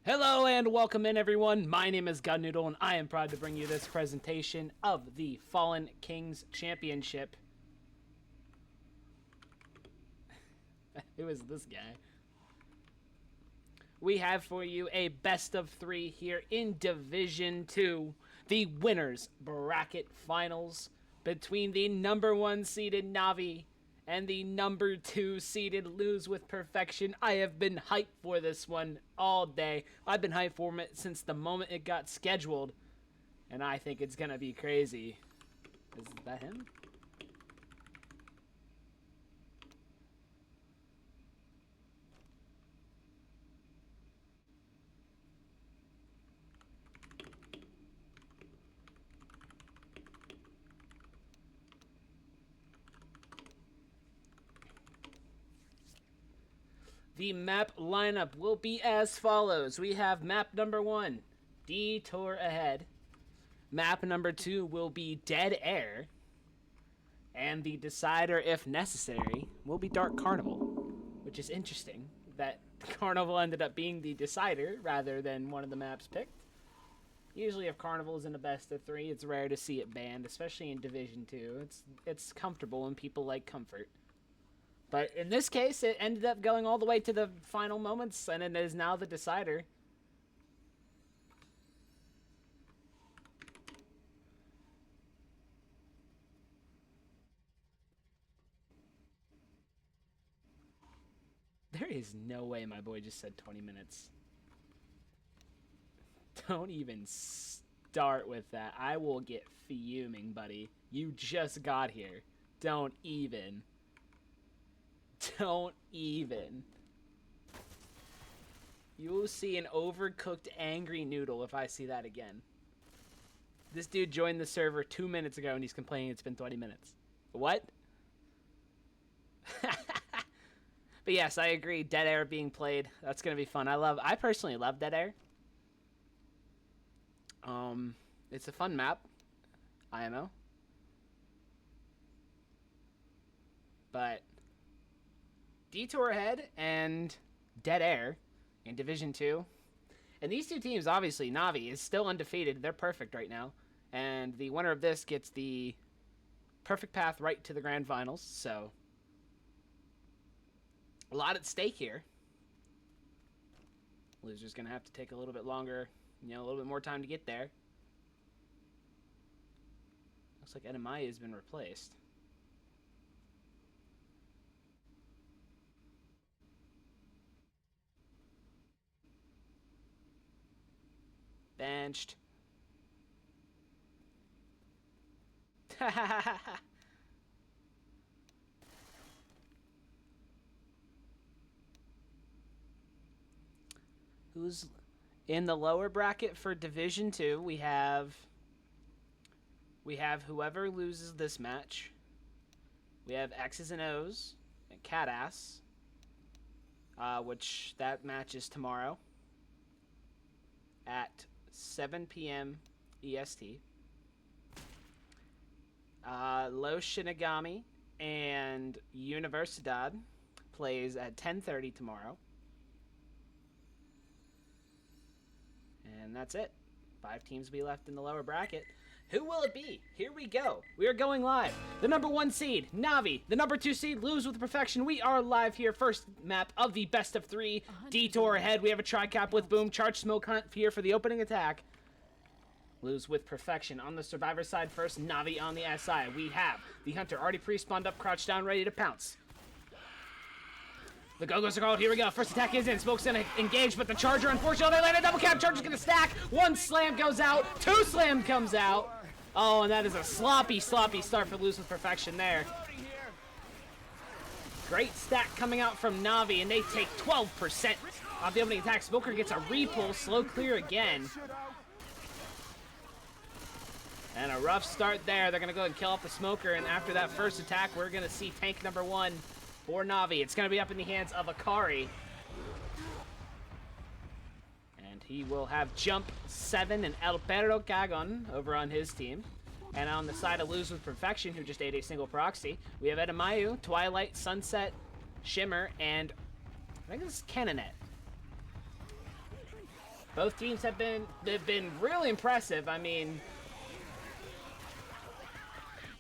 Hello and welcome in, everyone. My name is Gunnoodle, and I am proud to bring you this presentation of the Fallen Kings Championship. Who is this guy? We have for you a best of 3 here in Division 2, the winners bracket finals between the number 1 seeded Navi and the number 2 seeded Lose with Perfection. I have been hyped for this one all day. I've been hyped for it since the moment it got scheduled, and I think it's gonna be crazy. Is that him? The map lineup will be as follows. We have map number 1, Detour Ahead. Map number 2 will be Dead Air. And the decider, if necessary, will be Dark Carnival, which is interesting that Carnival ended up being the decider rather than one of the maps picked. Usually if Carnival is in a best of 3, it's rare to see it banned, especially in Division 2. It's comfortable and people like comfort. But in this case, it ended up going all the way to the final moments, and it is now the decider. There is no way my boy just said 20 minutes. Don't even start with that. I will get fuming, buddy. You just got here. Don't even. Don't even. You will see an overcooked angry noodle if I see that again. This dude joined the server 2 minutes ago and he's complaining it's been 20 minutes. What? But yes, I agree. Dead Air being played. That's gonna be fun. I personally love Dead Air. It's a fun map. IMO. But Detour Ahead and Dead Air in Division 2. And these two teams, obviously, Navi is still undefeated. They're perfect right now. And the winner of this gets the perfect path right to the grand finals. So, a lot at stake here. Loser's going to have to take a little bit longer, a little bit more time to get there. Looks like Edamaya has been replaced. Benched. Who's in the lower bracket for Division 2? We have whoever loses this match. We have X's and O's and Catass, which that match is tomorrow at 7 p.m. EST. Lo Shinigami and Universidad plays at 10:30 tomorrow. And that's it. 5 teams will be left in the lower bracket. Who will it be? Here we go. We are going live. The number 1 seed, Navi. The number 2 seed, Lose with Perfection. We are live here. First map of the best of 3. Detour Ahead. We have a tri-cap with Boom. Charge Smoke Hunt here for the opening attack. Lose with Perfection. On the Survivor side first, Navi on the SI. We have the Hunter already pre-spawned up, crouched down, ready to pounce. The Go-Go's are called. Here we go. First attack is in. Smoke's gonna engage, but the Charger, unfortunately, they land a double cap. Charger's gonna stack. 1 slam goes out. 2 slam comes out. Oh, and that is a sloppy start for Lose with Perfection there. Great stack coming out from Navi, and they take 12% off the opening attack. Smoker gets a repull. Slow clear again. And a rough start there. They're gonna go and kill off the Smoker, and after that first attack, we're gonna see tank number 1 for Navi. It's going to be up in the hands of Akari. And he will have Jump 7 and El Perro Cagon over on his team. And on the side of Lose with Perfection, who just ate a single proxy, we have Edamayu, Twilight, Sunset, Shimmer, and I think this is Canonet. Both teams they've been really impressive. I mean,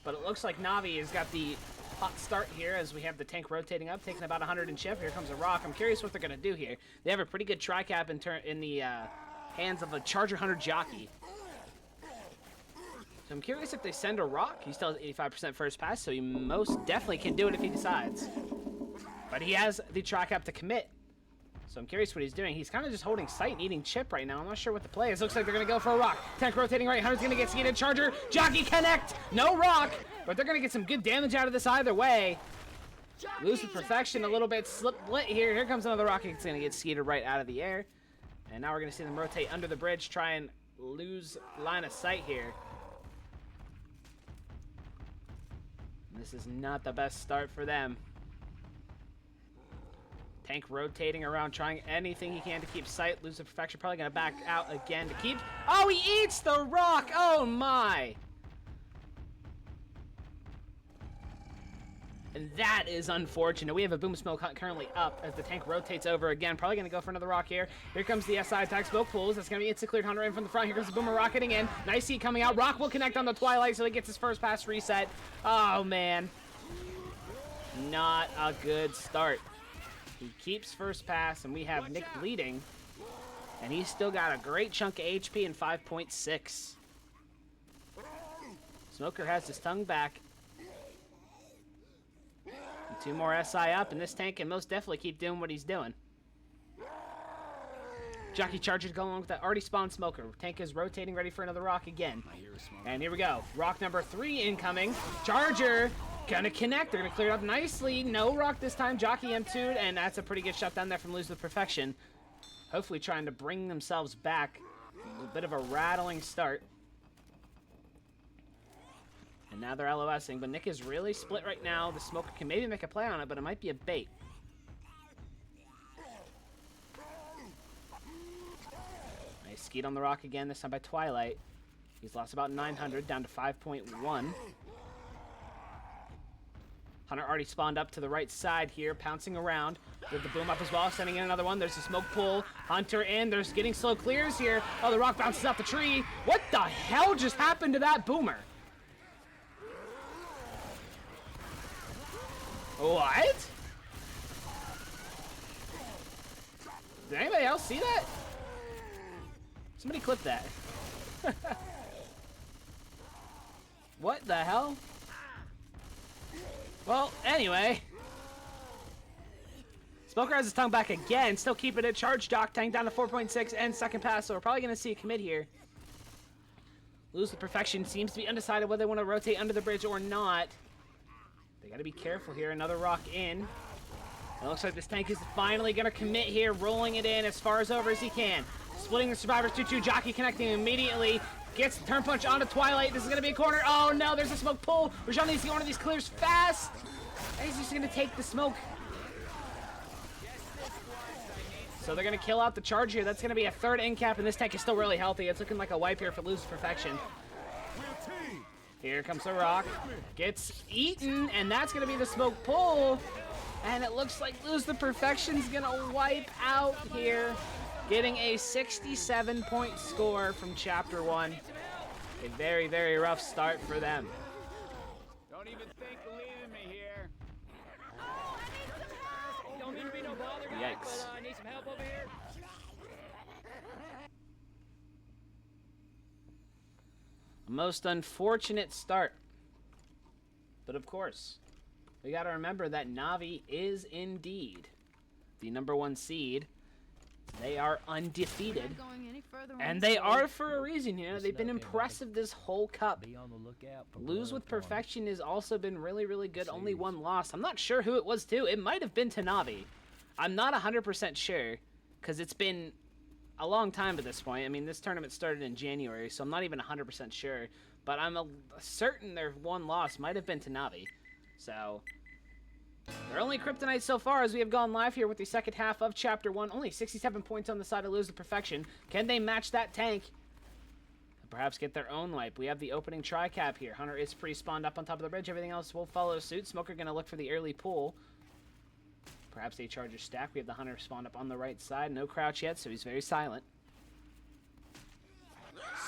but it looks like Navi has got the hot start here as we have the tank rotating up, taking about 100 in chip. Here comes a rock. I'm curious what they're going to do here. They have a pretty good tri-cap in the hands of a Charger Hunter jockey. So I'm curious if they send a rock. He still has 85% first pass, so he most definitely can do it if he decides. But he has the tri-cap to commit. So I'm curious what he's doing. He's kind of just holding sight and eating chip right now. I'm not sure what the play is. Looks like they're going to go for a rock. Tank rotating right. Hunter's going to get seated. Charger. Jockey connect. No rock. But they're going to get some good damage out of this either way. Lose with perfection. A little bit split here. Here comes another rock. It's going to get seated right out of the air. And now we're going to see them rotate under the bridge. Try and lose line of sight here. This is not the best start for them. Tank rotating around, trying anything he can to keep sight. Lose the perfection. Probably going to back out again to keep... Oh, he eats the rock! Oh, my! And that is unfortunate. We have a boom smoke currently up as the tank rotates over again. Probably going to go for another rock here. Here comes the SI attack. Smoke pulls. That's going to be instant cleared. Hunter in from the front. Here comes the boomer rocketing in. Nice heat coming out. Rock will connect on the Twilight, so he gets his first pass reset. Oh, man. Not a good start. He keeps first pass, and we have Nick bleeding. And he's still got a great chunk of HP and 5.6. Smoker has his tongue back. And 2 more SI up, and this tank can most definitely keep doing what he's doing. Jockey Charger going along with that already spawned Smoker. Tank is rotating, ready for another rock again. And here we go. Rock number 3 incoming. Charger gonna connect. They're gonna clear it up nicely. No rock this time. Jockey M2'd, and that's a pretty good shutdown there from Lose with Perfection. Hopefully trying to bring themselves back. A bit of a rattling start. And now they're LOSing, but Nick is really split right now. The Smoker can maybe make a play on it, but it might be a bait. Nice skeet on the rock again, this time by Twilight. He's lost about 900, down to 5.1. Hunter already spawned up to the right side here, pouncing around with the boom up as well, sending in another one. There's a smoke pull. Hunter in. There's getting slow clears here. Oh, the rock bounces off the tree. What the hell just happened to that boomer? What? Did anybody else see that? Somebody clip that. What the hell? Well, anyway. Smoker has his tongue back again, still keeping it. Charge Doc tank down to 4.6 and second pass, so we're probably going to see a commit here. Lose the Perfection seems to be undecided whether they want to rotate under the bridge or not. They got to be careful here. Another rock in. It looks like this tank is finally going to commit here, rolling it in as far as over as he can. Splitting the survivors 2-2. Jockey connecting immediately. Gets the turn punch onto Twilight. This is going to be a corner. Oh, no. There's a smoke pull. Rajan needs to get one of these clears fast. And he's just going to take the smoke. So they're going to kill out the charge here. That's going to be a third end cap, and this tank is still really healthy. It's looking like a wipe here for Lose Perfection. Here comes the rock. Gets eaten, and that's going to be the smoke pull. And it looks like Lose the Perfection's going to wipe out here. Getting a 67-point score from Chapter 1. A very, very rough start for them. Don't even think of leaving me here. Don't mean to be no bother, guys, Yikes. but need some help over here. A most unfortunate start. But of course, we got to remember that Navi is indeed the #1 seed. They are undefeated. And they are for a reason, you know. They've been impressive this whole cup. Lose with Perfection has also been really, really good. Only one loss. I'm not sure who it was to. It might have been to Navi. I'm not 100% sure because it's been a long time at this point. I mean, this tournament started in January, so I'm not even 100% sure. But I'm certain their one loss might have been to Navi. So their only kryptonite so far as we have gone live here with the second half of Chapter 1. Only 67 points on the side of Lose the Perfection. Can they match that tank? And perhaps get their own wipe. We have the opening tri-cap here. Hunter is pre-spawned up on top of the bridge. Everything else will follow suit. Smoker going to look for the early pull. Perhaps they charge a stack. We have the Hunter spawned up on the right side. No crouch yet, so he's very silent.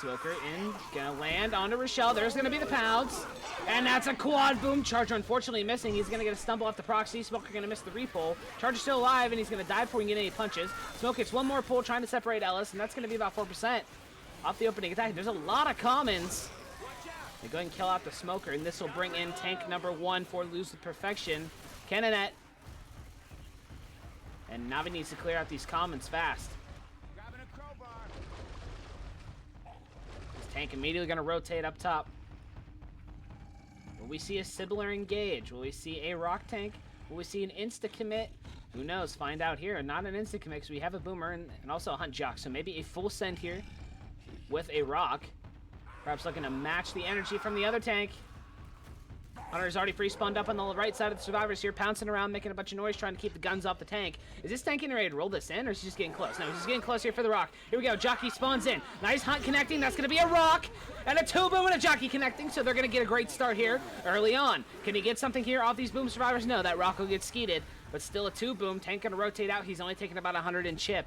Smoker in, gonna land onto Rochelle. There's gonna be the pounds. And that's a quad boom. Charger unfortunately missing. He's gonna get a stumble off the proxy. Smoker gonna miss the repull. Charger's still alive, and he's gonna die before he can get any punches. Smoke gets one more pull trying to separate Ellis, and that's gonna be about 4% off the opening attack. There's a lot of commons. They go ahead and kill out the Smoker, and this will bring in tank number 1 for Lose with Perfection. Cannonette. And Navi needs to clear out these commons fast. Grabbing a crowbar. This tank immediately going to rotate up top. Will we see a Sibbler engage? Will we see a rock tank? Will we see an insta-commit? Who knows? Find out here. Not an insta-commit because we have a boomer and also a hunt jock. So maybe a full send here with a rock. Perhaps looking to match the energy from the other tank. Hunter's already free-spawned up on the right side of the survivors here, pouncing around, making a bunch of noise, trying to keep the guns off the tank. Is this tank getting ready to roll this in, or is he just getting close? No, he's just getting close here for the rock. Here we go, Jockey spawns in. Nice hunt connecting, that's going to be a rock, and a 2-boom and a Jockey connecting, so they're going to get a great start here early on. Can he get something here off these boom survivors? No, that rock will get skeeted, but still a 2-boom. Tank going to rotate out. He's only taking about 100 in chip,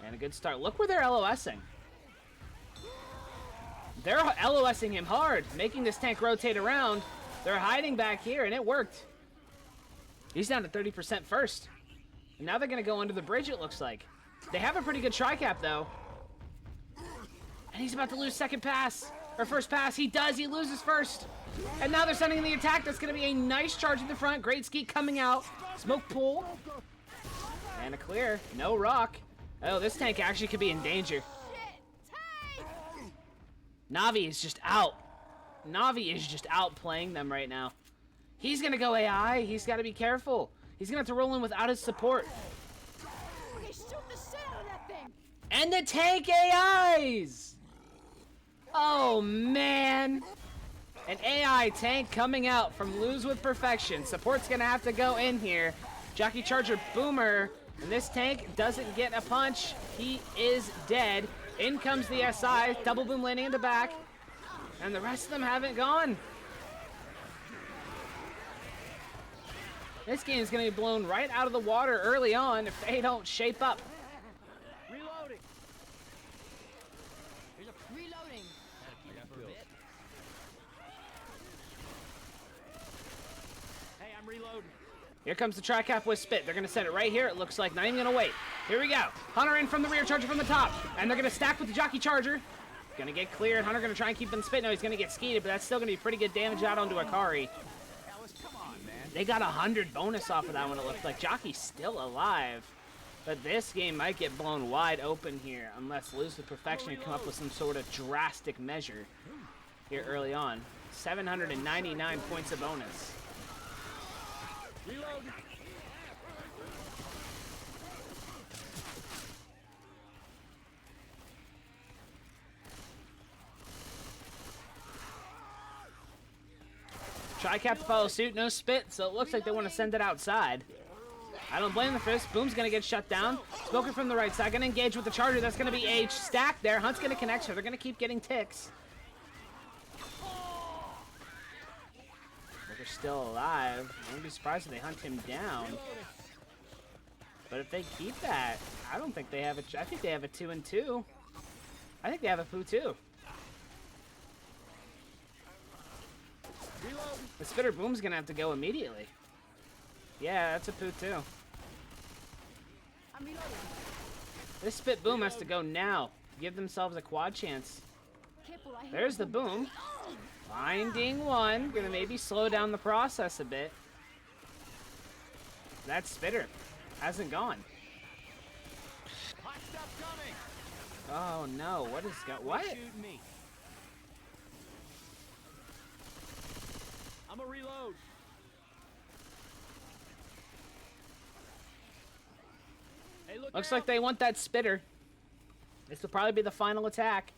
and a good start. Look where they're LOSing. They're LOSing him hard, making this tank rotate around. They're hiding back here, and it worked. He's down to 30% first. And now they're going to go under the bridge, it looks like. They have a pretty good tri-cap, though. And he's about to lose second pass. Or first pass. He does. He loses first. And now they're sending in the attack. That's going to be a nice charge in the front. Great ski coming out. Smoke pull. And a clear. No rock. Oh, this tank actually could be in danger. Navi is just out. Navi is just outplaying them right now. He's going to go AI. He's got to be careful. He's going to have to roll in without his support. Okay, shoot the shit out of that thing. And the tank AIs! Oh, man. An AI tank coming out from Lose with Perfection. Support's going to have to go in here. Jockey Charger Boomer. And this tank doesn't get a punch. He is dead. In comes the SI. Double boom landing in the back. And the rest of them haven't gone. This game is going to be blown right out of the water early on if they don't shape up. Reloading. Reloading. Hey, I'm reloading. Here comes the tri-cap with Spit. They're going to set it right here. It looks like not even going to wait. Here we go. Hunter in from the rear, Charger from the top. And they're going to stack with the Jockey Charger. Going to get cleared. Hunter going to try and keep him Spit. No, he's going to get skeeted, but that's still going to be pretty good damage out onto Akari. Ellis, come on, man. They got 100 bonus off of that one, it looks like. Jockey's still alive. But this game might get blown wide open here unless Lose with Perfection can come up with some sort of drastic measure here early on. 799 points of bonus. Reload. Tri-cap to follow suit, no Spit, so it looks like they want to send it outside. I don't blame them for this. Boom's going to get shut down. Smoker from the right side, going to engage with the Charger. That's going to be a stack there. Hunt's going to connect, so they're going to keep getting ticks. They're still alive. I wouldn't be surprised if they hunt him down. But if they keep that, I don't think they have a... I think they have a 2-2. I think they have a poo too. The Spitter Boom's gonna have to go immediately. Yeah, that's a poo too. I'm reloading. This Spit Boom has to go now. Give themselves a quad chance. Careful, I hear There's the boom. Finding one. Gonna maybe slow down the process a bit. That Spitter hasn't gone. Hot stuff coming. Oh no, what is what? Shoot me. I'm a reload. Hey, look Looks out. like they want that Spitter. This will probably be the final attack.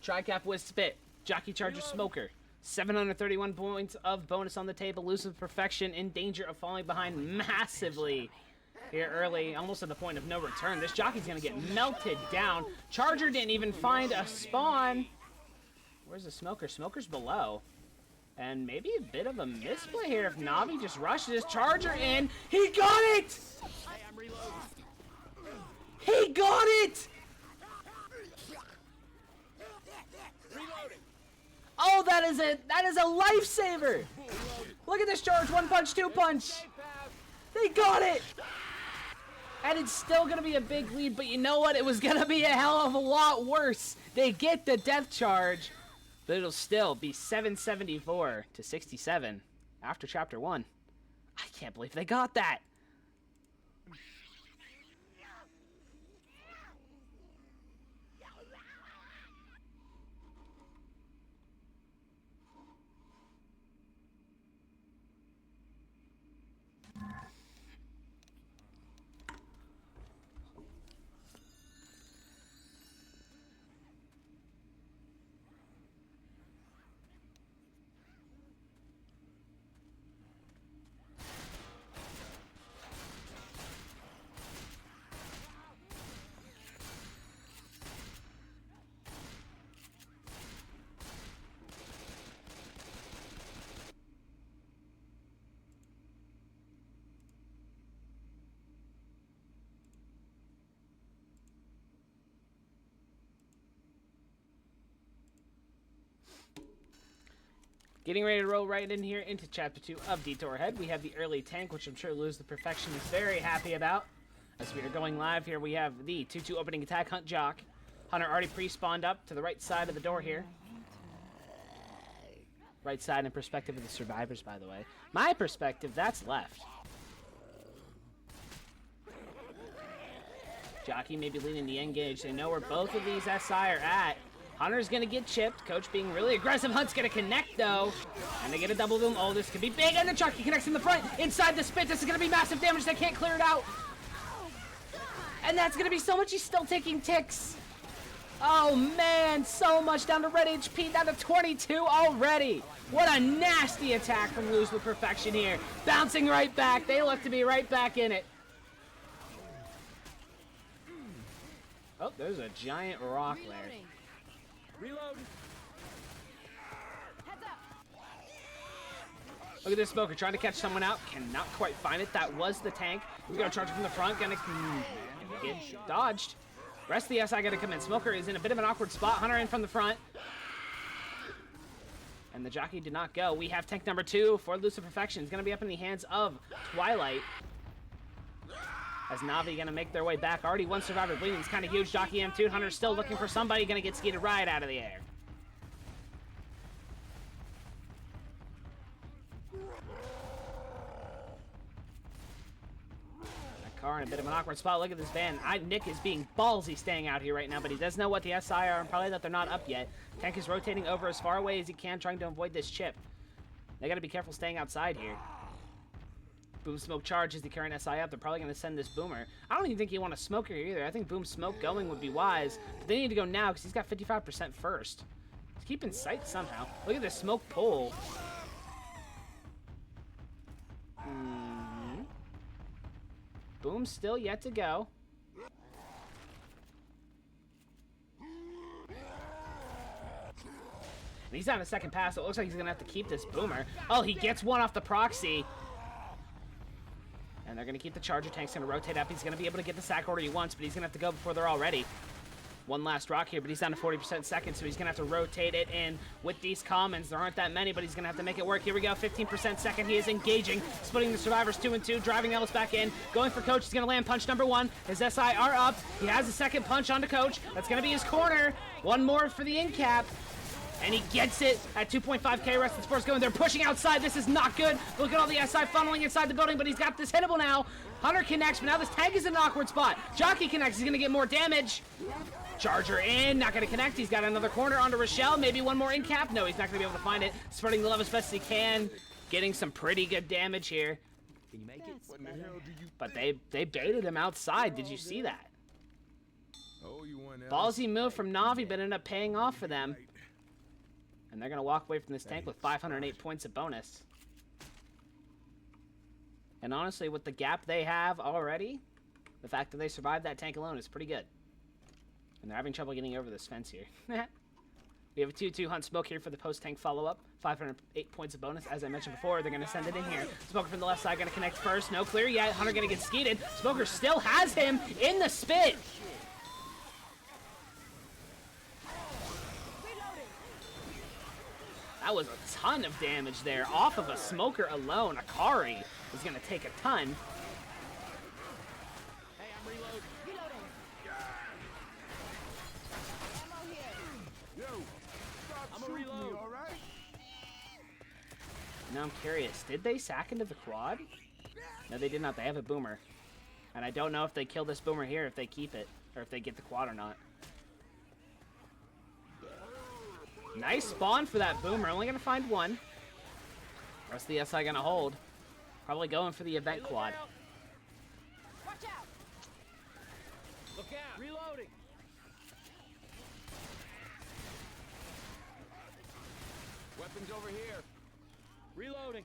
Tri-cap with Spit. Jockey Charger Smoker. 731 points of bonus on the table. Lose with Perfection in danger of falling behind massively here early. Almost at the point of no return. This jockey's going to get melted down. Charger didn't even find a spawn. Where's the Smoker? Smoker's below. And maybe a bit of a misplay here if Navi just rushes his Charger in. He got it! Hey, I'm reloading. He got it! Oh, that is a lifesaver. Look at this charge. 1 punch, 2 punch. They got it. And it's still going to be a big lead, but you know what? It was going to be a hell of a lot worse. They get the death charge, but it'll still be 774 to 67 after Chapter 1. I can't believe they got that. Getting ready to roll right in here into Chapter 2 of Detour Head. We have the early tank, which I'm sure Lose the Perfection is very happy about. As we are going live here, we have the 2-2 opening attack, Hunt Jock. Hunter already pre-spawned up to the right side of the door here. Right side in perspective of the survivors, by the way. My perspective, that's left. Jockey may be leading the engage. They know where both of these SI are at. Hunter's gonna get chipped. Coach being really aggressive. Hunt's gonna connect though. And they get a double boom. Oh, this could be big. And the Jockey connects in the front. Inside the spit. This is gonna be massive damage. They can't clear it out. And that's gonna be so much. He's still taking ticks. Oh man, so much down to red HP. Down to 22 already. What a nasty attack from Lose with Perfection here. Bouncing right back. They look to be right back in it. Oh, there's a giant rock there. Reload. Heads up. Look at this Smoker trying to catch someone out. Cannot quite find it. That was the tank. He's gonna charge from the front. Gonna get dodged. Rest of the SI gonna come in. Smoker is in a bit of an awkward spot. Hunter in from the front. And the Jockey did not go. We have tank number 2 for Lose with Perfection. It's gonna be up in the hands of Twilight. As Navi gonna make their way back. Already one survivor bleeding. It's kind of huge. Jockey M2. Hunter's still looking for somebody. Gonna get skied right out of the air. That car in a bit of an awkward spot. Look at this van. Nick is being ballsy staying out here right now, but he does know what the SI are and probably that they're not up yet. Tank is rotating over as far away as he can, trying to avoid this chip. They gotta be careful staying outside here. Boom Smoke charges the current SI up. They're probably going to send this Boomer. I don't even think you want a Smoker here either. I think Boom Smoke going would be wise. But they need to go now because he's got 55% first. He's keeping sight somehow. Look at this Smoke pull. Boom's still yet to go. And he's on a second pass, so it looks like he's going to have to keep this Boomer. Oh, he gets one off the proxy. And they're going to keep the Charger. Tank's going to rotate up. He's going to be able to get the sack order he wants, but he's going to have to go before they're all ready. One last rock here, but he's down to 40% second, so he's going to have to rotate it in with these commons. There aren't that many, but he's going to have to make it work. Here we go, 15% second. He is engaging, splitting the survivors 2 and 2, driving Ellis back in. Going for Coach. He's going to land punch number 1. His SI are up. He has a second punch onto Coach. That's going to be his corner. One more for the in cap. And he gets it at 2.5k. Rest of the sports going. They're pushing outside. This is not good. Look at all the SI funneling inside the building, but he's got this hittable now. Hunter connects, but now this tank is in an awkward spot. Jockey connects. He's going to get more damage. Charger in. Not going to connect. He's got another corner onto Rochelle. Maybe one more in cap. No, he's not going to be able to find it. Spreading the love as best as he can. Getting some pretty good damage here. Can you make it? What in the hell do you... But they baited him outside. Did you see that? Oh, you want Ballsy move from Navi, but ended up paying off for them. And they're going to walk away from this tank with 508 points of bonus. And honestly, with the gap they have already, the fact that they survived that tank alone is pretty good. And they're having trouble getting over this fence here. We have a 2-2 Hunt Smoke here for the post-tank follow-up. 508 points of bonus. As I mentioned before, they're going to send it in here. Smoker from the left side going to connect first. No clear yet. Hunter going to get skeeted. Smoker still has him in the spit. That was a ton of damage there. Off of a smoker alone, Akari is going to take a ton. Hey, I'm reloading. Reloading. Ammo here. Yo, stop I'm a reload. All right. Now I'm curious, did they sack into the quad? No, they did not. They have a boomer. And I don't know if they kill this boomer here, if they keep it, or if they get the quad or not. Nice spawn for that boomer. Only going to find one. Rest of the SI going to hold. Probably going for the event quad. Watch out. Look out. Reloading. Weapons over here. Reloading.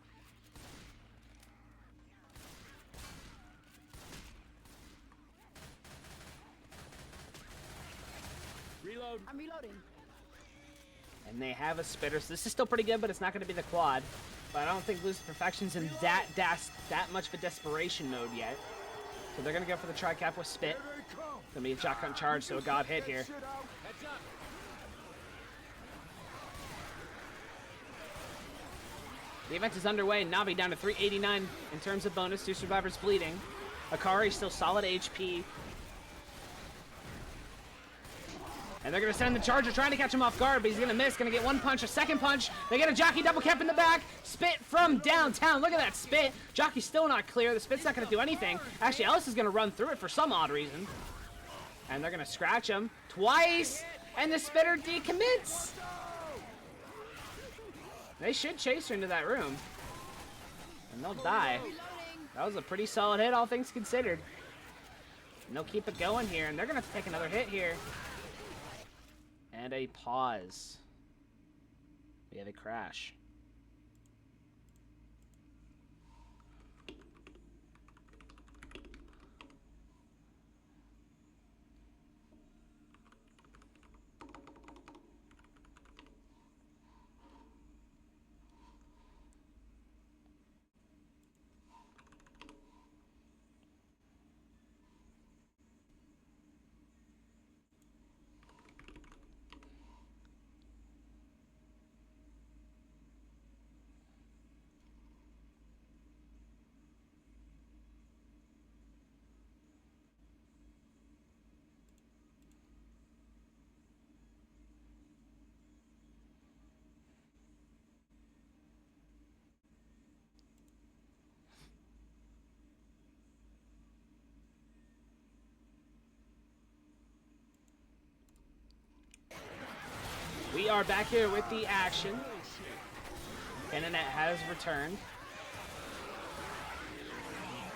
Reload. I'm reloading. And they have a spitter, so this is still pretty good, but it's not going to be the quad. But I don't think Lose Perfection's in that much of a desperation mode yet. So they're going to go for the tri-cap with spit. Going to be a shotgun charge, so a god hit here. Heads up. The event is underway. Navi down to 389 in terms of bonus. 2 survivors bleeding. Akari still solid HP. And they're going to send the Charger, trying to catch him off guard, but he's going to miss. Going to get one punch, a second punch. They get a Jockey double cap in the back. Spit from downtown. Look at that spit. Jockey's still not clear. The spit's not going to do anything. Actually, Ellis is going to run through it for some odd reason. And they're going to scratch him twice. And the spitter decommits. They should chase her into that room. And they'll die. That was a pretty solid hit, all things considered. And they'll keep it going here. And they're going to take another hit here. And a pause. We have a crash. We are back here with the action. Internet has returned.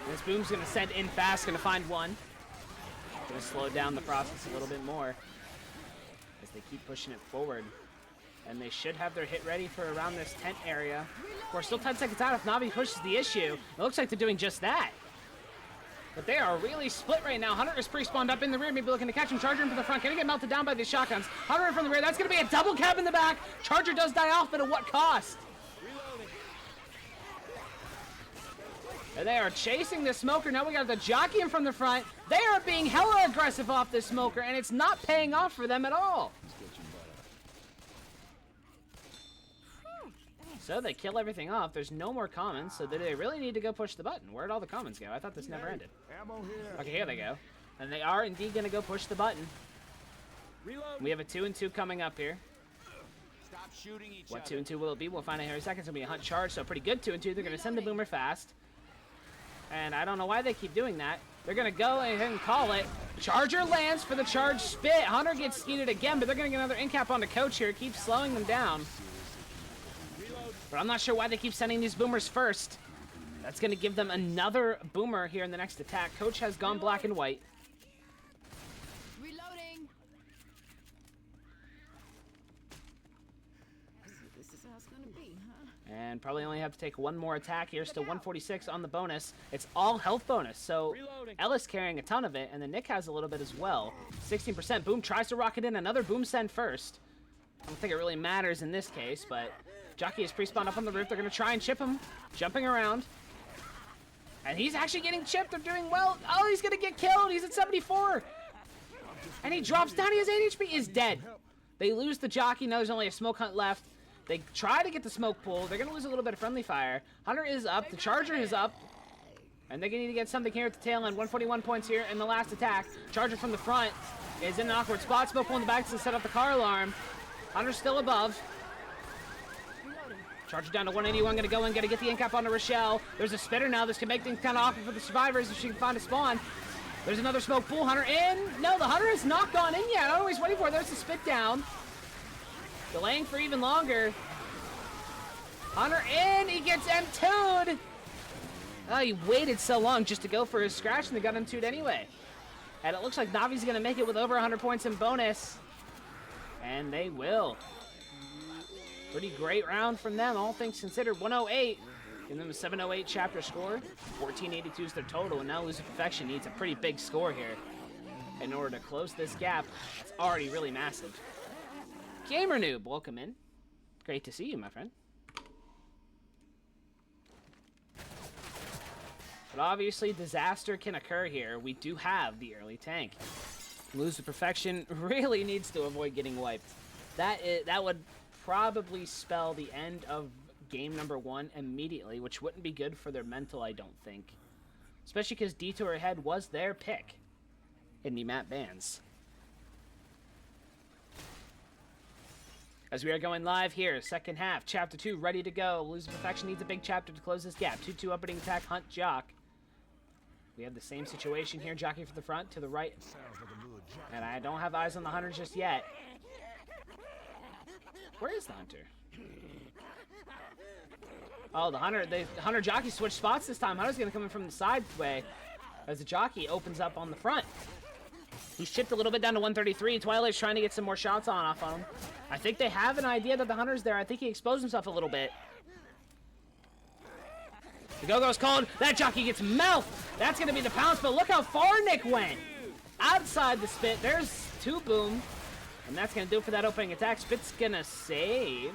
This boom's going to send in fast, going to find one. Going to slow down the process a little bit more as they keep pushing it forward. And they should have their hit ready for around this tent area. Of course, still 10 seconds out if Navi pushes the issue. It looks like they're doing just that. But they are really split right now. Hunter is pre-spawned up in the rear, maybe looking to catch him. Charger in from the front, gonna get melted down by these shotguns. Hunter in from the rear, that's gonna be a double cap in the back. Charger does die off, but at what cost? And they are chasing the smoker. Now we got the jockey in from the front. They are being hella aggressive off the smoker, and it's not paying off for them at all. So they kill everything off. There's no more commons, so they really need to go push the button. Where'd all the commons go? I thought this never ended. Okay, here they go. And they are indeed going to go push the button. Reload. We have a 2-and-2 coming up here. Stop shooting each What other. 2-and-2 will it be? We'll find out here in a second. It's going to be a hunt charge, so pretty good 2-and-2. They're going to send the boomer fast. And I don't know why they keep doing that. They're going to go ahead and call it. Charger lands for the charge spit. Hunter gets skeeted again, but they're going to get another in-cap on the coach here. Keeps slowing them down. But I'm not sure why they keep sending these boomers first. That's going to give them another boomer here in the next attack. Coach has gone black and white. Reloading. This is how it's gonna be, huh? And probably only have to take one more attack here. Still 146 on the bonus. It's all health bonus, so Ellis carrying a ton of it, and then Nick has a little bit as well. 16%. Boom tries to rocket in. Another boom send first. I don't think it really matters in this case, but Jockey is pre-spawned up on the roof. They're going to try and chip him. Jumping around. And he's actually getting chipped. They're doing well. Oh, he's going to get killed. He's at 74. And he drops down. He has 8 HP. Is dead. They lose the Jockey. Now there's only a smoke hunt left. They try to get the smoke pool. They're going to lose a little bit of friendly fire. Hunter is up. The Charger is up. And they're going to need to get something here at the tail end. 141 points here in the last attack. Charger from the front is in an awkward spot. Smoke pool in the back to set up the car alarm. Hunter's still above. Charger down to 181. Going to go in. Going to get the end cap onto Rochelle. There's a spitter now. This can make things kind of awkward for the survivors if she can find a spawn. There's another smoke pool. Hunter in. No, the Hunter has not gone in yet. I don't know what he's waiting for. There's the spit down. Delaying for even longer. Hunter in. He gets M2'd. Oh, he waited so long just to go for his scratch, and they got M2'd anyway. And it looks like Navi's going to make it with over 100 points in bonus. And they will. Pretty great round from them, all things considered. 108. Give them a 708 chapter score. 1482 is their total, and now Lose Perfection needs a pretty big score here in order to close this gap. It's already really massive. Gamer Noob, welcome in. Great to see you, my friend. But obviously, disaster can occur here. We do have the early tank. Lose Perfection really needs to avoid getting wiped. That would probably spell the end of game number 1 immediately, which wouldn't be good for their mental, I don't think. Especially because Detour Ahead was their pick in the map bans. As we are going live here, second half, chapter 2, ready to go. Lose Perfection needs a big chapter to close this gap. 2-2 opening attack, Hunt, Jock. We have the same situation here, Jockey from the front to the right. And I don't have eyes on the Hunter just yet. Where is the Hunter? Oh, the Hunter Jockey switched spots this time. Hunter's going to come in from the side way as the Jockey opens up on the front. He's chipped a little bit down to 133. Twilight's trying to get some more shots off on him. I think they have an idea that the Hunter's there. I think he exposed himself a little bit. The go-go's called. That Jockey gets mouthed. That's going to be the pounce, but look how far Nick went. Outside the spit. There's 2 boom. And that's going to do it for that opening attack. Spit's going to save.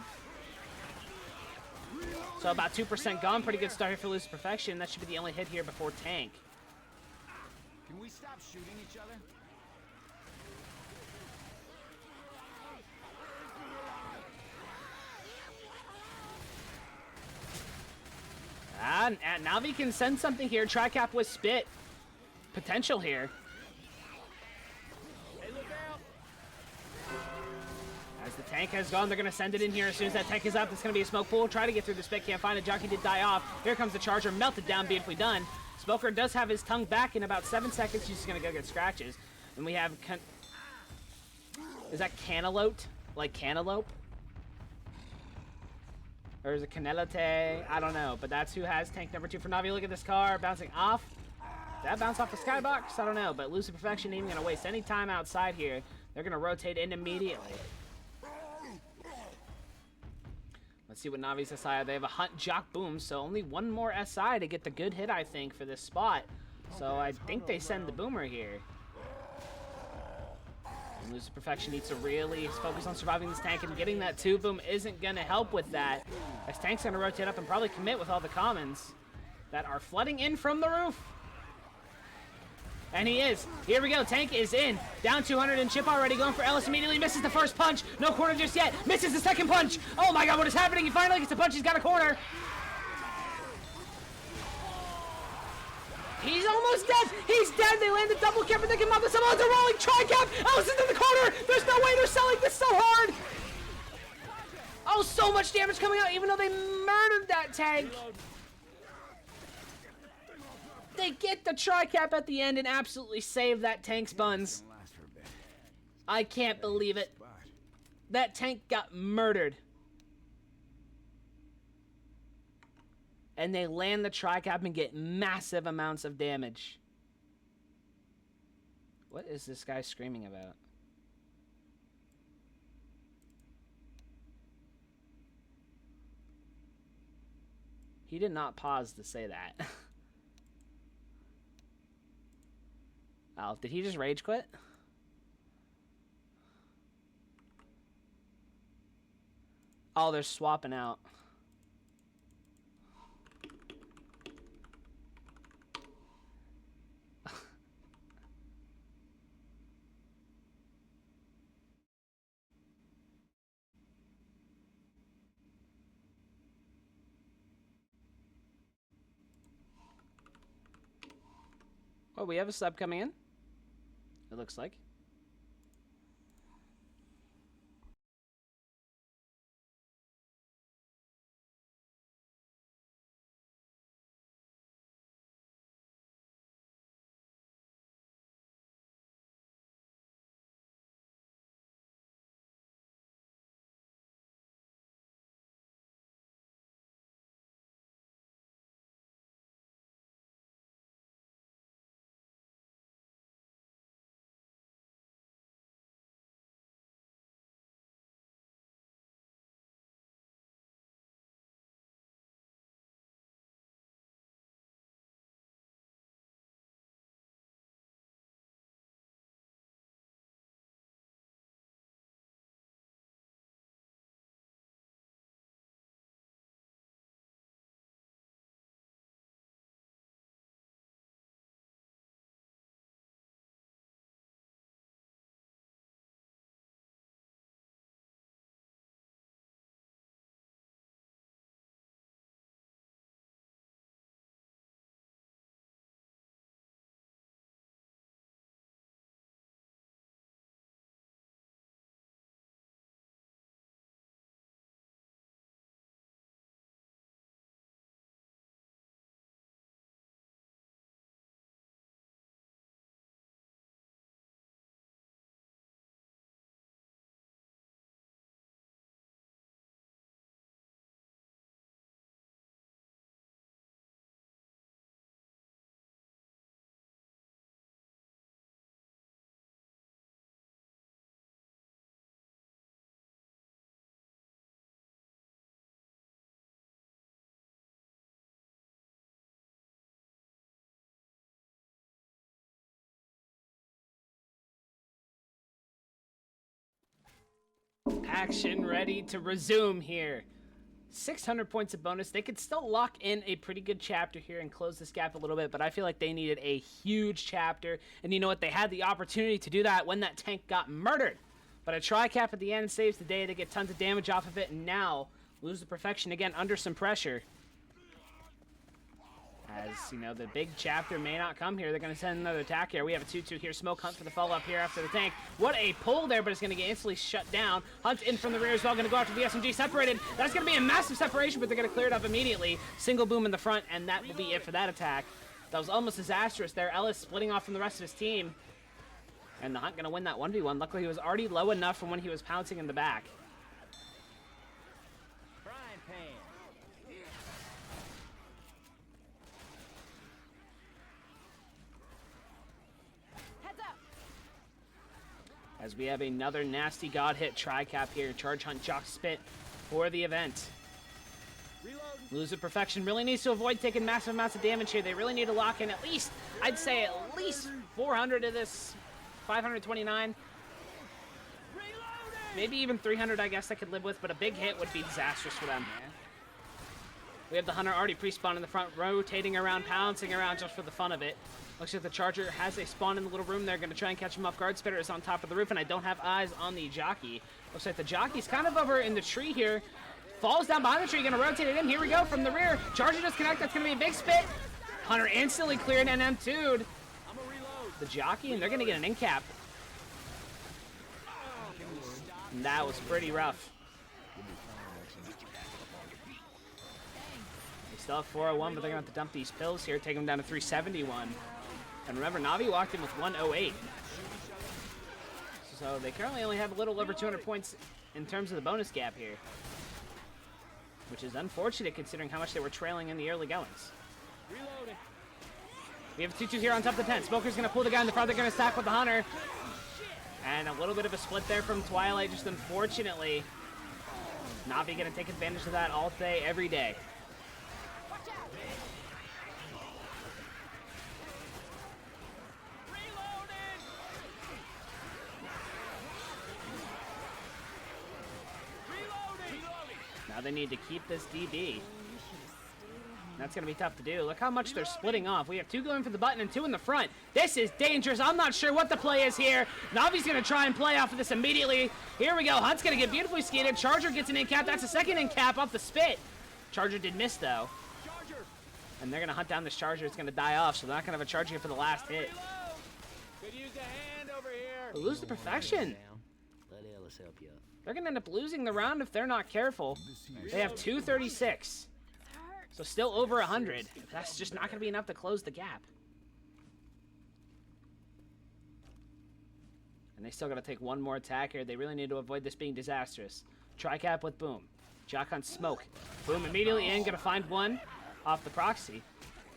So about 2% gone. Pretty good start here for Lose Perfection. That should be the only hit here before tank. Can we stop shooting each other? Navi can send something here. Tri-cap with spit. Potential here. Hey, look out! As the tank has gone, they're going to send it in here. As soon as that tank is up, it's going to be a smoke pool. Try to get through the spit. Can't find it. Jockey did die off. Here comes the Charger. Melted down. Beautifully done. Smoker does have his tongue back in about 7 seconds. He's just going to go get scratches. And we have... Is that cantaloupe? Like cantaloupe? Or is it Canelote? I don't know. But that's who has tank number 2 for Navi. Look at this car bouncing off. Did that bounce off the skybox? I don't know. But Lose Perfection ain't even going to waste any time outside here. They're going to rotate in immediately. Let's see what Navi's SI. They have a Hunt, Jock, Boom. So only one more SI to get the good hit, I think, for this spot. So I think they send the Boomer here. And Lose Perfection needs to really focus on surviving this tank, and getting that 2 boom isn't going to help with that. As tank's going to rotate up and probably commit with all the commons that are flooding in from the roof. And he is. Here we go. Tank is in. Down 200 and chip already. Going for Ellis immediately. Misses the first punch. No corner just yet. Misses the second punch. Oh my god, what is happening? He finally gets a punch. He's got a corner. He's almost dead. He's dead. They land the double cap, but they can mount this. Someone's a rolling tri-cap. Ellis is in the corner. There's no way they're selling this so hard. Oh, so much damage coming out, even though they murdered that tank. They get the tri-cap at the end and absolutely save that tank's buns. I can't believe it. That tank got murdered. And they land the tri-cap and get massive amounts of damage. What is this guy screaming about? He did not pause to say that. Oh, did he just rage quit? Oh, they're swapping out. Oh, we have a sub coming in. It looks like. Action ready to resume here. 600 points of bonus. They could still lock in a pretty good chapter here and close this gap a little bit, but I feel like they needed a huge chapter. And you know what? They had the opportunity to do that when that tank got murdered. But a tri-cap at the end saves the day. They get tons of damage off of it, and now lose the perfection again under some pressure. As, you know, the big chapter may not come here. They're going to send another attack here. We have a 2-2 here. Smoke Hunt for the follow-up here after the tank. What a pull there, but it's going to get instantly shut down. Hunt in from the rear as well. Going to go after the SMG. Separated. That's going to be a massive separation, but they're going to clear it up immediately. Single boom in the front, and that will be it for that attack. That was almost disastrous there. Ellis splitting off from the rest of his team. And the Hunt going to win that 1v1. Luckily, he was already low enough from when he was pouncing in the back. As we have another nasty god hit tri-cap here. Charge Hunt Jock Spit for the event. Lose the perfection. Really needs to avoid taking massive amounts of damage here. They really need to lock in at least, I'd say at least 400 of this. 529. Maybe even 300 I guess I could live with, but a big hit would be disastrous for them. We have the Hunter already pre-spawned in the front, rotating around, pouncing around just for the fun of it. Looks like the Charger has a spawn in the little room. They're going to try and catch him off guard. Spitter is on top of the roof, and I don't have eyes on the Jockey. Looks like the Jockey's kind of over in the tree here. Falls down behind the tree, going to rotate it in. Here we go from the rear. Charger disconnect. That's going to be a big spit. Hunter instantly cleared and M2'd the Jockey, and they're going to get an in-cap. And that was pretty rough. They still have 401, but they're going to have to dump these pills here, take them down to 371. And remember, Navi walked in with 108. So they currently only have a little over 200 points in terms of the bonus gap here. Which is unfortunate considering how much they were trailing in the early goings. Reloading. We have a 2-2 here on top of the tent. Smoker's going to pull the guy in the front. They're going to stack with the Hunter. And a little bit of a split there from Twilight, just unfortunately. Navi going to take advantage of that all day, every day. Now they need to keep this DB. That's going to be tough to do. Look how much they're splitting off. We have 2 going for the button and 2 in the front. This is dangerous. I'm not sure what the play is here. Navi's going to try and play off of this immediately. Here we go. Hunt's going to get beautifully skated. Charger gets an in-cap. That's a second in-cap off the spit. Charger did miss, though. And they're going to hunt down this charger. It's going to die off, so they're not going to have a charger here for the last hit. Could use a hand over here. They'll lose the perfection. Let Ellis help you up. They're going to end up losing the round if they're not careful. They have 236. So still over 100. That's just not going to be enough to close the gap. And they still got to take one more attack here. They really need to avoid this being disastrous. Tri-cap with Boom. Jock on Smoke. Boom immediately in. Going to find one off the proxy.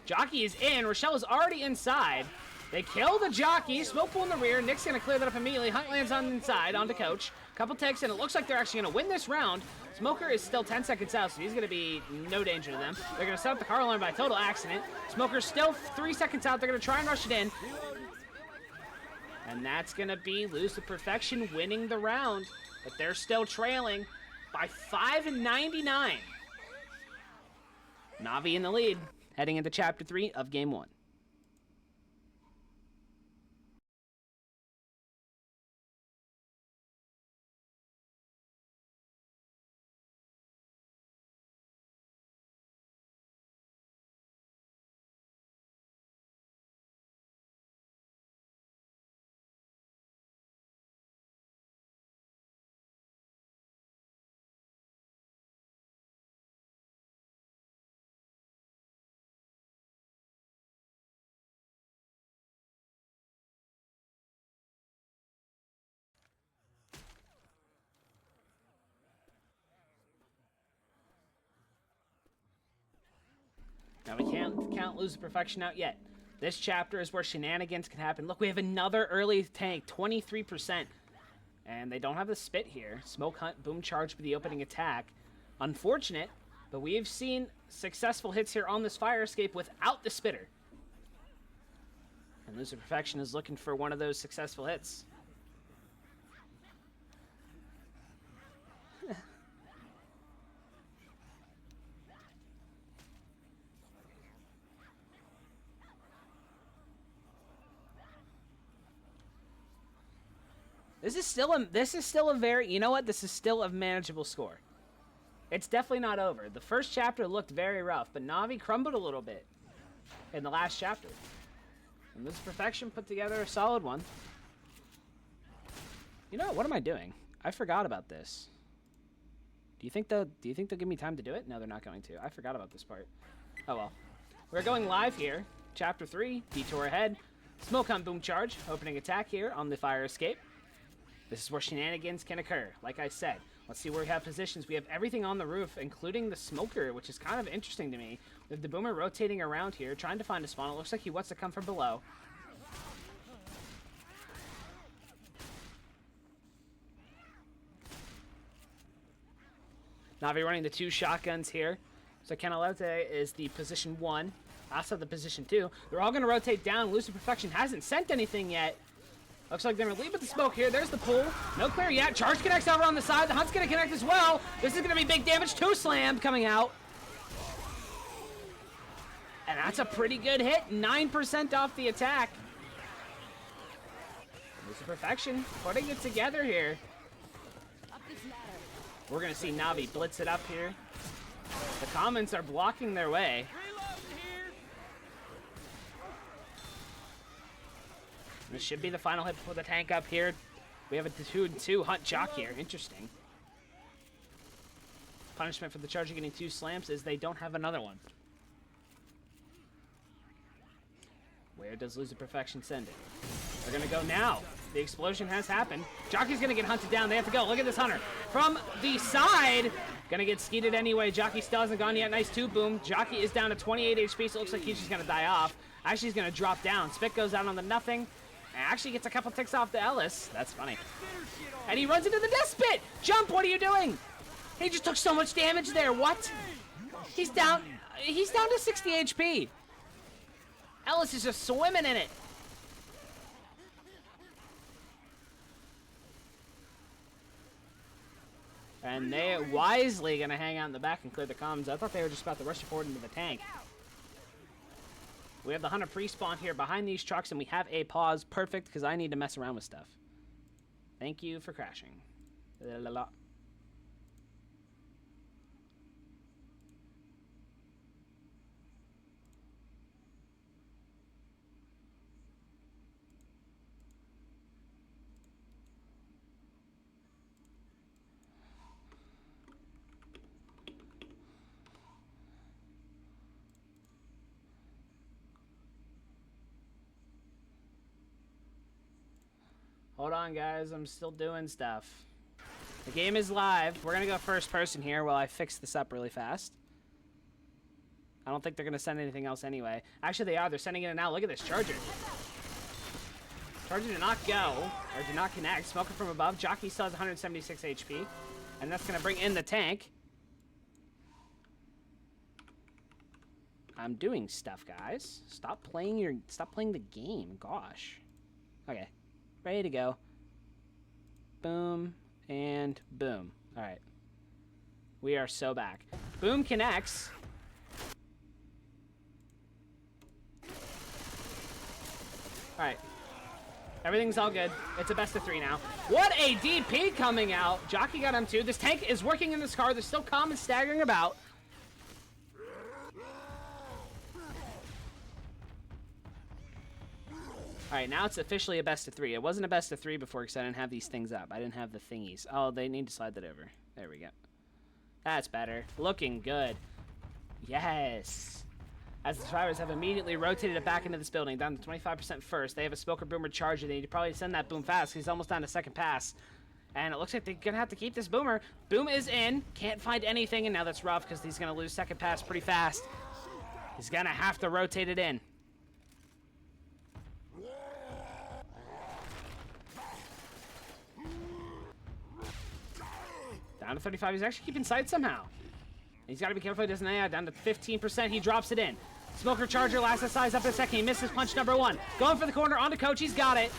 Jockey is in. Rochelle is already inside. They kill the Jockey. Smoke pool in the rear. Nick's going to clear that up immediately. Hunt lands on the inside onto Coach. Couple takes, and it looks like they're actually going to win this round. Smoker is still 10 seconds out, so he's going to be no danger to them. They're going to set up the car line by total accident. Smoker's still 3 seconds out. They're going to try and rush it in. And that's going to be Lose the Perfection winning the round. But they're still trailing by 5.99. Navi in the lead, heading into Chapter 3 of Game 1. Now, we can't lose the perfection out yet. This chapter is where shenanigans can happen. Look, we have another early tank, 23%. And they don't have the spit here. Smoke Hunt, Boom Charge for the opening attack. Unfortunate, but we've seen successful hits here on this fire escape without the spitter. And Loser Perfection is looking for one of those successful hits. This is still a very, you know what? This is still a manageable score. It's definitely not over. The first chapter looked very rough, but Navi crumbled a little bit in the last chapter. And this Perfection put together a solid one. You know, what am I doing? I forgot about this. Do you think they'll give me time to do it? No, they're not going to. I forgot about this part. Oh well. We're going live here. Chapter 3, Detour ahead. Smoke on Boom Charge, opening attack here on the fire escape. This is where shenanigans can occur, like I said. Let's see where we have positions. We have everything on the roof, including the Smoker, which is kind of interesting to me. We have the Boomer rotating around here, trying to find a spawn. It looks like he wants to come from below. Navi running the 2 shotguns here. So Canalete is the position 1. Asa the position 2. They're all going to rotate down. Lucid Perfection hasn't sent anything yet. Looks like they're going to leave with the smoke here. There's the pull. No clear yet. Charge connects over on the side. The Hunt's going to connect as well. This is going to be big damage. 2 slam coming out. And that's a pretty good hit. 9% off the attack. This is Perfection putting it together here. Up this ladder. We're going to see Navi blitz it up here. The comments are blocking their way. This should be the final hit for the tank up here. We have a 2-2 Hunt Jock here. Interesting. Punishment for the Charger getting 2 slams is they don't have another one. Where does Loser Perfection send it? They're going to go now. The explosion has happened. Jockey's going to get hunted down. They have to go. Look at this Hunter. From the side. Going to get skeeted anyway. Jockey still hasn't gone yet. Nice 2 boom. Jockey is down to 28 HP, so it looks like he's just going to die off. Actually, he's going to drop down. Spit goes out on the nothing. And actually gets a couple ticks off to Ellis. That's funny. And he runs into the death spit. Jump, what are you doing? He just took so much damage there. What? He's down to 60 HP. Ellis is just swimming in it. And they wisely going to hang out in the back and clear the comms. I thought they were just about to rush forward into the tank. We have the Hunter pre-spawn here behind these trucks, and we have a pause. Perfect, because I need to mess around with stuff. Thank you for crashing. La, la, la. Hold on, guys. I'm still doing stuff. The game is live. We're going to go first person here while I fix this up really fast. I don't think they're going to send anything else anyway. Actually, they are. They're sending it now. Look at this Charger. Charger did not go, or did not connect. Smoker from above. Jockey still has 176 HP. And that's going to bring in the tank. I'm doing stuff, guys. Stop playing the game. Gosh. Okay. Ready to go. Boom. And boom. Alright. We are so back. Boom connects. Alright. Everything's all good. It's a best of 3 now. What a DP coming out. Jockey got him too. This tank is working in this car. They're still calm and staggering about. Alright, now it's officially a best of 3. It wasn't a best of 3 before because I didn't have these things up. I didn't have the thingies. Oh, they need to slide that over. There we go. That's better. Looking good. Yes. As the drivers have immediately rotated it back into this building, down to 25% first. They have a Smoker Boomer Charger. They need to probably send that Boom fast because he's almost down to second pass. And it looks like they're going to have to keep this Boomer. Boom is in. Can't find anything, and now that's rough because he's going to lose second pass pretty fast. He's going to have to rotate it in. Down to 35. He's actually keeping sight somehow. He's got to be careful he doesn't add. Down to 15%. He drops it in. Smoker Charger lasts a size up a second. He misses punch number 1. Going for the corner onto Coach. He's got it.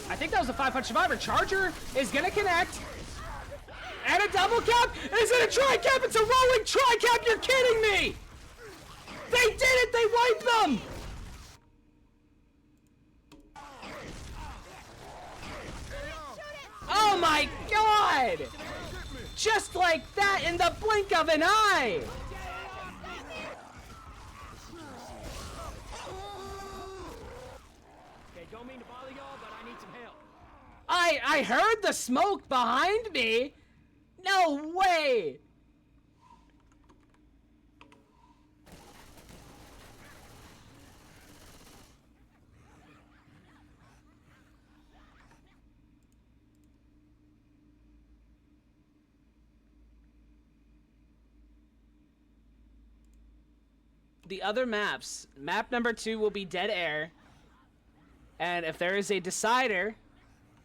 I think that was a 5-punch survivor. Charger is going to connect. And a double cap. Is it a tri-cap? It's a rolling tri-cap. You're kidding me. They did it. They wiped them. Oh my God. Just like that in the blink of an eye! Okay, don't mean to bother y'all, but I need some help. I heard the smoke behind me! No way! The other maps, map number 2 will be Dead Air, and if there is a decider,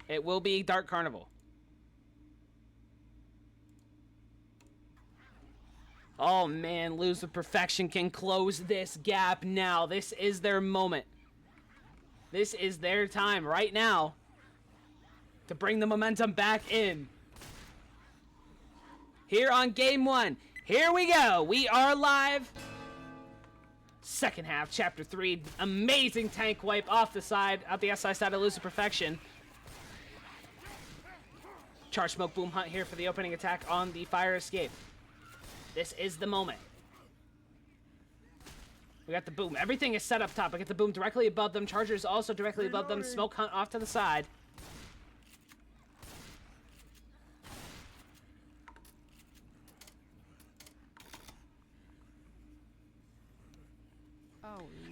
it will be Dark Carnival. Oh man, Lose with Perfection can close this gap now. This is their moment. This is their time right now to bring the momentum back in. Here on Game 1, here we go. We are live. Second half, Chapter 3. Amazing tank wipe off the side, out the SI side of Lose with Perfection. Charge Smoke Boom Hunt here for the opening attack on the fire escape. This is the moment. We got the Boom. Everything is set up top. I get the Boom directly above them. Charger is also directly above them. Smoke Hunt off to the side.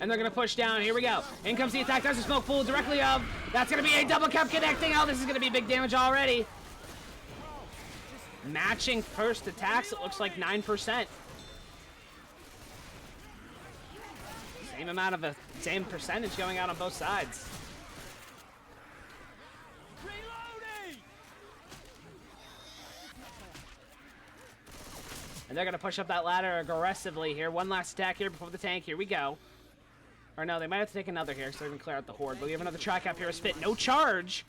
And they're going to push down. Here we go. In comes the attack. There's a smoke pool directly up. That's going to be a double cap connecting. Oh, this is going to be big damage already. Matching first attacks. It looks like 9%. Same amount of same percentage going out on both sides. And they're going to push up that ladder aggressively here. One last attack here before the tank. Here we go. Or no, they might have to take another here so they're going to clear out the horde. But we have another tri-cap here. A spit. No charge.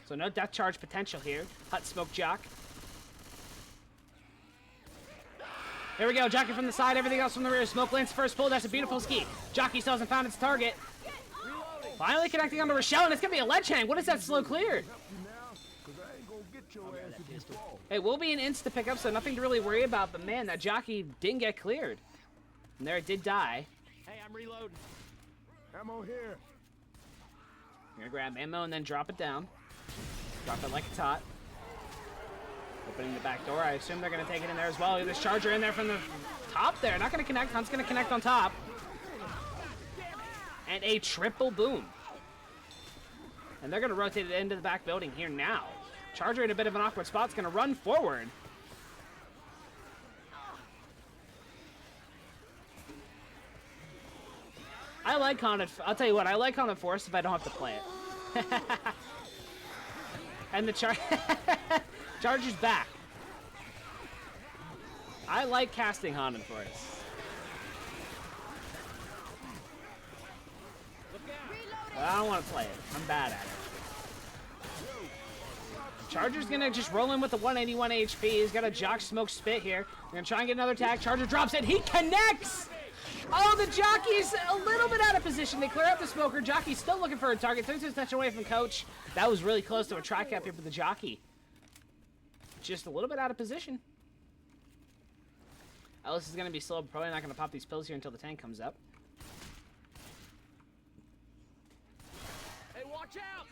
So no death charge potential here. Hut Smoke Jock. Here we go. Jockey from the side. Everything else from the rear. Smoke lands first pull. That's a beautiful ski. Jockey still hasn't found its target. Finally connecting onto Rochelle. And it's going to be a ledge hang. What is that slow clear? It will be an insta pickup, so nothing to really worry about. But man, that jockey didn't get cleared. And there it did die. Hey, I'm reloading. Ammo here. You're gonna grab ammo and then drop it down. Drop it like a tot. Opening the back door. I assume they're gonna take it in there as well. There's Charger in there from the top there. Not gonna connect. Hunt's gonna connect on top. And a triple boom. And they're going to rotate it into the back building here now. Charger in a bit of an awkward spot is going to run forward. I like Haunted. I'll tell you what, I like Haunted Forest if I don't have to play it. And the Charger's back. I like casting Haunted Forest. But I don't want to play it. I'm bad at it. Charger's gonna just roll in with the 181 HP. He's got a Jock Smoke Spit here. They're gonna try and get another tag. Charger drops it. He connects! Oh, the Jockey's a little bit out of position. They clear out the Smoker. Jockey's still looking for a target. Turns his attention away from Coach. That was really close to a track cap here for the Jockey. Just a little bit out of position. Ellis is gonna be slow. Probably not gonna pop these pills here until the tank comes up. Hey, watch out!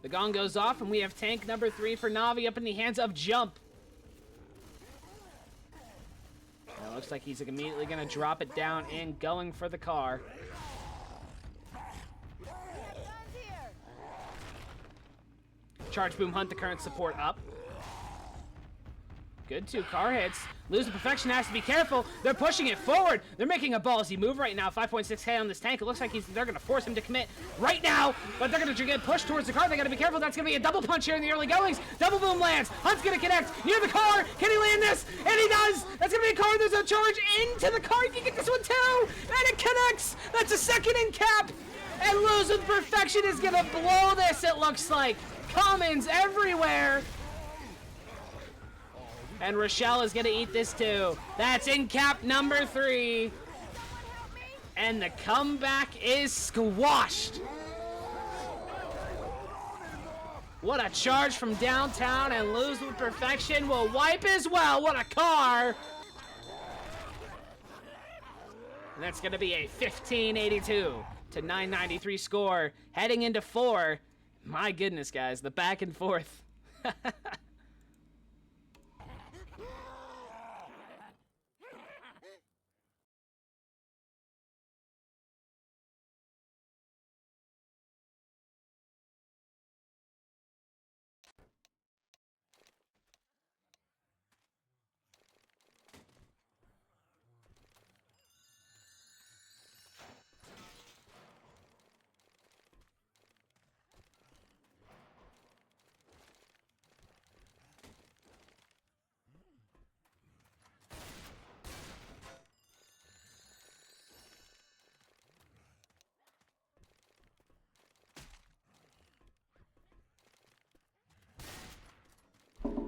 The gong goes off, and we have tank number 3 for Navi up in the hands of Jump. It looks like he's immediately going to drop it down and going for the car. Charge Boom Hunt the current support up. Good 2 car hits. Lose the Perfection has to be careful. They're pushing it forward. They're making a ballsy move right now. 5.6k on this tank. It looks like they're going to force him to commit right now, but they're going to get pushed towards the car. They got to be careful. That's going to be a double punch here in the early goings. Double boom lands. Hunt's going to connect near the car. Can he land this? And he does. That's going to be a car. There's a charge into the car. You can get this one too. And it connects. That's a second in cap. And Lose with Perfection is going to blow this, it looks like. Commons everywhere. And Rochelle is going to eat this too. That's in cap number 3. And the comeback is squashed. What a charge from downtown, and Lose with Perfection will wipe as well. What a car. And that's going to be a 1582 to 993 score heading into 4. My goodness, guys, the back and forth.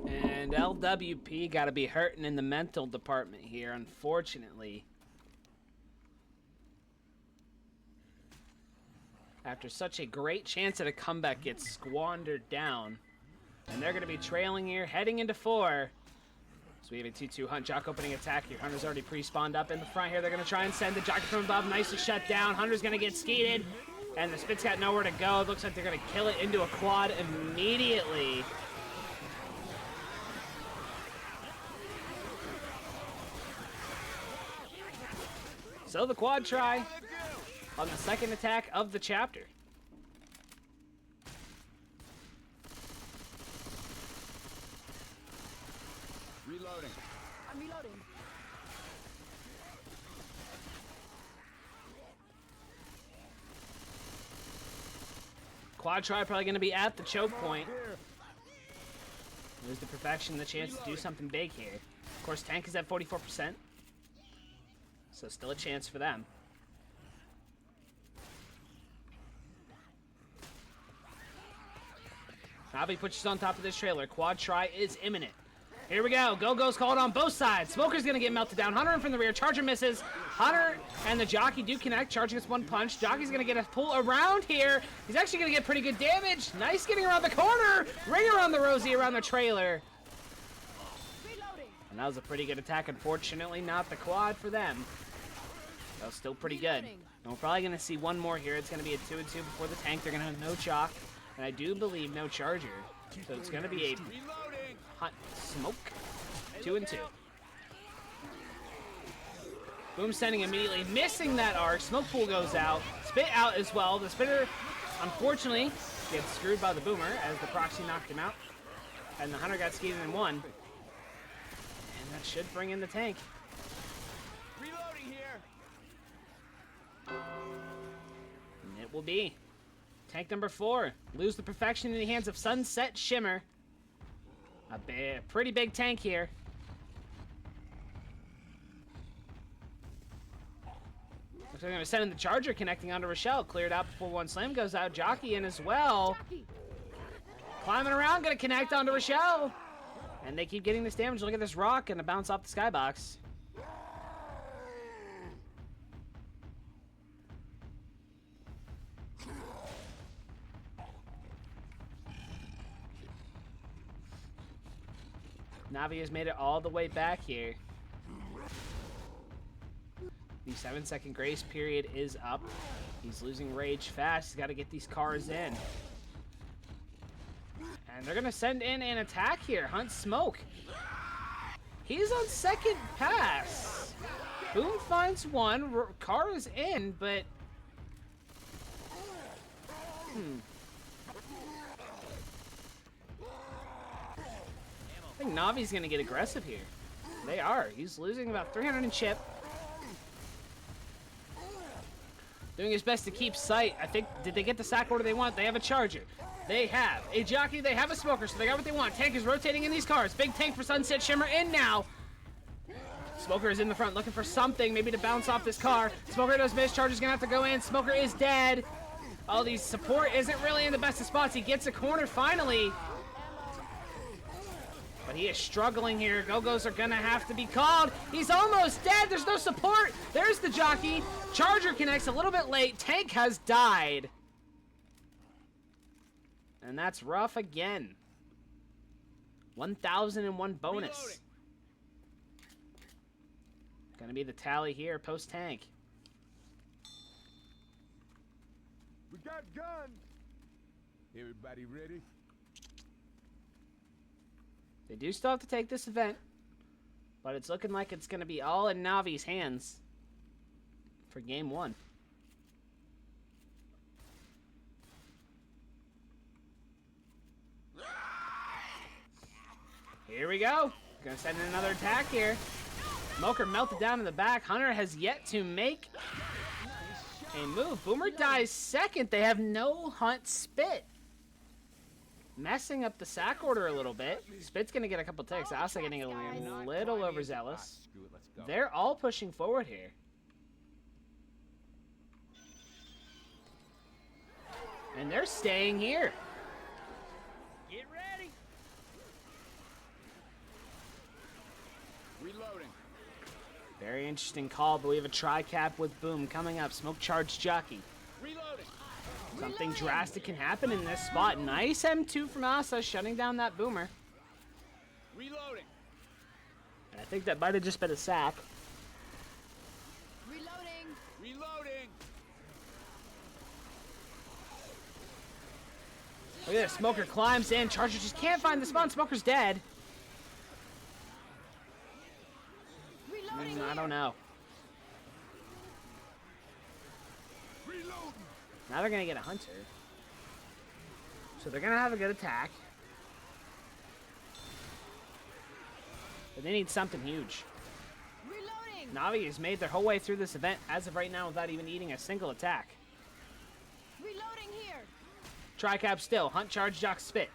And LWP got to be hurting in the mental department here, unfortunately. After such a great chance at a comeback gets squandered down. And they're going to be trailing here, heading into 4. So we have a 2-2 Hunt Jock opening attack here. Hunter's already pre-spawned up in the front here. They're going to try and send the Jockey from above. Nicely shut down. Hunter's going to get skeeted. And the Spit's got nowhere to go. It looks like they're going to kill it into a quad immediately. So the quad try on the second attack of the chapter. Reloading. I'm reloading. Quad try probably going to be at the choke point. There's the Perfection, the chance to do something big here. Of course, tank is at 44%. So still a chance for them. Navi pushes on top of this trailer. Quad try is imminent. Here we go. Go-Go's called on both sides. Smoker's going to get melted down. Hunter in from the rear. Charger misses. Hunter and the Jockey do connect. Charger gets 1 punch. Jockey's going to get a pull around here. He's actually going to get pretty good damage. Nice getting around the corner. Ring around the Rosie around the trailer. And that was a pretty good attack. Unfortunately, not the quad for them. That was still pretty good. And we're probably going to see one more here. It's going to be a 2-2 before the tank. They're going to have no Jock. And I do believe no Charger. So it's going to be a Hunt Smoke. 2-2. Boom sending immediately, missing that arc. Smoke pool goes out. Spit out as well. The spitter unfortunately, gets screwed by the boomer as the proxy knocked him out. And the hunter got skeeted in one. And that should bring in the tank. Reloading here. And it will be tank number 4. Lose the perfection in the hands of Sunset Shimmer. A pretty big tank here. Looks like they're going to send in the Charger, connecting onto Rochelle. Cleared out before one slam goes out. Jockey in as well. Jockey. Climbing around, going to connect onto Rochelle. And they keep getting this damage. Look at this rock, going to bounce off the skybox. Navi has made it all the way back here. The 7-second grace period is up. He's losing rage fast. He's got to get these cars in. And they're going to send in an attack here. Hunt Smoke. He's on second pass. Boom finds one. Car is in, but... I think Navi's going to get aggressive here. They are. He's losing about 300 in chip. Doing his best to keep sight. I think, did they get the sack order they want? They have a Charger. They have a Jockey. They have a Smoker, so they got what they want. Tank is rotating in these cars. Big tank for Sunset Shimmer in now. Smoker is in the front looking for something, maybe to bounce off this car. Smoker does miss. Charger's going to have to go in. Smoker is dead. All these support isn't really in the best of spots. He gets a corner finally. But he is struggling here. Go-Go's are going to have to be called. He's almost dead. There's no support. There's the Jockey. Charger connects a little bit late. Tank has died. And that's rough again. 1,001 bonus. Reloading. Gonna be the tally here post-tank. We got guns. Everybody ready? They do still have to take this event, but it's looking like it's gonna be all in Navi's hands for game 1. Here we go. Gonna send in another attack here. Smoker melted down in the back. Hunter has yet to make a move. Boomer dies second. They have no Hunt Spit. Messing up the sack order a little bit. Spit's gonna get a couple ticks. Also getting a little overzealous. Screw it, let's go. They're all pushing forward here. And they're staying here. Get ready. Reloading. Very interesting call, but we have a tri-cap with Boom coming up. Smoke Charge Jockey. Reloading. Something drastic can happen in this spot. Nice M2 from Asa, shutting down that Boomer. Reloading. And I think that might have just been a sack. Reloading. Reloading. Look at this. Smoker climbs in. Charger just can't find the spawn. Smoker's dead. Reloading. I don't know. Reloading. Now they're going to get a Hunter. So they're going to have a good attack. But they need something huge. Reloading. Navi has made their whole way through this event as of right now without even eating a single attack. Reloading here. Tri-cap still. Hunt Charge Jock Spit.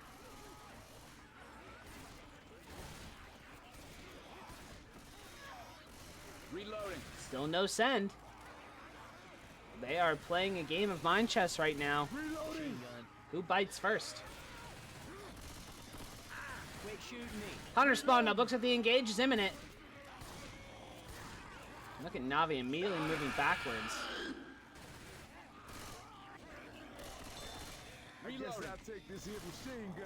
Reloading. Still no send. They are playing a game of mind chess right now. Reloading. Who bites first? Quit shooting me. Hunter spawn up. Looks like the engage is imminent. Look at Navi immediately moving backwards. I guess I'll take this here machine gun.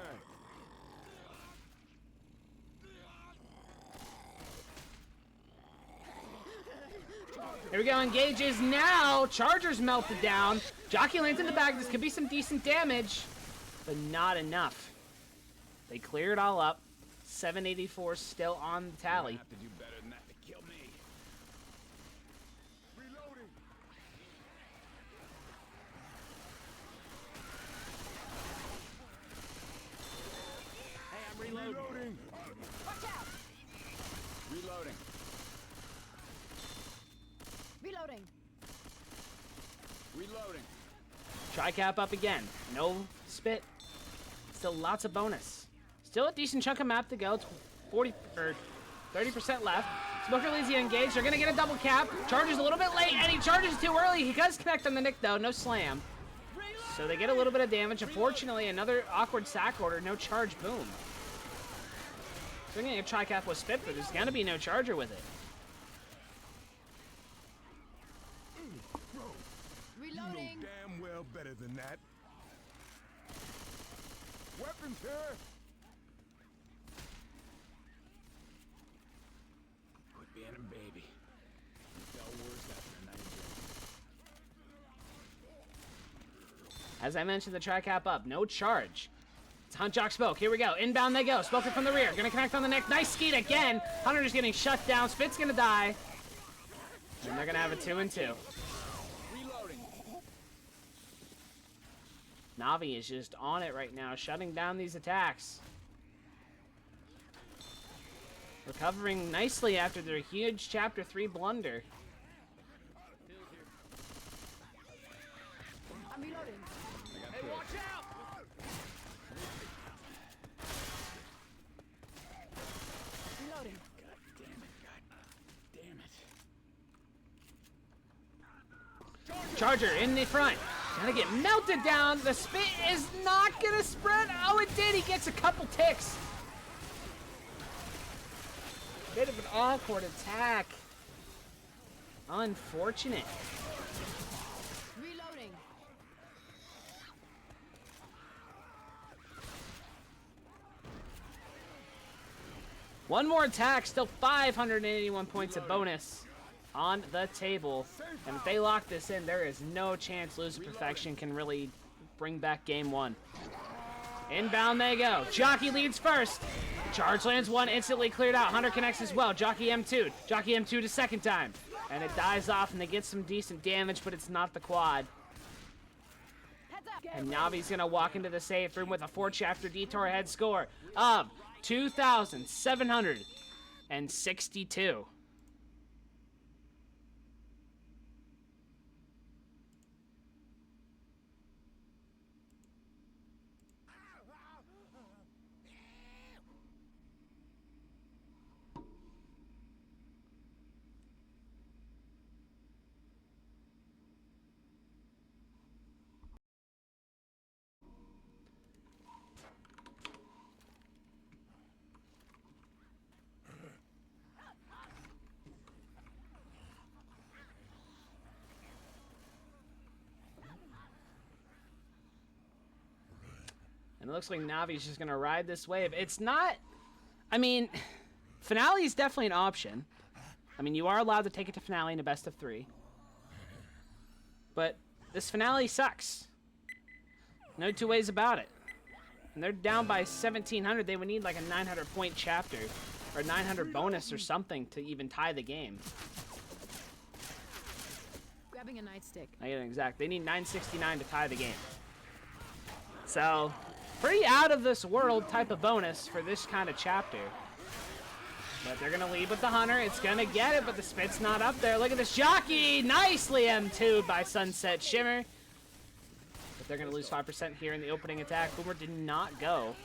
Here we go. Engages now. Charger's melted down. Jockey lands in the back. This could be some decent damage, but not enough. They clear it all up. 784 still on the tally. Have to do better than that to kill me. Reloading. Reloading. Tri-cap up again. No spit. Still lots of bonus. Still a decent chunk of map to go. It's 40 or 30% left. Smoker leads the engage. They're gonna get a double cap. Charges a little bit late, and he charges too early. He does connect on the nick though. No slam. So they get a little bit of damage. Unfortunately, another awkward sack order. No charge. Boom. They're gonna get tri-cap with spit, but there's gonna be no charger with it. You know Reloading. damn well better than that. Weapons here. Quit being a baby. It felt worse after a night of As I mentioned, the tri-cap up. No charge. It's Hunt Jock Smoke. Here we go. Inbound they go. Smoker from the rear. Gonna connect on the neck. Nice skeet again. Hunter just getting shut down. Spit's gonna die. And they're gonna have a 2-2. reloading. Navi is just on it right now, shutting down these attacks. Recovering nicely after their huge Chapter 3 blunder. I'm reloading. Hey, watch out! Reloading. Damn it. Charger in the front. Gonna get melted down. The spit is not gonna spread. Oh, it did. He gets a couple ticks. Bit of an awkward attack. Unfortunate. Reloading. One more attack. Still 581 points of bonus on the table. And if they lock this in, there is no chance Loser Perfection can really bring back game one. Inbound they go. Jockey leads first. Charge lands one, instantly cleared out. Hunter connects as well. Jockey M2'd. Jockey M2'd a second time. And it dies off and they get some decent damage, but it's not the quad. Heads up. And Navi's gonna walk into the safe room with a 4-chapter detour head score of 2,762. And it looks like Navi's just going to ride this wave. It's not... I mean, finale is definitely an option. I mean, you are allowed to take it to finale in a best of 3. But this finale sucks. No two ways about it. And they're down by 1,700. They would need like a 900-point chapter. Or 900 bonus or something to even tie the game. Grabbing a nightstick. I get an exact. They need 969 to tie the game. So... pretty out of this world type of bonus for this kind of chapter. But they're going to lead with the Hunter. It's going to get it, but the spit's not up there. Look at this jockey. Nicely M2'd by Sunset Shimmer. But they're going to lose 5% here in the opening attack. Boomer did not go.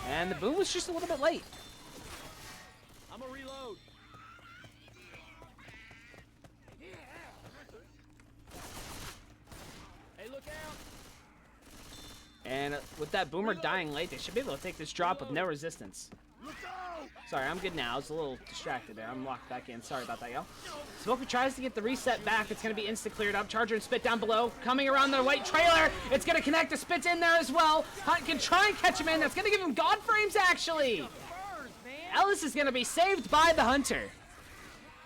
And the boom was just a little bit late. I'm a reload. Hey, look out! And with that Boomer dying late, they should be able to take this drop with no resistance. Sorry, I'm good now. I was a little distracted there. I'm locked back in. Sorry about that, y'all. Smoker tries to get the reset back. It's going to be insta-cleared up. Charger and Spit down below. Coming around the white trailer. It's going to connect. The Spit's in there as well. Hunt can try and catch him in. That's going to give him God Frames, actually. Ellis is going to be saved by the Hunter.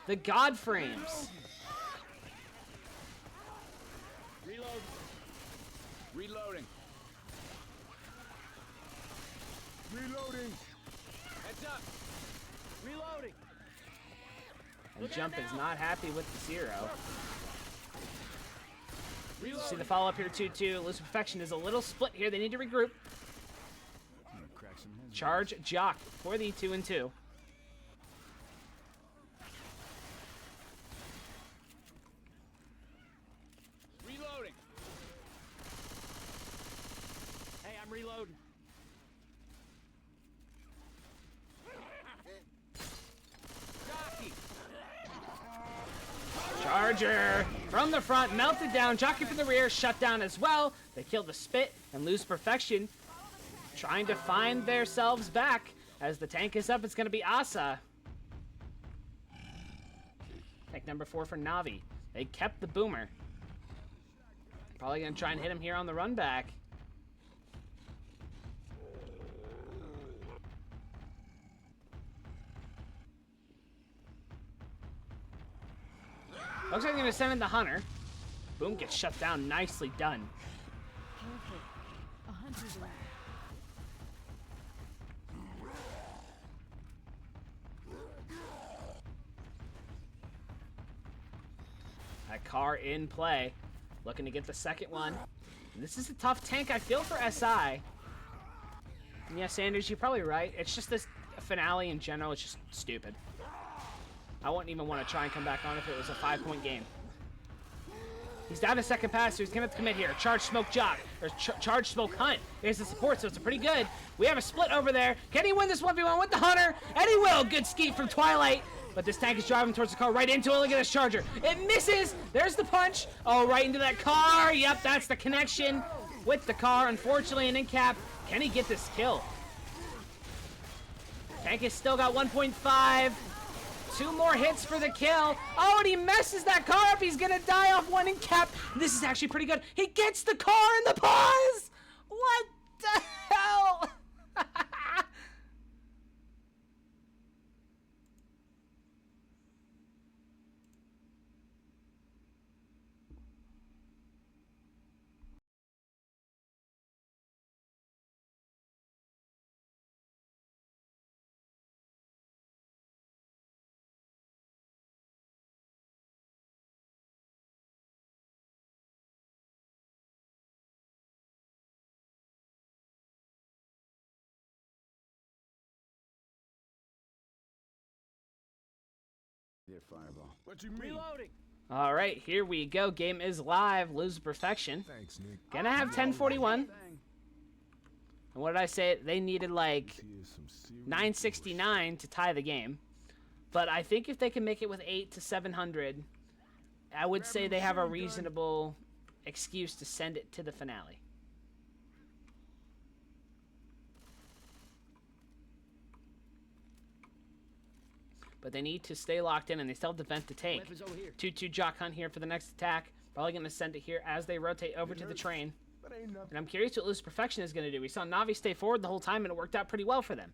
The God Frames. Reload. Reloading. Reloading. Heads up. Reloading. And Jump is not happy with the 0. See the follow-up here, 2-2. Loose Perfection is a little split here. They need to regroup. I'm gonna crack some heads. Charge Jock for the 2-2. Charger from the front, melted down. Jockey from the rear, shut down as well. They kill the Spit and lose Perfection. Trying to find themselves back. As the tank is up, it's going to be Asa. Tank number 4 for Navi. They kept the Boomer. Probably going to try and hit him here on the run back. Looks like they're going to send in the Hunter. Boom gets shut down. Nicely done. Careful. A hunter's left. That car in play. Looking to get the second one. And this is a tough tank, I feel, for SI. And yeah, Sanders, you're probably right. It's just this finale in general. It's just stupid. I wouldn't even want to try and come back on if it was a 5-point game. He's down to second pass, so he's going to have to commit here. Charge Smoke Jock, or Charge Smoke Hunt. There's the support, so it's pretty good. We have a split over there. Can he win this 1v1 with the Hunter? And he will. Good skeet from Twilight. But this tank is driving towards the car, right into it. Look at this Charger. It misses. There's the punch. Oh, right into that car. Yep, that's the connection with the car. Unfortunately, an in-cap. Can he get this kill? Tank has still got 1.5. 2 more hits for the kill. Oh, and he messes that car up. He's going to die off one in-cap. This is actually pretty good. He gets the car in the pause. What the hell? There, Fireball. What you mean? Reloading. All right, here we go. Game is live. Lose Perfection. Thanks, Nick. Gonna have 1041. And what did I say? They needed like Here's some serious 969 to tie the game. But I think if they can make it with 8 to 700, I would say they have a reasonable excuse to send it to the finale. But they need to stay locked in, and they still have the vent to take. 2-2 Jock Hunt here for the next attack. Probably going to send it here as they rotate over to the train. But ain't nothing. And I'm curious what Lose Perfection is going to do. We saw Navi stay forward the whole time, and it worked out pretty well for them.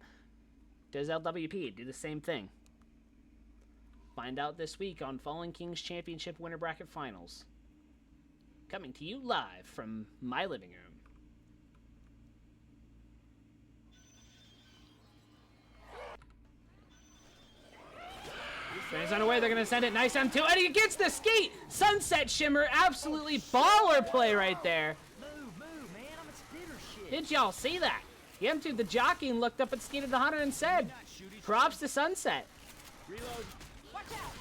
Does LWP do the same thing? Find out this week on Fallen Kings Championship Winter Bracket Finals. Coming to you live from my living room. Train's on the way. They're going to send it. Nice M2. And he gets the skate. Sunset Shimmer. Absolutely baller play right there. Move, man. I'm a spitter shit. Did y'all see that? He emptied the jockey and looked up at Skeet of the Hunter and said, props to Sunset. Reload. Watch out!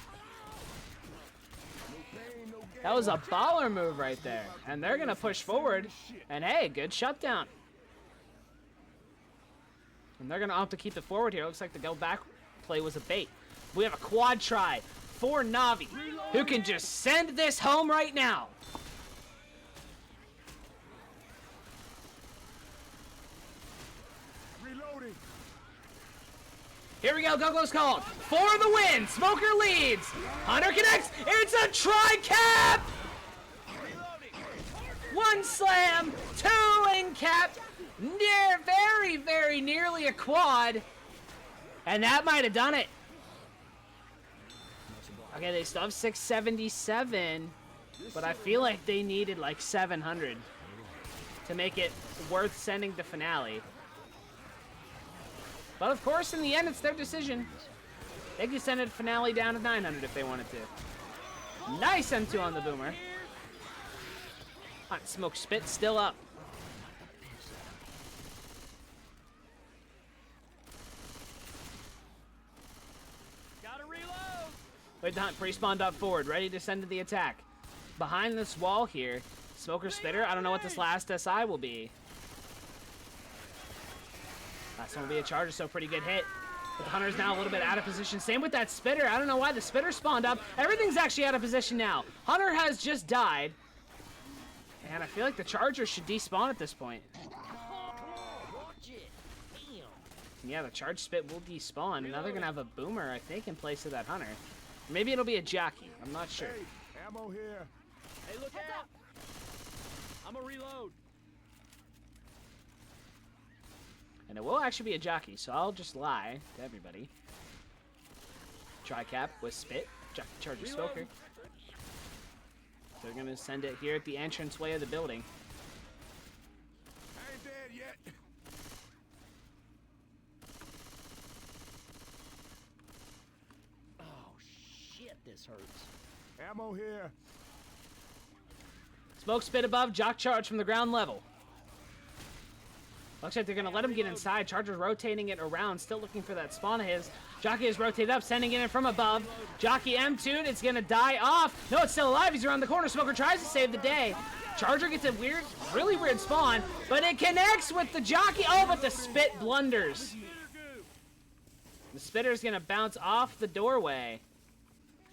That was a baller move right there. And they're going to push forward. And hey, good shutdown. And they're going to opt to keep it forward here. Looks like the go back play was a bait. We have a quad try for Navi, who can just send this home right now. Reloading. Here we go, Gogo's called for the win. Smoker leads. Hunter connects. It's a tri-cap. One slam, 2 in cap. Very, very nearly a quad. And that might have done it. Okay, they still have 677, but I feel like they needed like 700 to make it worth sending to finale. But of course, in the end, it's their decision. They could send it finale down to 900 if they wanted to. Nice M2 on the Boomer. Hot Smoke Spit still up. Wait, the Hunt pre-spawned up forward, ready to send to the attack. Behind this wall here, Smoker Spitter. I don't know what this last SI will be. Last one will be a Charger, so pretty good hit. But the Hunter's now a little bit out of position. Same with that Spitter. I don't know why the Spitter spawned up. Everything's actually out of position now. Hunter has just died. And I feel like the Charger should despawn at this point. Watch it. Damn. Yeah, the Charge Spit will despawn. And now they're going to have a Boomer, I think, in place of that Hunter. Maybe it'll be a Jockey. I'm not sure. Hey, ammo here. Hey, look out! I'm a reload. And it will actually be a Jockey, so I'll just lie to everybody. Tri-Cap with Spit. Charger Smoker. They're going to send it here at the entranceway of the building. I ain't dead yet. Oh, shit, this hurts. Ammo here. Smoke Spit above, Jock Charge from the ground level. Looks like they're going to let him get inside. Charger's rotating it around, still looking for that spawn of his. Jockey is rotated up, sending it in from above. Jockey M2'd, it's going to die off. No, it's still alive. He's around the corner. Smoker tries to save the day. Charger gets a weird, really weird spawn, but it connects with the Jockey. Oh, but the Spit blunders. The Spitter's going to bounce off the doorway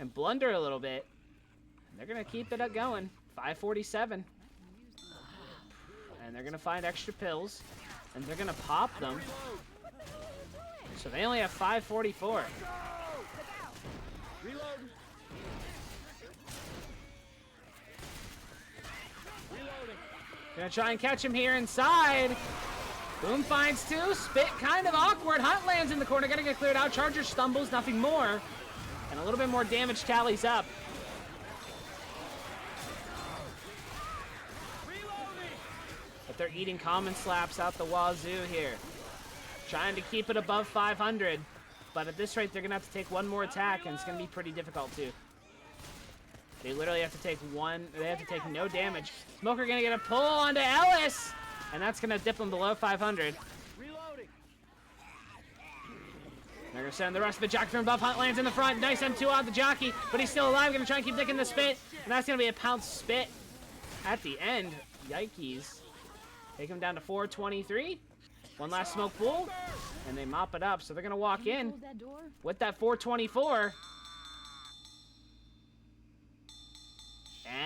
and blunder a little bit. And they're going to keep it going. 547. And they're going to find extra pills. And they're going to pop them. So they only have 544. Reload. Reloading. Gonna try and catch him here inside. Boom finds two. Spit kind of awkward. Hunt lands in the corner. Gonna get cleared out. Charger stumbles. Nothing more. And a little bit more damage tallies up. But they're eating common slaps out the wazoo here. Trying to keep it above 500. But at this rate, they're going to have to take one more attack, and it's going to be pretty difficult, too. They literally have to take one. They have to take no damage. Smoker going to get a pull onto Ellis, and that's going to dip them below 500. Reloading. They're going to send the rest of the Jockey from above. Hunt lands in the front. Nice M2 on the Jockey, but he's still alive. Going to try and keep nicking the Spit, and that's going to be a pounce Spit at the end. Yikes. Take him down to 423. One last smoke pool, and they mop it up. So they're going to walk in Close that door. with that 424.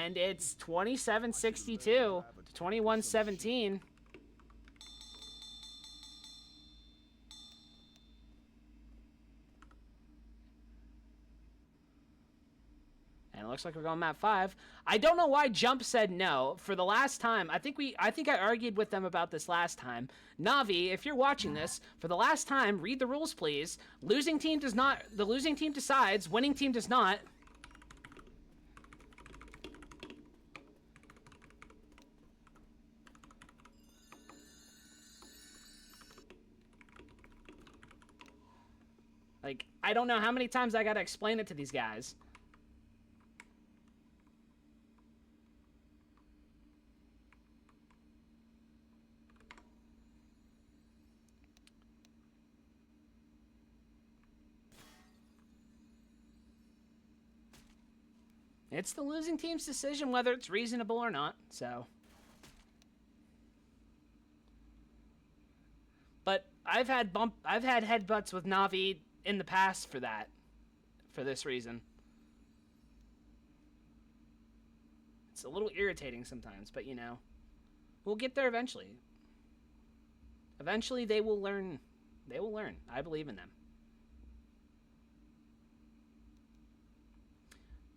And it's 2762 to 2117. And it looks like we're going map 5. I don't know why Jump said no. For the last time, I think I argued with them about this last time. Navi, if you're watching this, for the last time, read the rules, please. Losing team does not. The losing team decides. Winning team does not. Like, I don't know how many times I gotta explain it to these guys. It's the losing team's decision whether it's reasonable or not, so. But I've had headbutts with Navi in the past for this reason. It's a little irritating sometimes, but you know, we'll get there eventually. Eventually they will learn. They will learn. I believe in them.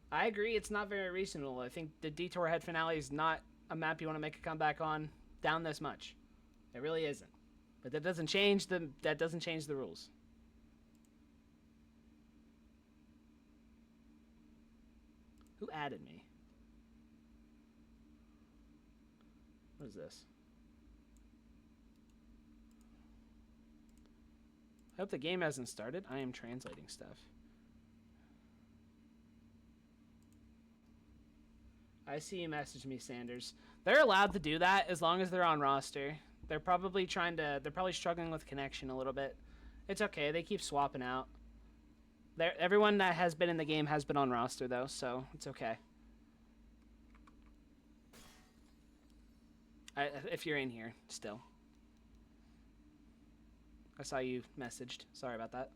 I agree, it's not very reasonable. I think the Detour Head finale is not a map you want to make a comeback on down this much. It really isn't. But that doesn't change the rules. Who added me? What is this? I hope the game hasn't started. I am translating stuff. I see you message me, Sanders. They're allowed to do that as long as they're on roster. They're probably struggling with connection a little bit. It's okay. They keep swapping out. Everyone that has been in the game has been on roster, though, so it's okay. If you're in here, still. I saw you messaged. Sorry about that.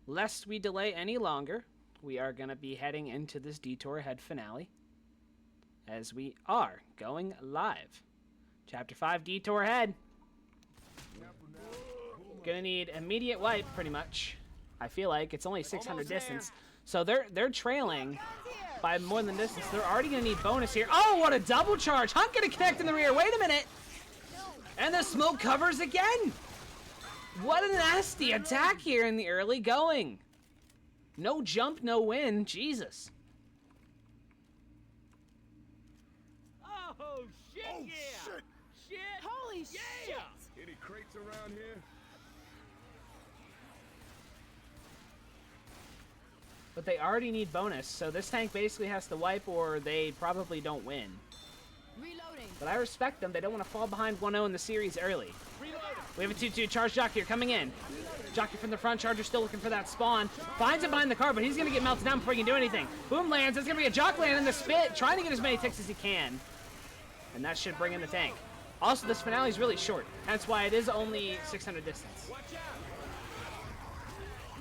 lest we delay any longer, we are going to be heading into this Detour Ahead finale, as we are going live. Chapter 5, Detour Ahead. Gonna need immediate wipe, pretty much. I feel like it's only 600 distance, so they're trailing by more than distance. They're already gonna need bonus here. Oh, what a double charge! Hunt gonna connect in the rear. Wait a minute, and the smoke covers again. What a nasty attack here in the early going. No jump, no win. Jesus. Oh, shit, Oh, yeah! shit! Shit! Holy Yeah! shit! Any crates around here? But they already need bonus, so this tank basically has to wipe or they probably don't win. Reloading. But I respect them. They don't want to fall behind 1-0 in the series early. We have a 2-2 charge jockey here coming in. Jockey from the front, Charger still looking for that spawn. Finds it behind the car, but he's going to get melted down before he can do anything. Boom lands. It's going to be a jock land in the spit, trying to get as many ticks as he can. And that should bring in the tank. Also, this finale is really short. That's why it is only 600 distance.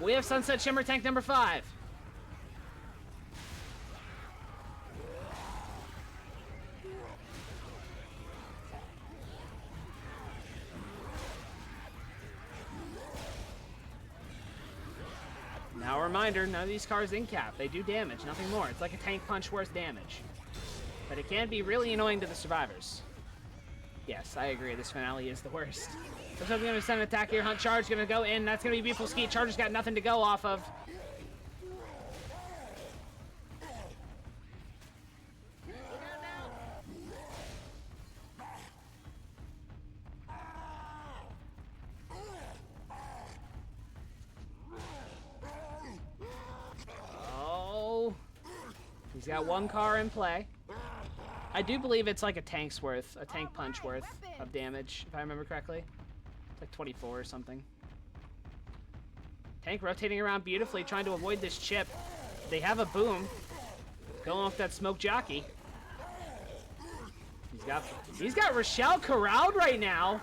We have Sunset Shimmer tank number 5. Now a reminder, none of these cars in cap. They do damage, nothing more. It's like a tank punch worth damage. But it can be really annoying to the survivors. Yes, I agree. This finale is the worst. Looks like we're going to send an attack here. Hunt charge going to go in. That's going to be beautiful ski. Charger's got nothing to go off of. Oh. He's got one car in play. I do believe it's like a tank's worth, a tank punch worth of damage, if I remember correctly. It's like 24 or something. Tank rotating around beautifully, trying to avoid this chip. They have a boom. Going off that smoke jockey. He's got Rochelle corralled right now.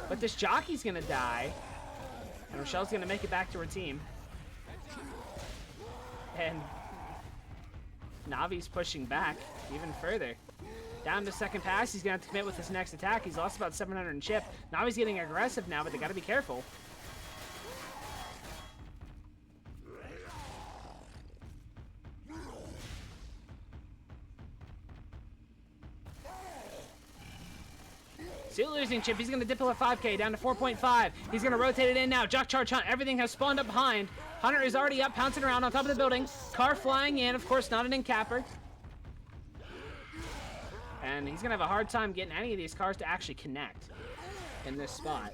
But this jockey's gonna die. And Rochelle's gonna make it back to her team. And Navi's pushing back even further. Down to second pass. He's going to have to commit with his next attack. He's lost about 700 in chip. Navi's getting aggressive now, but they got to be careful. Still losing chip. He's going to dip at 5K down to 4.5. He's going to rotate it in now. Jock charge Hunt. Everything has spawned up behind. Hunter is already up, pouncing around on top of the building. Car flying in. Of course, not an in-capper. And he's going to have a hard time getting any of these cars to actually connect in this spot.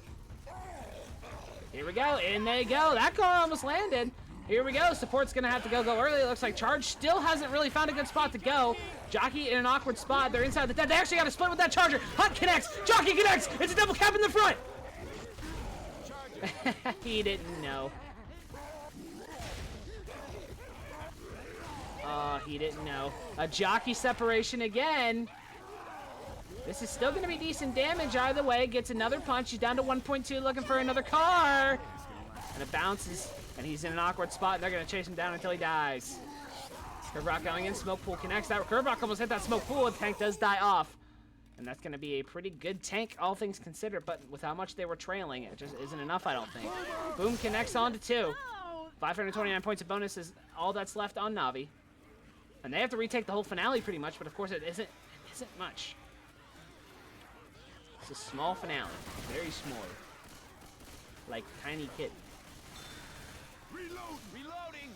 Here we go. In they go. That car almost landed. Here we go. Support's going to have to go early. It looks like Charge still hasn't really found a good spot to go. Jockey in an awkward spot. They're inside the dead. They actually got to split with that Charger. Hunt connects. Jockey connects. It's a double cap in the front. He didn't know. He didn't know. A jockey separation again. This is still going to be decent damage either way. Gets another punch. He's down to 1.2, looking for another car. And it bounces, and he's in an awkward spot. They're going to chase him down until he dies. Curve Rock going in. Smoke pool connects. That Curve Rock almost hit that smoke pool. The tank does die off. And that's going to be a pretty good tank, all things considered. But with how much they were trailing, it just isn't enough, I don't think. Boom connects on to 2. 529 points of bonus is all that's left on Navi. And they have to retake the whole finale pretty much, but of course it isn't much. It's a small finale. Very small. Like tiny kitten. Reloading!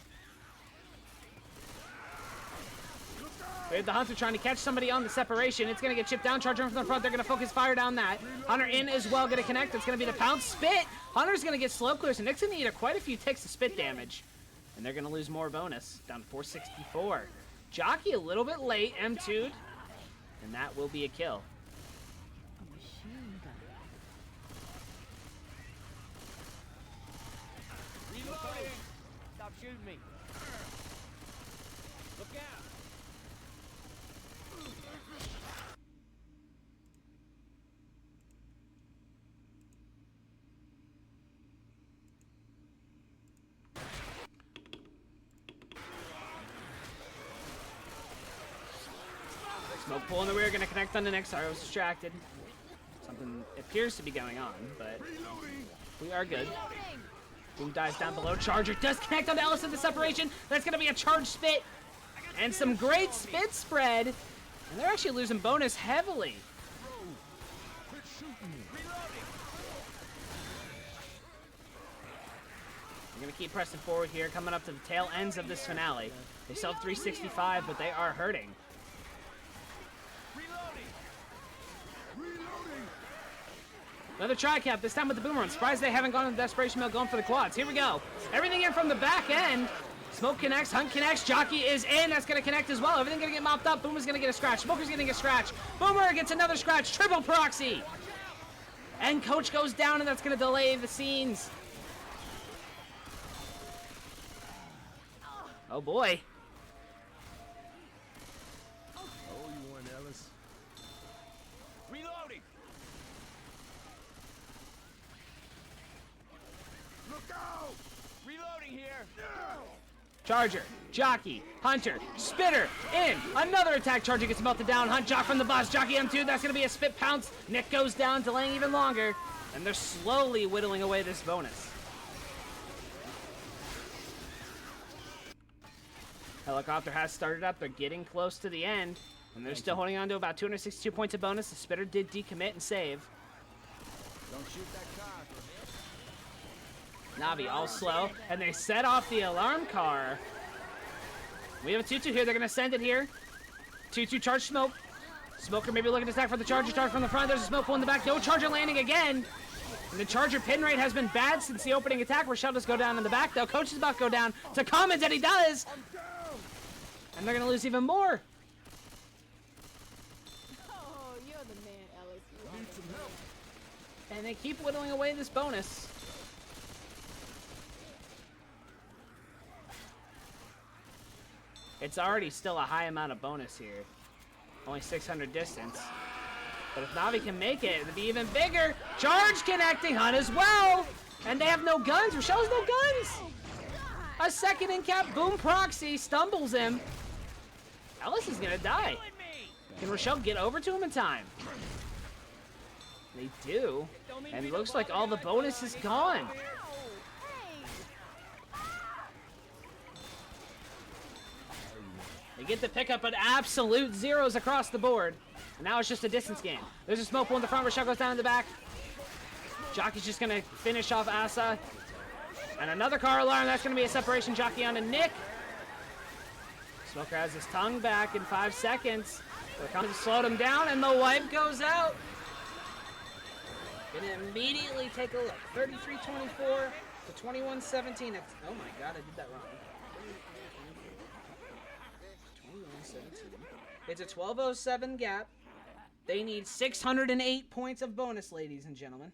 We have the Hunter trying to catch somebody on the separation. It's going to get chipped down. Charger from the front. They're going to focus fire down that. Hunter in as well. Going to connect. It's going to be the pounce spit. Hunter's going to get slow clear. So Nick's going to eat quite a few ticks of spit damage. And they're going to lose more bonus. Down to 464. Jockey a little bit late. M2'd. And that will be a kill. Machine gun. Reloading! Stop shooting me. Look out! pull in the rear, gonna connect on the next. Sorry, I was distracted. Something appears to be going on, but we are good. Boom dives down below. Charger does connect onto Ellis in the separation. That's gonna be a charge spit. And some great spit spread. And they're actually losing bonus heavily. They're gonna keep pressing forward here, coming up to the tail ends of this finale. They still have 365, but they are hurting. Another tri-cap, this time with the boomerang. Surprised they haven't gone in the desperation mode going for the quads. Here we go. Everything in from the back end. Smoke connects, Hunt connects, Jockey is in. That's going to connect as well. Everything going to get mopped up. Boomer's going to get a scratch. Smoker's going to get a scratch. Boomer gets another scratch. Triple proxy. And Coach goes down, and that's going to delay the scenes. Oh, boy. Oh, you won, Ellis. Reloading. Look out! Reloading here. Charger, Jockey, Hunter, Spitter, in. Another attack. Charger gets melted down. Hunt, Jock from the bus. Jockey M2. That's going to be a spit pounce. Nick goes down, delaying even longer. And they're slowly whittling away this bonus. Helicopter has started up. They're getting close to the end. And they're still holding on to about 262 points of bonus. The Spitter did decommit and save. Don't shoot that car. Navi all slow, and they set off the alarm car. We have a 2-2 here. They're going to send it here. 2-2 charge smoke. Smoker maybe looking to attack for the Charger. Charge from the front. There's a smoke pull in the back. No Charger landing again. And the Charger pin rate has been bad since the opening attack. Rochelle does go down in the back, though. Coach is about to go down to comment that he does. And they're going to lose even more. Oh, you're the man, Ellis. You are the man. And they keep whittling away this bonus. It's already still a high amount of bonus here. Only 600 distance. But if Navi can make it, it'll be even bigger. Charge connecting, Hunt as well. And they have no guns. Rochelle has no guns. A second in cap. Boom proxy stumbles him. Ellis is going to die. Can Rochelle get over to him in time? They do. And it looks like all the bonus is gone. They get the pickup at absolute zeros across the board. And now it's just a distance game. There's a smoke pull in the front. Rochelle goes down in the back. Jockey's just going to finish off Asa. And another car alarm. That's going to be a separation. Jockey on to Nick. Smoker has his tongue back in 5 seconds. They're coming to slow him down, and the wipe goes out. Gonna immediately take a look. 33-24 to 21-17. Oh my god, I did that wrong. 21-17. It's a 12:07 gap. They need 608 points of bonus, ladies and gentlemen.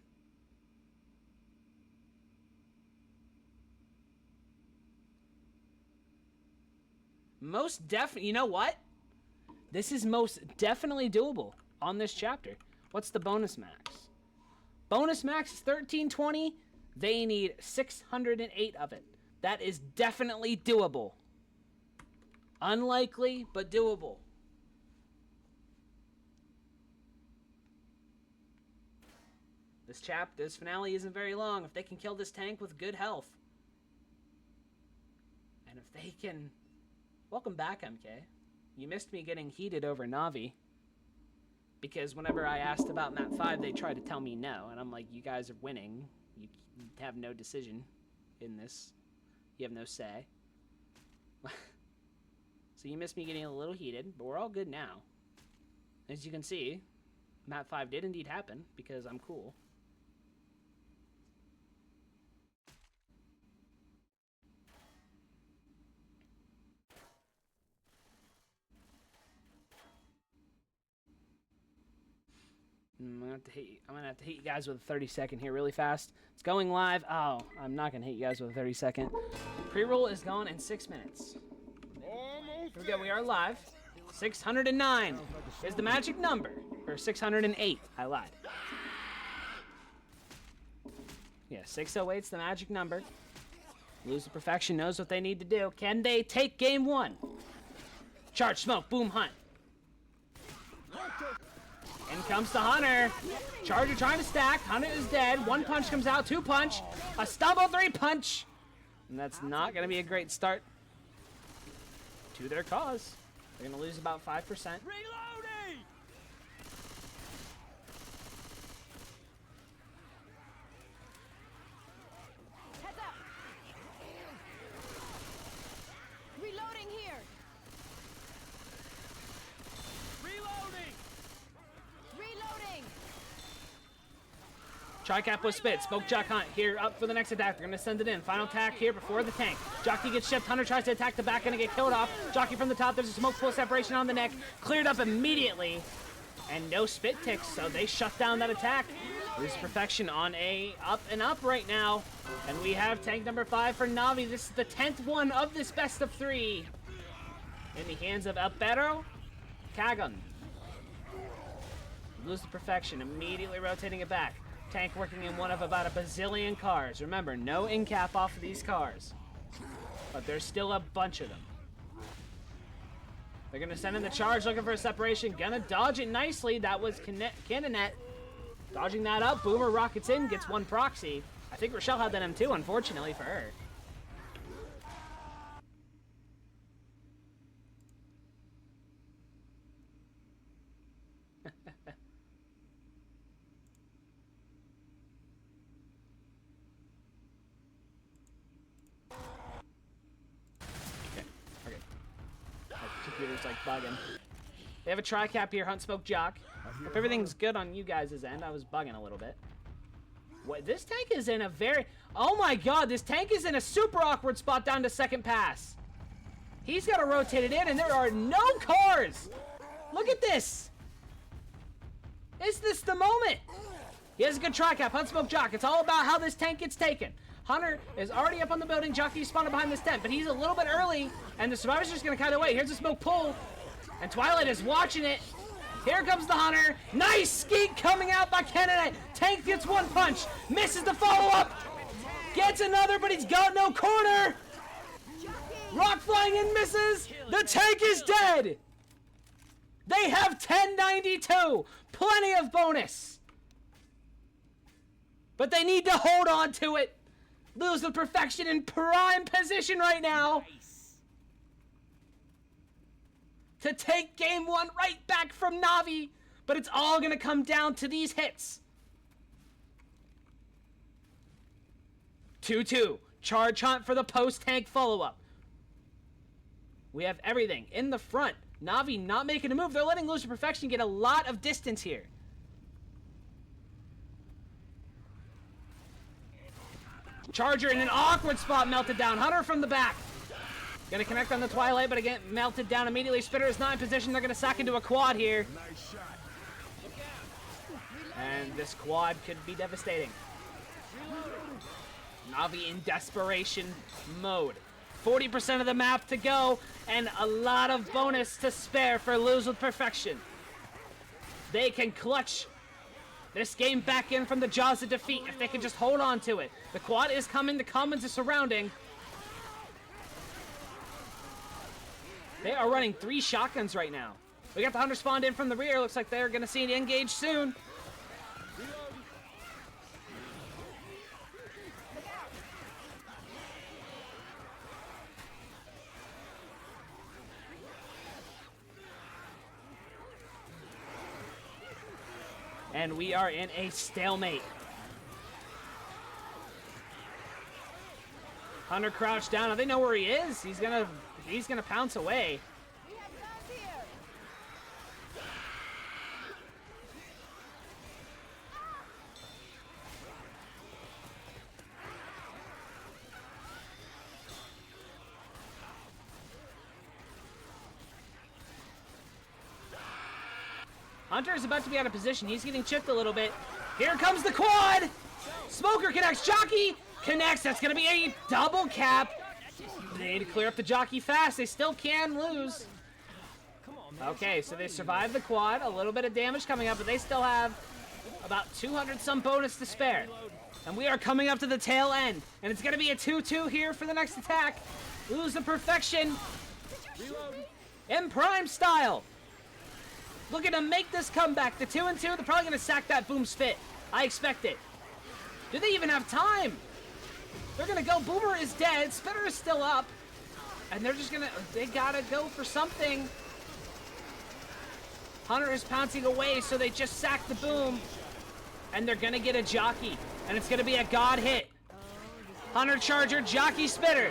Most definitely, you know what? This is most definitely doable on this chapter. What's the bonus max? Bonus max is 1320. They need 608 of it. That is definitely doable. Unlikely, but doable. This finale isn't very long. If they can kill this tank with good health. And if they can... Welcome back, MK. You missed me getting heated over Navi. Because whenever I asked about map 5, they tried to tell me no. And I'm like, you guys are winning. You have no decision in this. You have no say. So you missed me getting a little heated, but we're all good now. As you can see, map 5 did indeed happen, because I'm cool. I'm gonna have to hit you guys with a 30-second here really fast. It's going live. Oh, I'm not gonna hit you guys with a 30-second. Pre-roll is gone in 6 minutes. Here we go. We are live. 609 is the magic number. Or 608. I lied. Yeah, 608 is the magic number. Lose the Perfection knows what they need to do. Can they take game 1? Charge, smoke, boom, Hunt. In comes the Hunter. Charger trying to stack. Hunter is dead. One punch comes out. Two punch. A stumble. Three punch. And that's not going to be a great start to their cause. They're going to lose about 5%. Reloading! Heads up. Reloading here. Reloading! Reloading. Tri-cap with spit. Smoke Jock Hunt here up for the next attack. They're going to send it in. Final attack here before the tank. Jockey gets shipped. Hunter tries to attack the back end and get killed off. Jockey from the top. There's a smoke pull separation on the neck. Cleared up immediately. And no spit ticks, so they shut down that attack. Lose perfection on a up and up right now. And we have tank number 5 for Navi. This is the 10th one of this best of 3. In the hands of El Perro Kagan. Lose the perfection. Immediately rotating it back. Tank working in one of about a bazillion cars. Remember, no in cap off of these cars. But there's still a bunch of them. They're going to send in the charge, looking for a separation. Gonna dodge it nicely. That was Canonet. Dodging that up. Boomer rockets in, gets one proxy. I think Rochelle had that M2, unfortunately for her. Computer's like bugging. They have a tri-cap here, Hunt Smoke Jock. If everything's good on you guys' end, I was bugging a little bit. What, this tank is in a very... Oh my god, this tank is in a super awkward spot down to second pass. He's got to rotate it in, and there are no cars! Look at this! Is this the moment? He has a good tri-cap, Hunt Smoke Jock. It's all about how this tank gets taken. Hunter is already up on the building. Jockey's spawning behind this tent, but he's a little bit early, and the survivor's just going to kind of wait. Here's a smoke pull, and Twilight is watching it. Here comes the Hunter. Nice skeet coming out by Kennedy. Tank gets one punch, misses the follow-up, gets another, but he's got no corner. Rock flying in, misses. The tank is dead. They have 1092. Plenty of bonus. But they need to hold on to it. Lose the perfection in prime position right now. Nice. To take game 1 right back from Navi. But it's all going to come down to these hits. 2-2. Charge Hunt for the post-tank follow-up. We have everything in the front. Navi not making a move. They're letting Lose the Perfection get a lot of distance here. Charger in an awkward spot, melted down. Hunter from the back. Gonna connect on the Twilight, but again, melted down immediately. Spitter is not in position. They're gonna sack into a quad here. Nice shot. And this quad could be devastating. Navi in desperation mode. 40% of the map to go, and a lot of bonus to spare for Lose with Perfection. They can clutch this game back in from the jaws of defeat if they can just hold on to it. The quad is coming, the commons are surrounding. They are running 3 shotguns right now. We got the Hunter spawned in from the rear. Looks like they're going to see an engage soon. And we are in a stalemate. Hunter crouched down. Now they know where he is. He's gonna pounce away. We have guns here. Hunter is about to be out of position. He's getting chipped a little bit. Here comes the quad. Smoker connects. Jockey connects. That's going to be a double cap. They need to clear up the jockey fast. They still can lose. Okay, so they survived the quad. A little bit of damage coming up, but they still have about 200 some bonus to spare. And we are coming up to the tail end. And it's going to be a 2-2 here for the next attack. Lose the perfection. In prime style. looking to make this comeback. The 2-2, they're probably going to sack that Boom's fit. I expect it. Do they even have time? They're going to go. Boomer is dead. Spitter is still up. And they're just going to... They got to go for something. Hunter is pouncing away, so they just sack the Boom. And they're going to get a Jockey. And it's going to be a God hit. Hunter Charger, Jockey Spitter.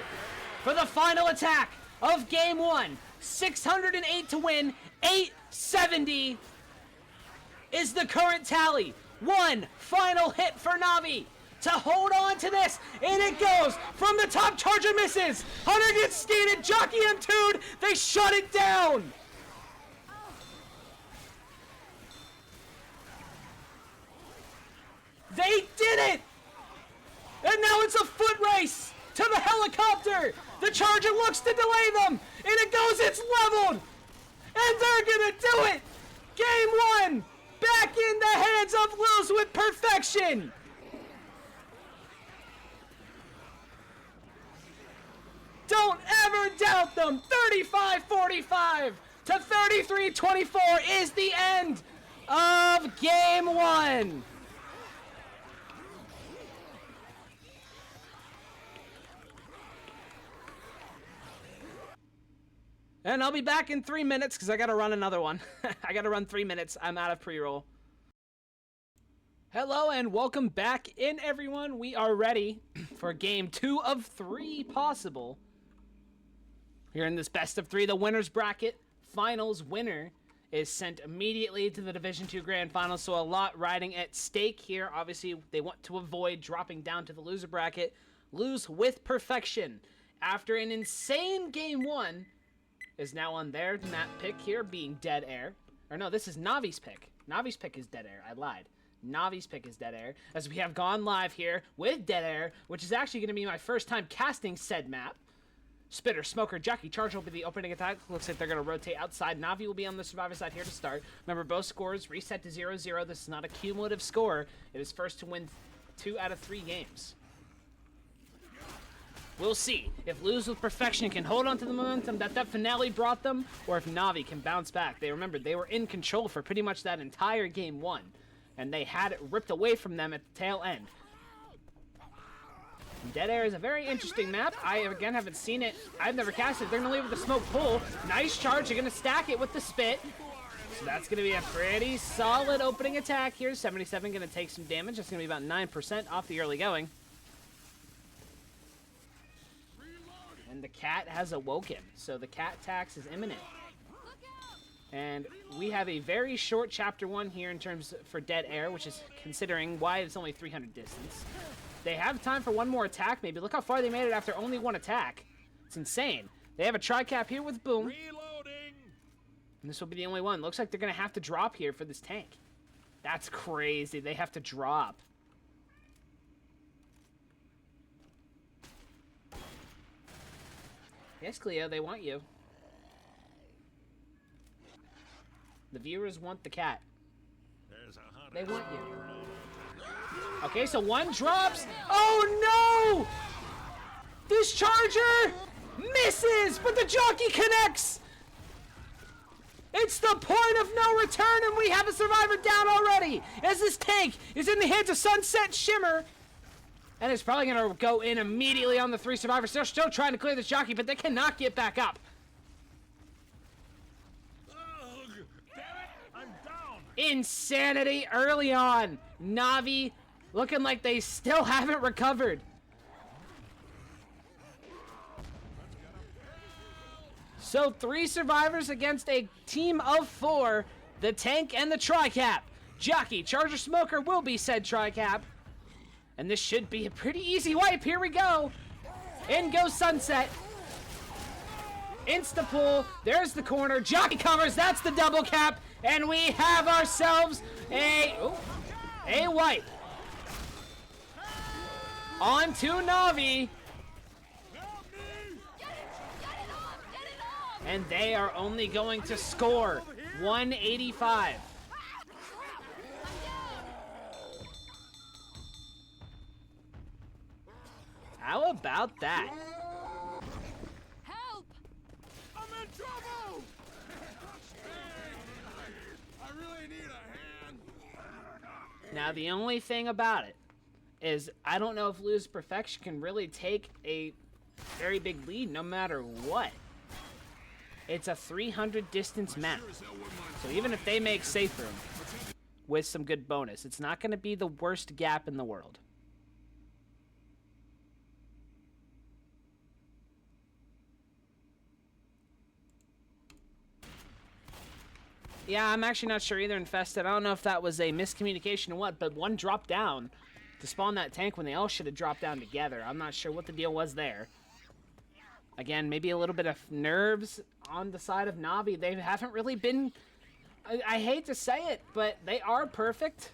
For the final attack of Game 1. 608 to win. 870 is the current tally. One final hit for Navi to hold on to this, and it goes from the top. Charger misses. Hunter gets skated. Jockey M2'd. They shut it down. They did it. And now it's a foot race to the helicopter. The Charger looks to delay them, and it goes. It's leveled, and they're gonna do it. Game 1. Back in the hands of Luz with perfection. Don't ever doubt them. 35-45 to 33-24 is the end of Game 1. And I'll be back in 3 minutes because I got to run another one. I got to run 3 minutes. I'm out of pre-roll. Hello and welcome back in, everyone. We are ready for game 2 of 3 possible. Here in this best of 3, the winner's bracket finals winner is sent immediately to the Division 2 Grand Finals. So a lot riding at stake here. Obviously, they want to avoid dropping down to the loser bracket. Lose with perfection. After an insane game 1, is now on their map pick here, being Dead Air. Or no, this is Navi's pick. Navi's pick is Dead Air. I lied. Navi's pick is Dead Air. As we have gone live here with Dead Air, which is actually going to be my first time casting said map. Spitter, Smoker, Jockey, Charge will be the opening attack. Looks like they're going to rotate outside. Navi will be on the Survivor side here to start. Remember, both scores reset to 0-0. This is not a cumulative score. It is first to win 2 out of 3 games. We'll see if Luz with perfection can hold on to the momentum that finale brought them, or if Navi can bounce back. They were in control for pretty much that entire game 1, and they had it ripped away from them at the tail end. Dead Air is a very interesting map. I, again, haven't seen it. I've never cast it. They're going to leave with the smoke pull. Nice charge. They're going to stack it with the spit. So that's going to be a pretty solid opening attack here. 77 going to take some damage. That's going to be about 9% off the early going. And the cat has awoken, so the cat tax is imminent. And we have a very short chapter 1 here in terms for Dead Air, which is considering why it's only 300 distance. They have time for one more attack, maybe. Look how far they made it after only 1 attack. It's insane. They have a tri-cap here with Boom. Reloading. And this will be the only one. Looks like they're going to have to drop here for this tank. That's crazy. They have to drop. Yes, Cleo, they want you. The viewers want the cat. They want you. Okay, so 1 drops. Oh, no! This Charger misses, but the Jockey connects. It's the point of no return, and we have a Survivor down already, as this tank is in the hands of Sunset Shimmer. And it's probably going to go in immediately on the 3 survivors. They're still trying to clear this Jockey, but they cannot get back up. Ugh, damn it, I'm down. Insanity early on. Navi looking like they still haven't recovered. So 3 survivors against a team of 4. The tank and the tri-cap. Jockey, Charger, Smoker will be said tri-cap. And this should be a pretty easy wipe. Here we go. In goes Sunset. Insta-pull. There's the corner. Jockey covers. That's the double cap. And we have ourselves a wipe. On to Navi. And they are only going to score 185. How about that? Help! I'm in trouble. Now, the only thing about it is I don't know if Lose Perfection can really take a very big lead no matter what. It's a 300 distance map. So even if they make safe room with some good bonus, it's not going to be the worst gap in the world. Yeah, I'm actually not sure either, Infested. I don't know if that was a miscommunication or what, but one dropped down to spawn that tank when they all should have dropped down together. I'm not sure what the deal was there. Again, maybe a little bit of nerves on the side of Navi. They haven't really been... I hate to say it, but they are perfect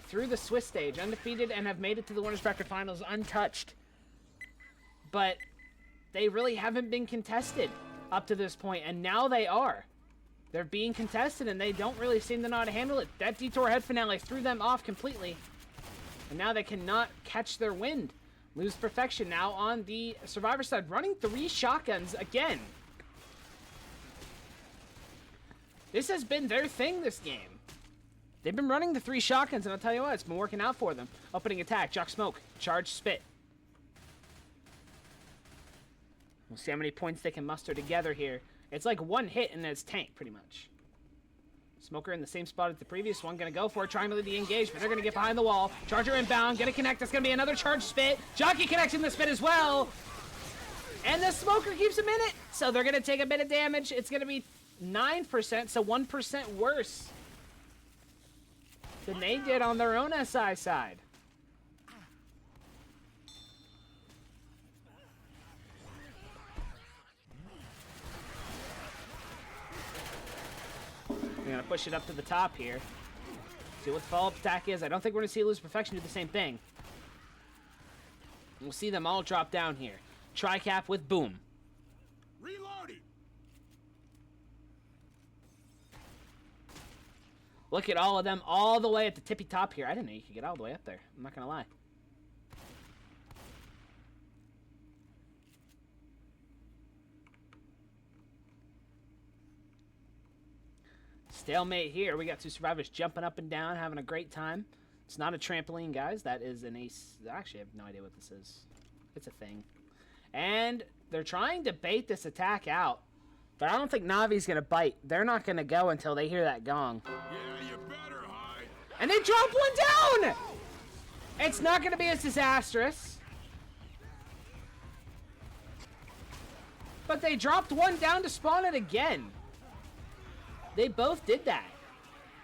through the Swiss stage. Undefeated and have made it to the Winners Bracket Finals untouched. But they really haven't been contested up to this point, and now they are. They're being contested, and they don't really seem to know how to handle it. That Detour Head finale threw them off completely. And now they cannot catch their wind. Lose Perfection now on the Survivor side, running 3 shotguns again. This has been their thing this game. They've been running the 3 shotguns, and I'll tell you what, it's been working out for them. Opening attack, Jock Smoke, charge spit. We'll see how many points they can muster together here. It's like one hit and it's tank, pretty much. Smoker in the same spot as the previous one. Gonna go for it, trying to lead the engagement. They're gonna get behind the wall. Charger inbound, gonna connect. That's gonna be another charge spit. Jockey connects in the spit as well. And the Smoker keeps him in it. So they're gonna take a bit of damage. It's gonna be 9%, so 1% worse than they did on their own SI side. We're going to push it up to the top here. See what the follow-up attack is. I don't think we're going to see Lose Perfection do the same thing. We'll see them all drop down here. Tri-cap with Boom. Reloading. Look at all of them all the way at the tippy top here. I didn't know you could get all the way up there. I'm not going to lie. Stalemate here. We got 2 survivors jumping up and down, having a great time. It's not a trampoline, guys. That is an ace. Actually, I have no idea what this is. It's a thing. And they're trying to bait this attack out. But I don't think Navi's going to bite. They're not going to go until they hear that gong. Yeah, you better hide. And they drop one down! It's not going to be as disastrous. But they dropped one down to spawn it again. They both did that.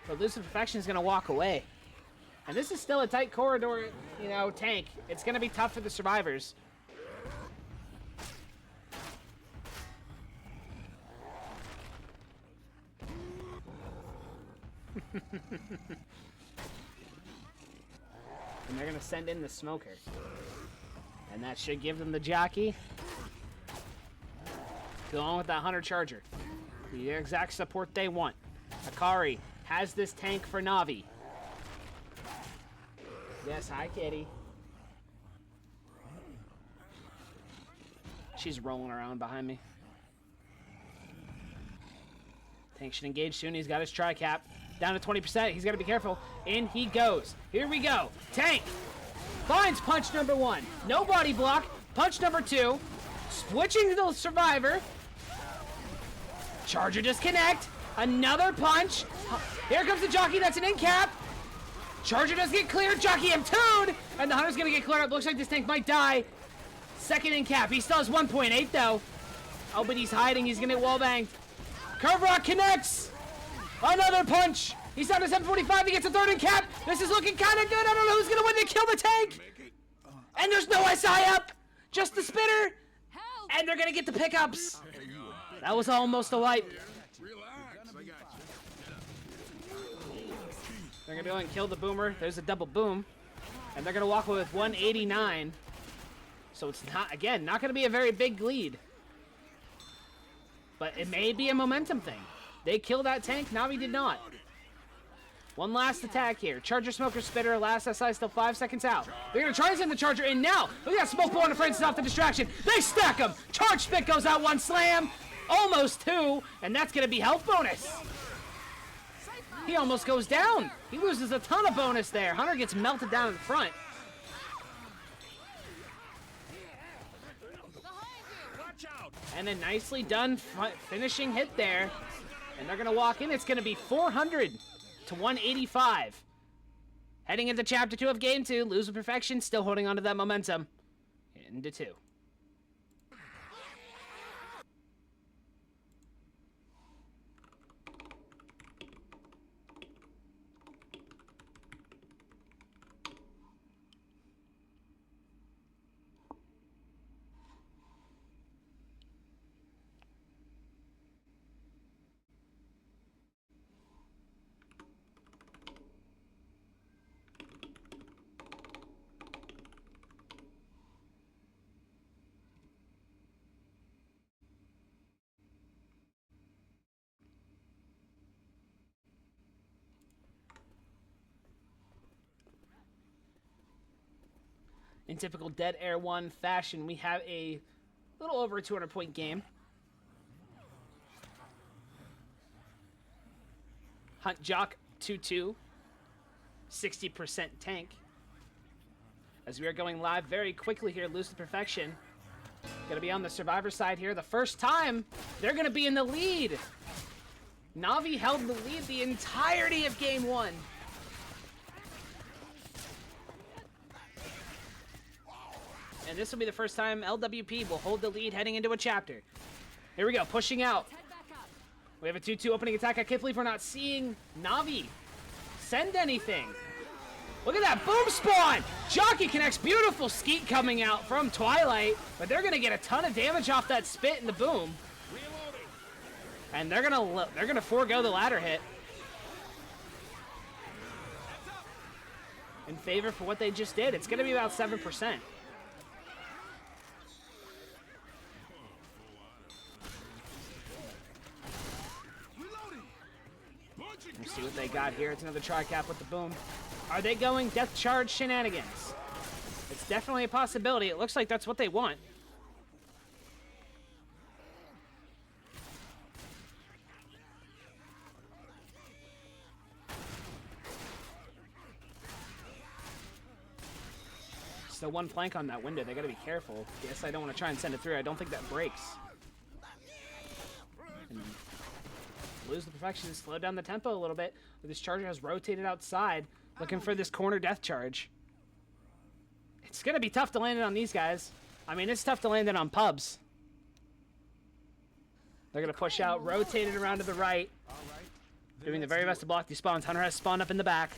But Lose Perfection is going to walk away. And this is still a tight corridor, you know, tank. It's going to be tough for the survivors. And they're going to send in the Smoker. And that should give them the jockey. Go on with that Hunter Charger. The exact support they want. Akari has this tank for Navi. Yes, hi, kitty. She's rolling around behind me. Tank should engage soon. He's got his tri-cap. Down to 20%. He's got to be careful. In he goes. Here we go. Tank finds punch number 1. No body block. Punch number 2. Switching to the survivor. Charger disconnect. Another punch. Here comes the jockey. That's an in cap. Charger does get cleared. Jockey M2'd. And the Hunter's going to get cleared up. Looks like this tank might die. Second in cap. He still has 1.8 though. Oh, but he's hiding. He's going to get wall banged. Curve Rock connects. Another punch. He's down to 745. He gets a third in cap. This is looking kind of good. I don't know who's going to win. They kill the tank. And there's no SI up. Just the spitter. And they're going to get the pickups. That was almost a wipe. Relax, I got you. They're going to go and kill the Boomer. There's a double boom. And they're going to walk away with 189. So it's not, again, not going to be a very big lead. But it may be a momentum thing. They killed that tank. Navi did not. One last attack here. Charger, Smoker, Spitter. Last SI still 5 seconds out. They're going to try to send the Charger in now. We got Smoke Blow on the Francis off the distraction. They stack him. Charge Spit goes out. 1 slam. Almost 2. And that's going to be health bonus. He almost goes down. He loses a ton of bonus there. Hunter gets melted down in front. Watch out! And a nicely done finishing hit there. And they're going to walk in. It's going to be 400 to 185. Heading into Chapter 2 of Game 2. Lose with perfection. Still holding on to that momentum. Into 2. In typical Dead Air 1 fashion, we have a little over a 200-point game. Hunt Jock 2-2, 60% tank. As we are going live very quickly here, Lose to Perfection. Gonna be on the Survivor side here. The first time, they're gonna be in the lead. Navi held the lead the entirety of Game 1. And this will be the first time LWP will hold the lead heading into a chapter. Here we go, pushing out. We have a 2-2 opening attack. I can't believe we're not seeing Navi send anything. Look at that boom spawn! Jockey connects, beautiful skeet coming out from Twilight, but they're gonna get a ton of damage off that spit and the boom. And they're gonna forego the ladder hit. In favor for what they just did. It's gonna be about 7%. We'll see what they got here. It's another tri-cap with the boom. Are they going death charge shenanigans? It's definitely a possibility. It looks like that's what they want. Still one plank on that window. They gotta be careful. Yes, I don't want to try and send it through. I don't think that breaks. And Lose the Perfection, slow down the tempo a little bit. This charger has rotated outside, looking for this corner death charge. It's going to be tough to land it on these guys. I mean, it's tough to land it on pubs. They're going to push out, rotate it around to the right. Doing the very best to block these spawns. Hunter has spawned up in the back.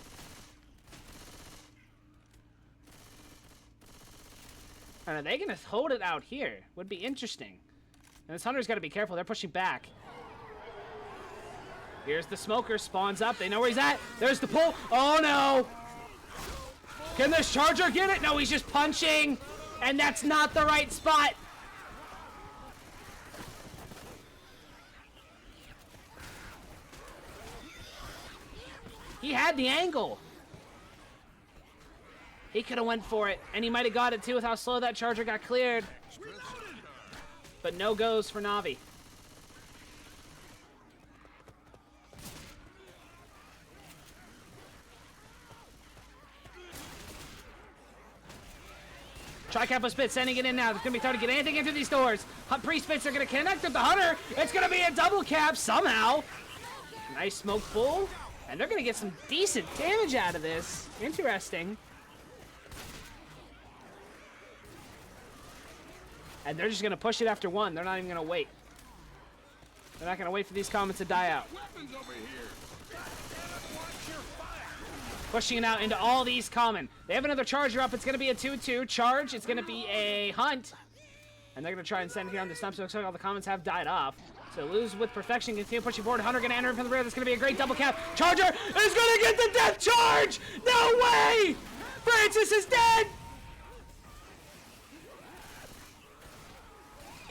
And are they going to hold it out here? Would be interesting. And this Hunter's got to be careful. They're pushing back. Here's the smoker, spawns up. They know where he's at. There's the pull. Oh, no. Can this charger get it? No, he's just punching. And that's not the right spot. He had the angle. He could have went for it. And he might have got it, too, with how slow that charger got cleared. But no goes for Navi. Tri-Kappa Spit sending it in now. There's going to be time to get anything into these doors. Pre-spits are going to connect with the Hunter. It's going to be a double cap somehow. Nice smoke pull. And they're going to get some decent damage out of this. Interesting. And they're just going to push it after one. They're not even going to wait. They're not going to wait for these comments to die out. Weapons over here. Pushing it out into all these common. They have another charger up. It's going to be a 2-2 charge. It's going to be a hunt. And they're going to try and send it here on the stump. So it looks like all the comments have died off. So Lose with perfection. Continue pushing forward. Hunter going to enter from the rear. That's going to be a great double cap. Charger is going to get the death charge. No way. Francis is dead.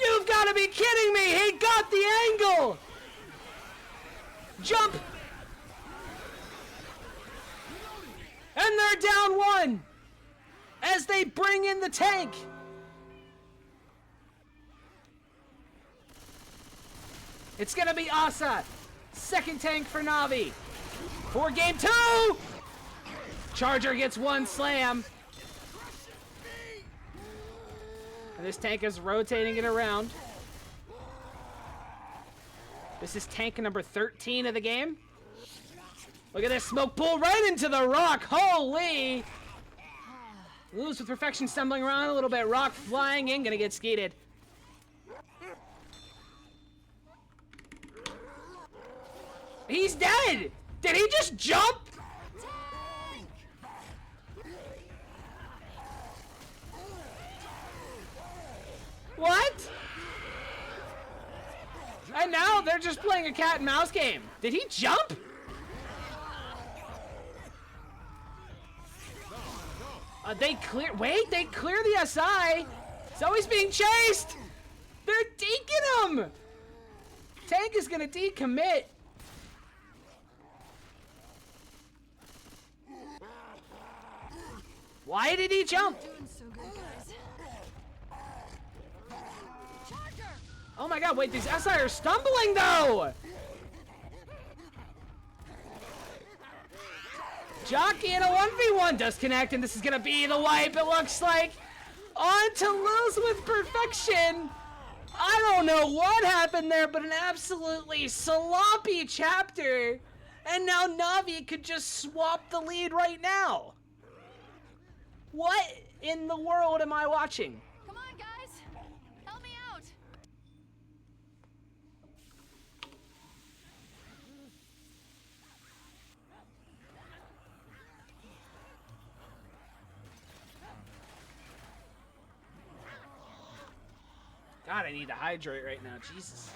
You've got to be kidding me. He got the angle. Jump. And they're down one as they bring in the tank. It's going to be Asa. Second tank for Navi. For game 2! Charger gets one slam. And this tank is rotating it around. This is tank number 13 of the game. Look at this smoke pull right into the rock. Holy! Lose with perfection, stumbling around a little bit. Rock flying in, gonna get skeeted. He's dead! Did he just jump? What? And now they're just playing a cat and mouse game. Did he jump? They clear the SI. Zoe's being chased. They're deking him. Tank is gonna decommit. Why did he jump? Oh my god, wait, these SI are stumbling though! Jockey in a 1v1 does connect, and this is gonna be the wipe, it looks like. On to Lose with perfection. I don't know what happened there, but an absolutely sloppy chapter. And now Navi could just swap the lead right now. What in the world am I watching? Come on, guys. Help me out. God, I need to hydrate right now. Jesus.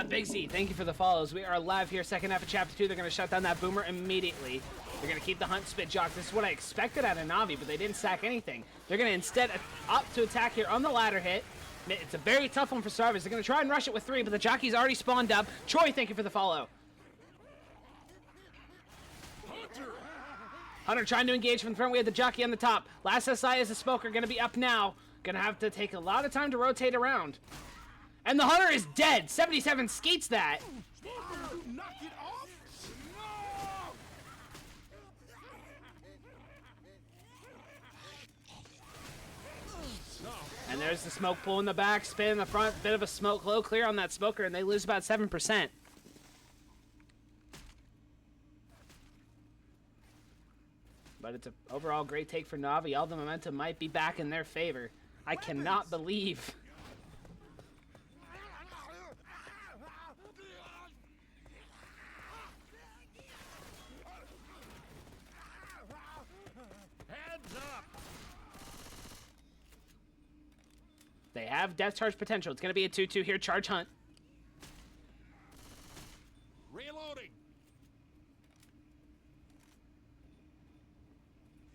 Big Z, thank you for the follows. We are live here, second half of Chapter 2. They're going to shut down that boomer immediately. They're going to keep the hunt spit jock. This is what I expected out of Navi, but they didn't sack anything. They're going to instead opt to attack here on the ladder hit. It's a very tough one for Starvis. They're going to try and rush it with 3, but the jockey's already spawned up. Troy, thank you for the follow. Hunter trying to engage from the front. We have the jockey on the top. Last SI is a smoker, going to be up now. Going to have to take a lot of time to rotate around. And the Hunter is dead. 77 skeets that. Knock it off? No! And there's the smoke pull in the back, spin in the front, bit of a smoke low clear on that smoker, and they lose about 7%. But it's an overall great take for Navi. All the momentum might be back in their favor. I cannot believe. They have death charge potential. It's going to be a 2-2 here. Charge hunt. Reloading.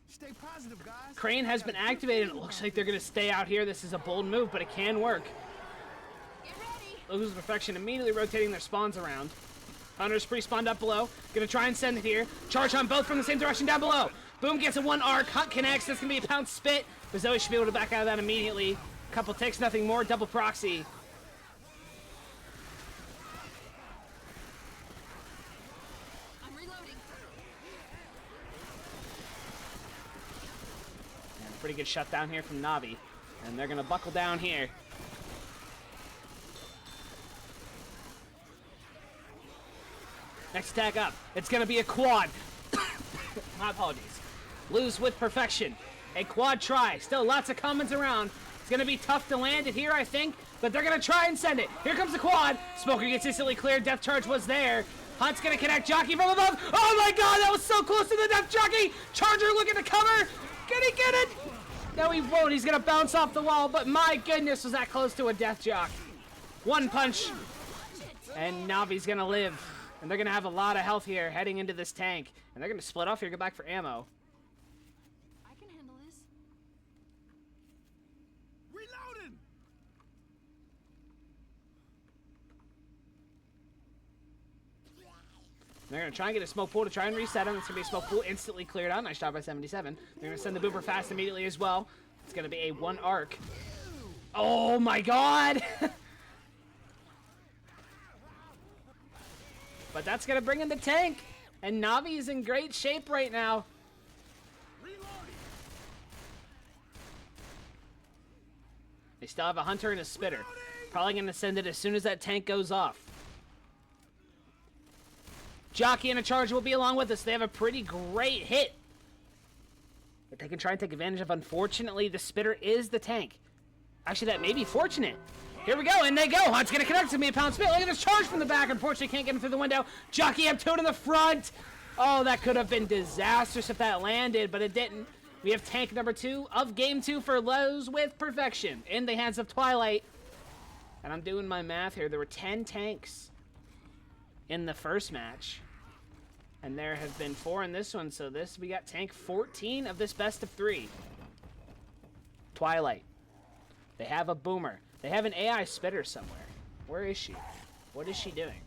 Stay positive, guys. Crane has been activated. It looks like they're going to stay out here. This is a bold move, but it can work. Get ready. Lose perfection, immediately rotating their spawns around. Hunter's pre-spawned up below. Going to try and send it here. Charge hunt both from the same direction down below. Boom gets a 1 arc. Hunt connects. That's going to be a pound spit. But Zoe should be able to back out of that immediately. Couple ticks, nothing more. Double proxy. I'm reloading. And pretty good shutdown here from Navi. And they're going to buckle down here. Next attack up. It's going to be a quad. My apologies. Lose with perfection. A quad try. Still lots of comments around. It's going to be tough to land it here, I think, but they're going to try and send it. Here comes the quad. Smoker gets instantly cleared. Death charge was there. Hunt's going to connect. Jockey from above. Oh my god, that was so close to the death jockey. Charger looking to cover. Can he get it? No, he won't. He's going to bounce off the wall, but my goodness, was that close to a death jock. One punch, and Navi's going to live. And they're going to have a lot of health here heading into this tank. And they're going to split off here, go back for ammo. I can handle this. Reloading! They're going to try and get a smoke pool to try and reset him. It's going to be a smoke pool instantly cleared out. Nice job by 77. They're going to send the boomer fast immediately as well. It's going to be a 1 arc. Oh my god! But that's going to bring in the tank. And Navi is in great shape right now. They still have a hunter and a spitter. Probably going to send it as soon as that tank goes off. Jockey and a charger will be along with us. They have a pretty great hit that they can try and take advantage of. Unfortunately, the spitter is the tank. Actually, that may be fortunate. Here we go, and they go. Hunt's going to connect to me. A pound spit. Look at this charge from the back. Unfortunately, can't get him through the window. Jockey up 2 to the front. Oh, that could have been disastrous if that landed, but it didn't. We have tank number 2 of game 2 for Lowe's with perfection in the hands of Twilight. And I'm doing my math here. There were 10 tanks in the first match, and there have been 4 in this one, so we got tank 14 of this best of 3. Twilight. They have a boomer. They have an AI spitter somewhere. Where is she? What is she doing?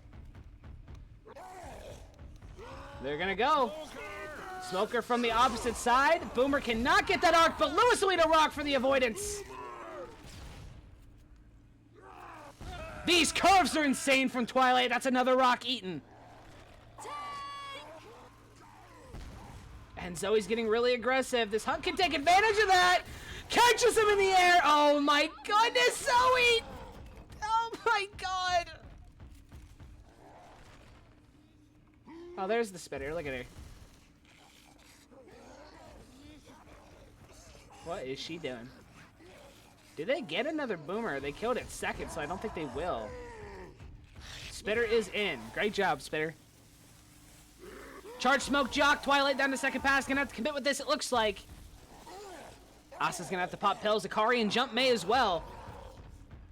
They're gonna go. Smoker from the opposite side. Boomer cannot get that arc, but Lewis will eat a rock for the avoidance. These curves are insane from Twilight. That's another rock eaten. And Zoe's getting really aggressive. This Hunt can take advantage of that. Catches him in the air. Oh my goodness, Zoe. Oh my god. Oh, there's the spitter. Look at her. What is she doing? Did they get another boomer? They killed it second, so I don't think they will. Spitter is in. Great job, Spitter. Charge smoke jock. Twilight down to second pass. Gonna have to commit with this, it looks like. Asa's gonna have to pop pills. Akari and Jump may as well.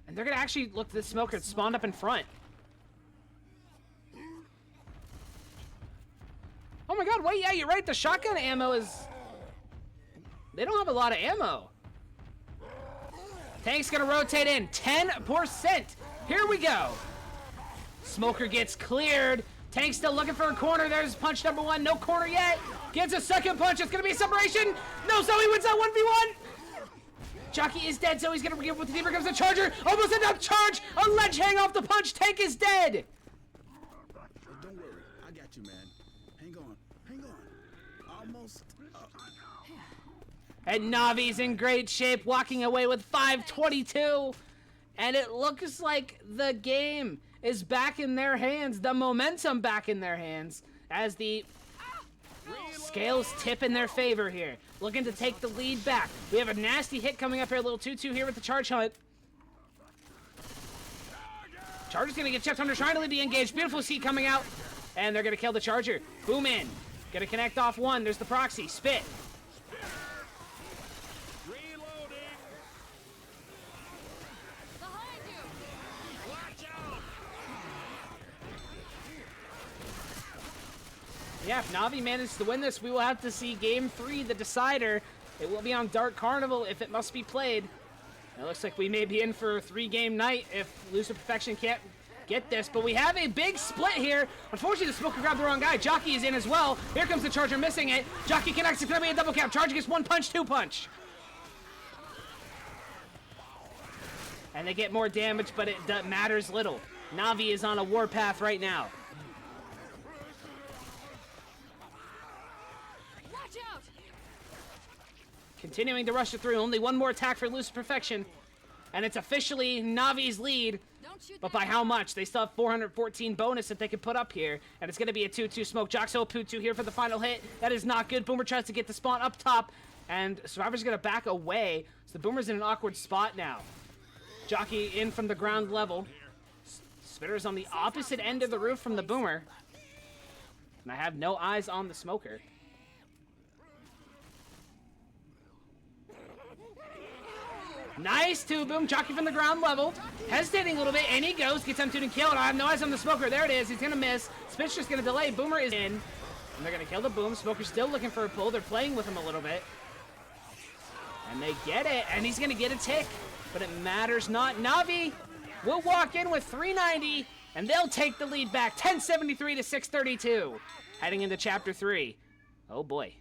And they're gonna actually look at the smoker that spawned up in front. Oh my god, wait, yeah, you're right. The shotgun ammo is... They don't have a lot of ammo. Tank's gonna rotate in. 10%. Here we go. Smoker gets cleared. Tank's still looking for a corner. There's punch number 1. No corner yet. Gets a second punch. It's gonna be a separation. No, Zoe wins that 1v1. Jockey is dead. Zoe's gonna give with the deeper comes the charger. Almost enough charge. A ledge hang off the punch. Tank is dead. Hey, don't worry. I got you, man. Hang on. Hang on. Almost. And Navi's in great shape, walking away with 522. And it looks like the game is back in their hands, the momentum back in their hands, as the scales tip in their favor here. Looking to take the lead back. We have a nasty hit coming up here, a little 2-2 here with the charge hunt. Charger's gonna get checked under, trying to lead the engage. Beautiful seat coming out. And they're gonna kill the charger. Boom in. Gonna connect off 1. There's the proxy. Spit. Yeah, if Navi manages to win this, we will have to see Game 3, the decider. It will be on Dark Carnival if it must be played. It looks like we may be in for a 3-game night if Lucid Perfection can't get this. But we have a big split here. Unfortunately, the Smoker grabbed the wrong guy. Jockey is in as well. Here comes the Charger missing it. Jockey connects. It's going to be a double cap. Charger gets 1 punch, 2 punch. And they get more damage, but it matters little. Navi is on a warpath right now. Continuing to rush it through. Only 1 more attack for Lucid Perfection. And it's officially Navi's lead. But by how much? They still have 414 bonus that they can put up here. And it's going to be a 2-2 smoke. Joxo Putu here for the final hit. That is not good. Boomer tries to get the spawn up top. And Survivor's going to back away. So the Boomer's in an awkward spot now. Jockey in from the ground level. Spitter's on the opposite end of the roof from the Boomer. And I have no eyes on the Smoker. Nice two boom, jockey from the ground level. Hesitating a little bit, and he goes, gets Untitled and killed. I have no eyes on the Smoker. There it is. He's gonna miss. Spit's just gonna delay. Boomer is in. And they're gonna kill the boom. Smoker's still looking for a pull. They're playing with him a little bit. And they get it, and he's gonna get a tick. But it matters not. Navi will walk in with 390, and they'll take the lead back. 1073 to 632. Heading into Chapter 3. Oh boy.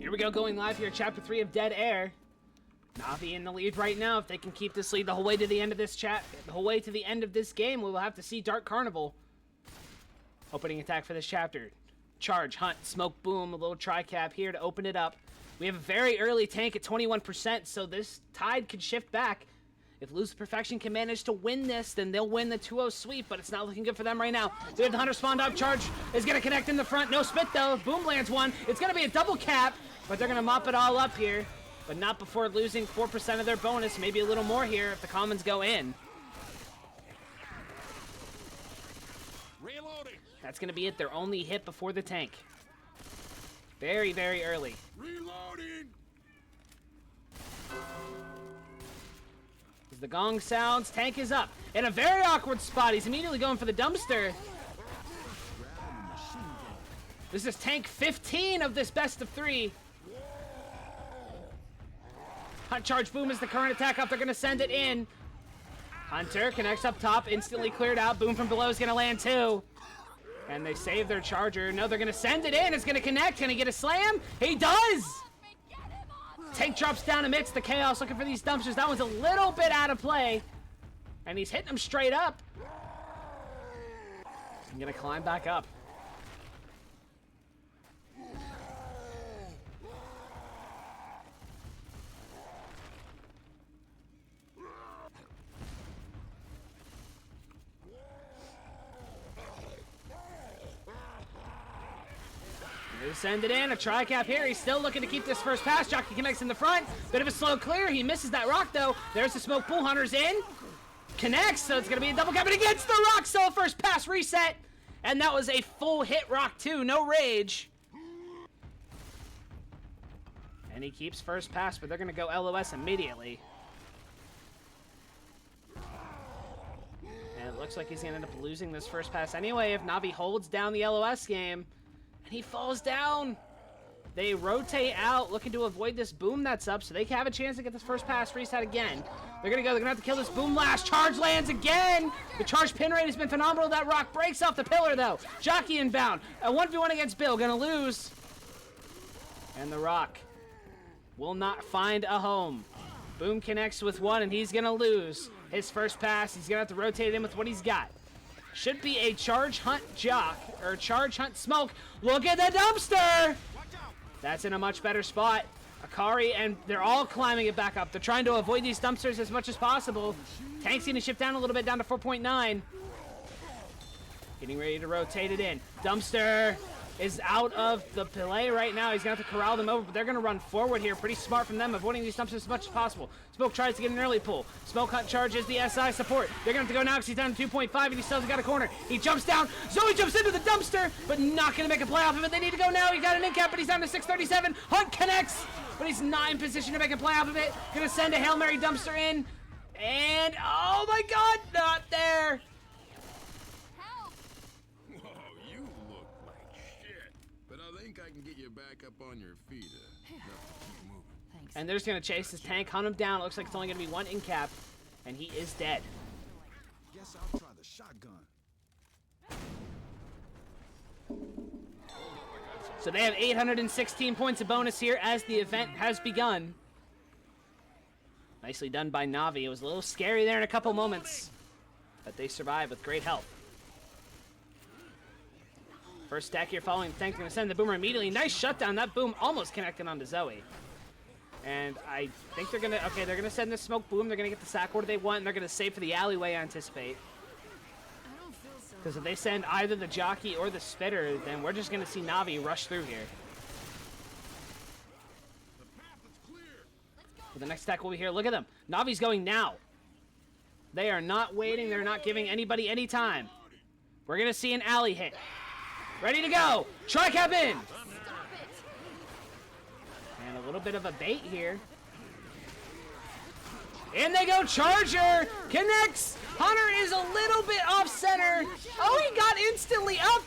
Here we go, going live here, Chapter 3 of Dead Air. Navi in the lead right now. If they can keep this lead the whole way to the end of this the whole way to the end of this game, we will have to see Dark Carnival. Opening attack for this chapter. Charge, hunt, smoke, boom, a little tri-cap here to open it up. We have a very early tank at 21%, so this tide could shift back. If Lose Perfection can manage to win this, then they'll win the 2-0 sweep, but it's not looking good for them right now. They have the Hunter spawned up. Charge is going to connect in the front. No spit, though. Boom lands one. It's going to be a double cap, but they're going to mop it all up here, but not before losing 4% of their bonus, maybe a little more here if the commons go in. Reloading. That's going to be it. Their only hit before the tank. Very, very early. Reloading. As the gong sounds, tank is up. In a very awkward spot. He's immediately going for the dumpster. This is tank 15 of this best of 3. Hunt charge boom is the current attack up. They're going to send it in. Hunter connects up top, instantly cleared out. Boom from below is going to land too. And they save their charger. No, they're going to send it in. It's going to connect. Can he get a slam? He does! Tank drops down amidst the chaos, looking for these dumpsters. That one's a little bit out of play. And he's hitting them straight up. I'm going to climb back up. They send it in, a tri-cap here. He's still looking to keep this first pass. Jockey connects in the front. Bit of a slow clear. He misses that rock, though. There's the smoke. Pool Hunter's in. Connects, so it's going to be a double cap. And he gets the rock. So first pass reset. And that was a full hit rock, too. No rage. And he keeps first pass, but they're going to go LOS immediately. And it looks like he's going to end up losing this first pass anyway if Navi holds down the LOS game. And he falls down. They rotate out, looking to avoid this boom that's up, so they can have a chance to get this first pass reset again. They're going to go. They're going to have to kill this boom last. Charge lands again. The charge pin rate has been phenomenal. That rock breaks off the pillar, though. Jockey inbound. A 1v1 against Bill. Going to lose. And the rock will not find a home. Boom connects with one, and he's going to lose his first pass. He's going to have to rotate it in with what he's got. Should be a charge hunt jock, or charge hunt smoke. Look at the dumpster! That's in a much better spot. Akari, and they're all climbing it back up. They're trying to avoid these dumpsters as much as possible. Tank's going to shift down a little bit, down to 4.9. Getting ready to rotate it in. Dumpster is out of the play right now. He's going to have to corral them over, but they're going to run forward here. Pretty smart from them, avoiding these dumpsters as much as possible. Smoke tries to get an early pull. Smoke hunt charges the SI support. They're going to have to go now because he's down to 2.5, and he still hasn't got a corner. He jumps down. Zoe jumps into the dumpster, but not going to make a play off of it. They need to go now. He got an in cap, but he's down to 637. Hunt connects, but he's not in position to make a play off of it. Going to send a Hail Mary dumpster in, and oh my God, not there. I can get you back up on your feet. Enough to keep moving. And they're just going to chase this tank, hunt him down. It looks like it's only going to be one in cap, and he is dead. Guess I'll try the shotgun. So they have 816 points of bonus here as the event has begun. Nicely done by Navi. It was a little scary there in a couple moments, but they survived with great help. First stack here following the tank. Going to send the boomer immediately. Nice shutdown. That boom almost connected onto Zoe. And I think they're going to... Okay, they're going to send the smoke boom. They're going to get the sack order they want, and they're going to save for the alleyway, I anticipate. Because if they send either the jockey or the spitter, then we're just going to see Navi rush through here. For the next stack will be here. Look at them. Navi's going now. They are not waiting. They're not giving anybody any time. We're going to see an alley hit. Ready to go. Tri-cap in. And a little bit of a bait here. In they go. Charger. Connects. Hunter is a little bit off center. Oh, he got instantly up.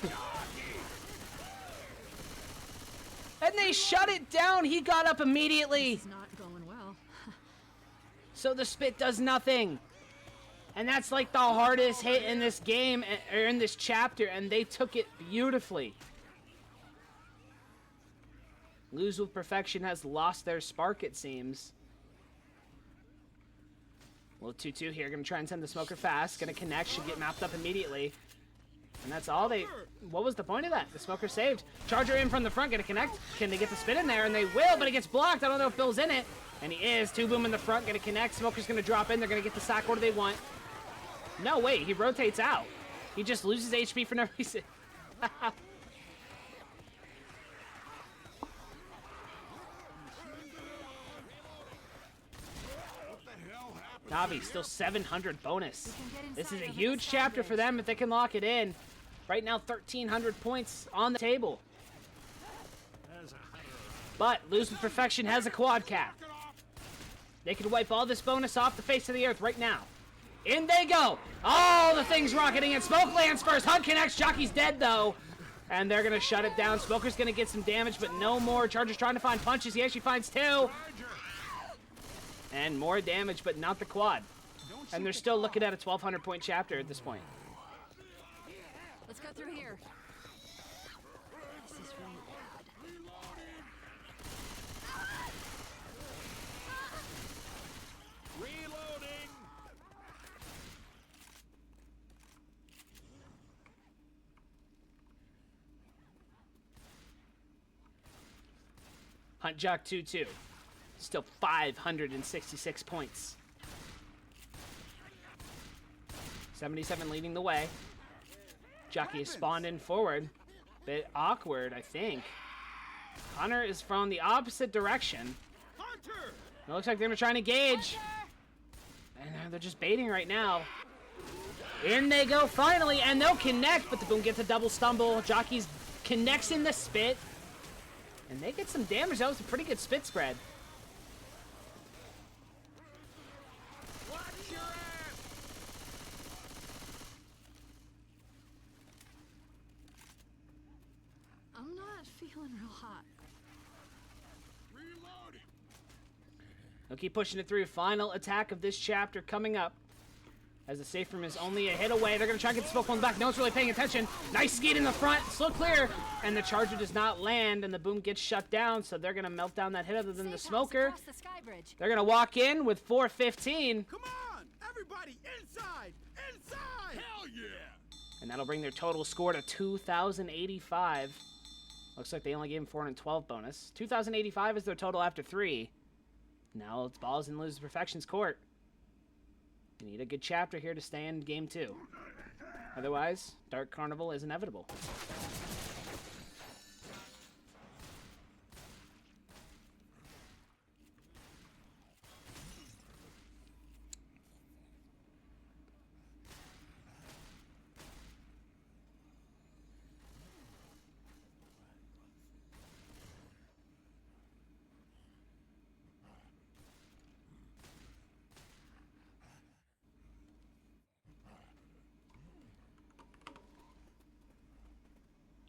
And they shut it down. He got up immediately. It's not going well. So the spit does nothing. And that's like the hardest hit in this game, or in this chapter, and they took it beautifully. Lose with Perfection has lost their spark, it seems. Little 2-2 here, gonna try and send the smoker fast, gonna connect, should get mapped up immediately. And that's all they... What was the point of that? The smoker saved. Charger in from the front, gonna connect. Can they get the spin in there? And they will, but it gets blocked. I don't know if Bill's in it. And he is. 2-boom in the front, gonna connect. Smoker's gonna drop in. They're gonna get the sack order they want. No, wait, he rotates out. He just loses HP for no reason. Navi, still 700 bonus. This is a huge chapter for them if they can lock it in. Right now, 1,300 points on the table. But Lose with Perfection has a quad cap. They could wipe all this bonus off the face of the earth right now. In they go. Oh, the thing's rocketing in. Smoke lands first. Hug connects. Jockey's dead, though. And they're going to shut it down. Smoker's going to get some damage, but no more. Charger's trying to find punches. He actually finds 2. And more damage, but not the quad. And they're still looking at a 1,200 point chapter at this point. Let's go through here. This is really bad. Reloading. Hunt Jock 2-2. Still 566 points. 77 leading the way. Jockey is spawned in forward. Bit awkward, I think. Hunter is from the opposite direction. It looks like they're gonna try and engage. And they're just baiting right now. In they go finally, and they'll connect, but the boom gets a double stumble. Jockey's connects in the spit. And they get some damage. That was a pretty good spit spread. I'm not feeling real hot. Reloading. They'll keep pushing it through. Final attack of this chapter coming up. As the safe room is only a hit away. They're going to try and get the smoke on the back. No one's really paying attention. Nice skate in the front. Slow clear. And the charger does not land. And the boom gets shut down. So they're going to melt down that hit other than the smoker. The sky bridge. They're going to walk in with 415. Come on! Everybody inside! Inside! Hell yeah. And that'll bring their total score to 2,085. Looks like they only gave him 412 bonus. 2,085 is their total after 3. Now it's balls in Lose Perfection's court. You need a good chapter here to stay in game 2. Otherwise, Dark Carnival is inevitable.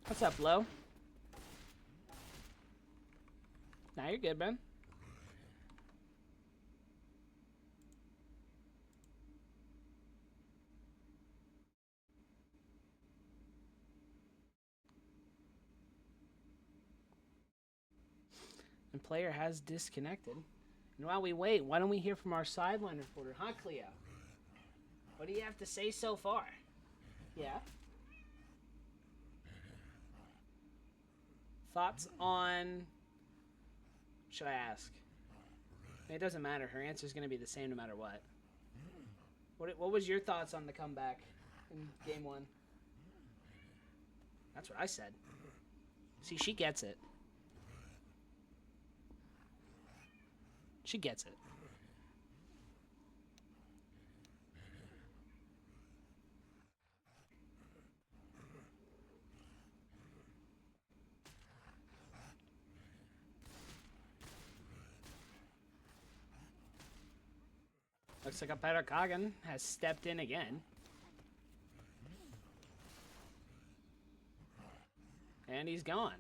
What's up, Lo? Nah, you're good, man. And player has disconnected. And while we wait, why don't we hear from our sideline reporter, huh, Cleo? What do you have to say so far? Yeah? Thoughts on... Should I ask? It doesn't matter. Her answer's going to be the same no matter what. What was your thoughts on the comeback in game 1? That's what I said. See, she gets it. She gets it. Looks like a better Kagan has stepped in again. And he's gone.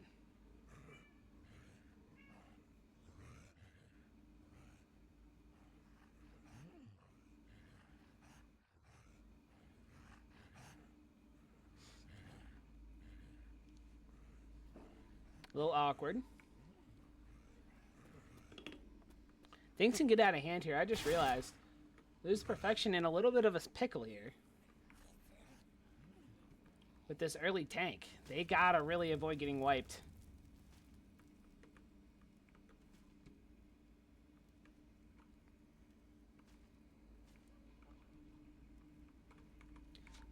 A little awkward. Things can get out of hand here. I just realized. Lose perfection in a little bit of a pickle here. With this early tank. They gotta really avoid getting wiped.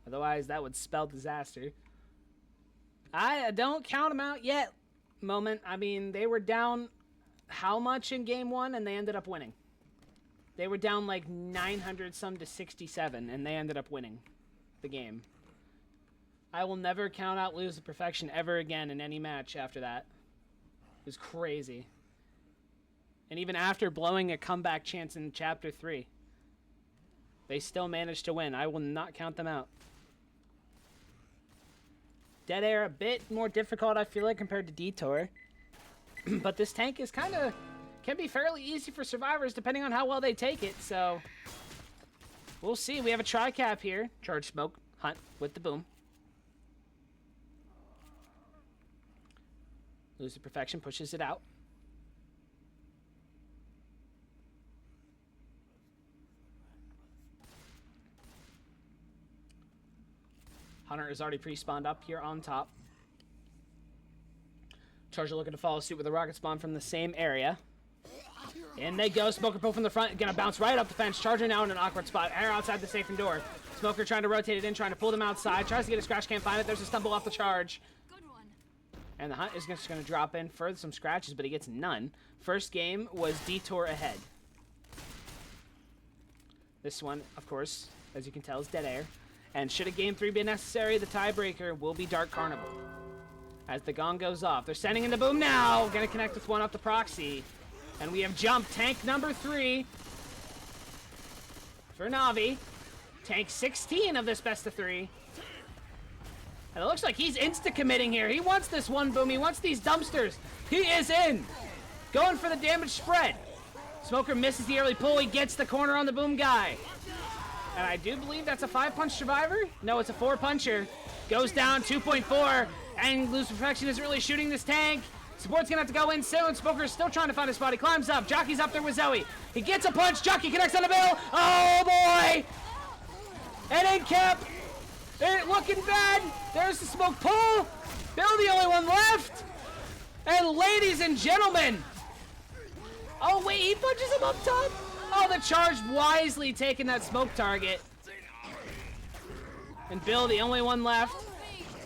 Otherwise, that would spell disaster. I don't count them out yet. Moment. I mean, they were down how much in game 1 and they ended up winning. They were down like 900 some to 67 and they ended up winning the game. I will never count out lose the perfection ever again in any match after that. It was crazy. And even after blowing a comeback chance in chapter 3, they still managed to win. I will not count them out. Dead Air a bit more difficult, I feel like, compared to Detour. But this tank is can be fairly easy for survivors depending on how well they take it, so we'll see. We have a tri-cap here. Charge smoke, hunt with the boom. Lose the perfection, pushes it out. Hunter is already pre-spawned up here on top. Charger looking to follow suit with a rocket spawn from the same area. In they go. Smoker pull from the front. Gonna bounce right up the fence. Charger now in an awkward spot. Air outside the safe and door. Smoker trying to rotate it in, trying to pull them outside. Tries to get a scratch, can't find it. There's a stumble off the charge. Good one. And the Hunt is just going to drop in for some scratches, but he gets none. First game was Detour ahead. This one, of course, as you can tell, is Dead Air. And should a game 3 be necessary, the tiebreaker will be Dark Carnival. As the gong goes off, they're sending in the boom now. Going to connect with one off the proxy. And we have jump tank number 3 for Navi. Tank 16 of this best of 3. And it looks like he's insta-committing here. He wants this one boom. He wants these dumpsters. He is in. Going for the damage spread. Smoker misses the early pull. He gets the corner on the boom guy. And I do believe that's a 5-punch survivor. No, it's a 4-puncher. Goes down 2.4. And Lose Perfection isn't really shooting this tank. Support's gonna have to go in soon. Smoker is still trying to find a spot. He climbs up. Jockey's up there with Zoe. He gets a punch. Jockey connects on the bill. Oh boy! And in cap. It looking bad. There's the smoke pull. Bill the only one left. And ladies and gentlemen. Oh wait, he punches him up top. Oh, the charge wisely taking that smoke target. And Bill the only one left.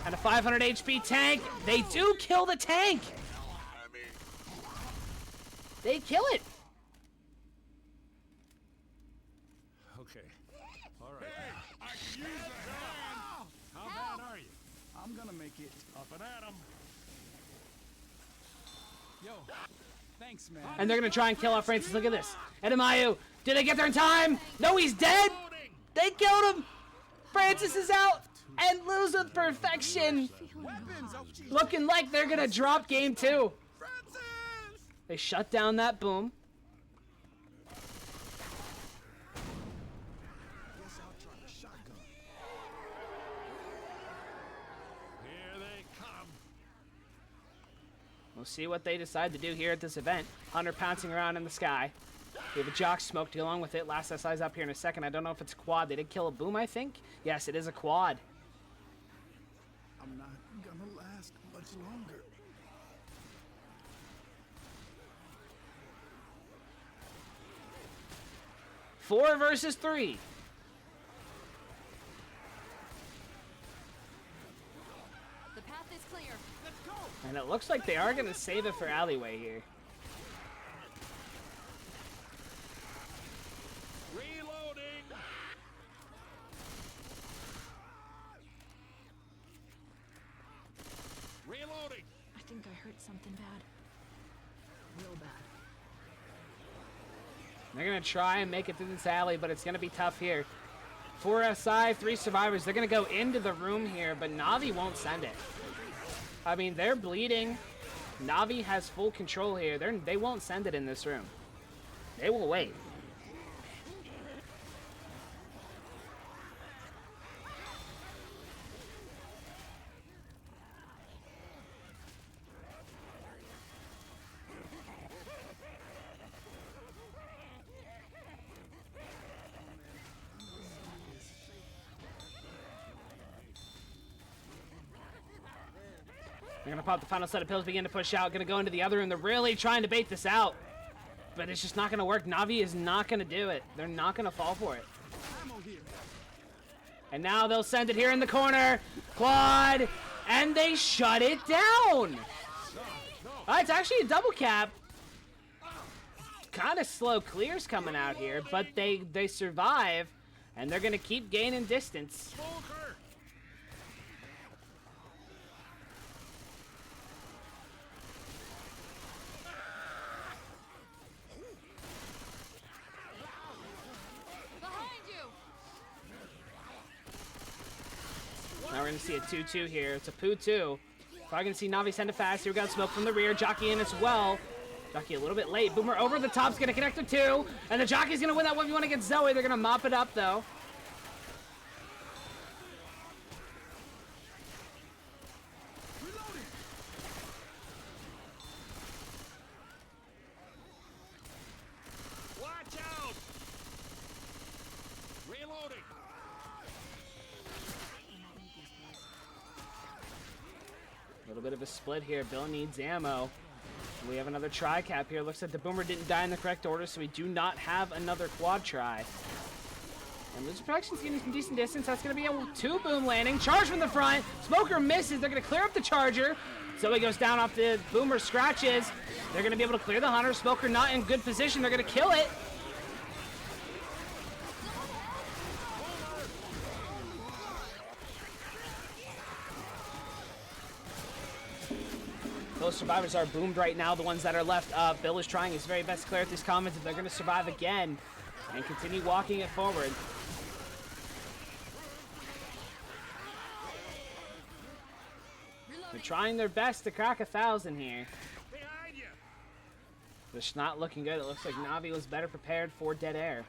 And a 500 HP tank. They do kill the tank. They kill it. Okay. All right. I can use a hand. How bad are you? I'm gonna make it. Up and at 'em. Yo, thanks, man. And they're going to try and kill off Francis. Look at this. Edemayu. Did they get there in time? No, he's dead. They killed him. Francis is out. And Lose with Perfection. Weapons, oh, geez. Looking like they're going to drop game 2. Francis! They shut down that boom. Guess I'll try the shotgun. Here they come. We'll see what they decide to do here at this event. Hunter pouncing around in the sky. We have a Jock smoked along with it. Last SI's up here in a second. I don't know if it's a quad. They did kill a boom, I think. Yes, it is a quad. I'm not gonna last much longer. Four versus 3. The path is clear. And it looks like they are going to save it for alleyway here. Reloading. Reloading. I think I heard something bad. Real bad. They're going to try and make it through this alley, but it's going to be tough here. 4 SI, 3 survivors. They're going to go into the room here, but Navi won't send it. I mean, they're bleeding. Navi has full control here. They won't send it in this room. They will wait. They're going to pop the final set of pills, begin to push out. Going to go into the other room. They're really trying to bait this out. But it's just not going to work. Navi is not going to do it. They're not going to fall for it. And now they'll send it here in the corner. Quad. And they shut it down. It's actually a double cap. Kind of slow clears coming out here. But they survive. And they're going to keep gaining distance. Now we're going to see a 2-2 here. It's a poo-2. Probably going to see Navi send it fast. Here we got smoke from the rear. Jockey in as well. Jockey a little bit late. Boomer over the top's going to connect to 2. And the Jockey's going to win that 1v1 against Zoe. They're going to mop it up, though. Watch out. Reloading. A little bit of a split here. Bill needs ammo. We have another tri-cap here. Looks like the Boomer didn't die in the correct order, so we do not have another quad try. And Loser Production's getting some decent distance. That's going to be a 2-boom landing. Charge from the front. Smoker misses. They're going to clear up the Charger. Zoe goes down off the Boomer scratches. They're going to be able to clear the Hunter. Smoker not in good position. They're going to kill it. Those survivors are boomed right now, the ones that are left. Bill is trying his very best to clear out these comments if they're going to survive again and continue walking it forward. They're trying their best to crack 1,000 here. Behind you. It's not looking good. It looks like Navi was better prepared for dead air.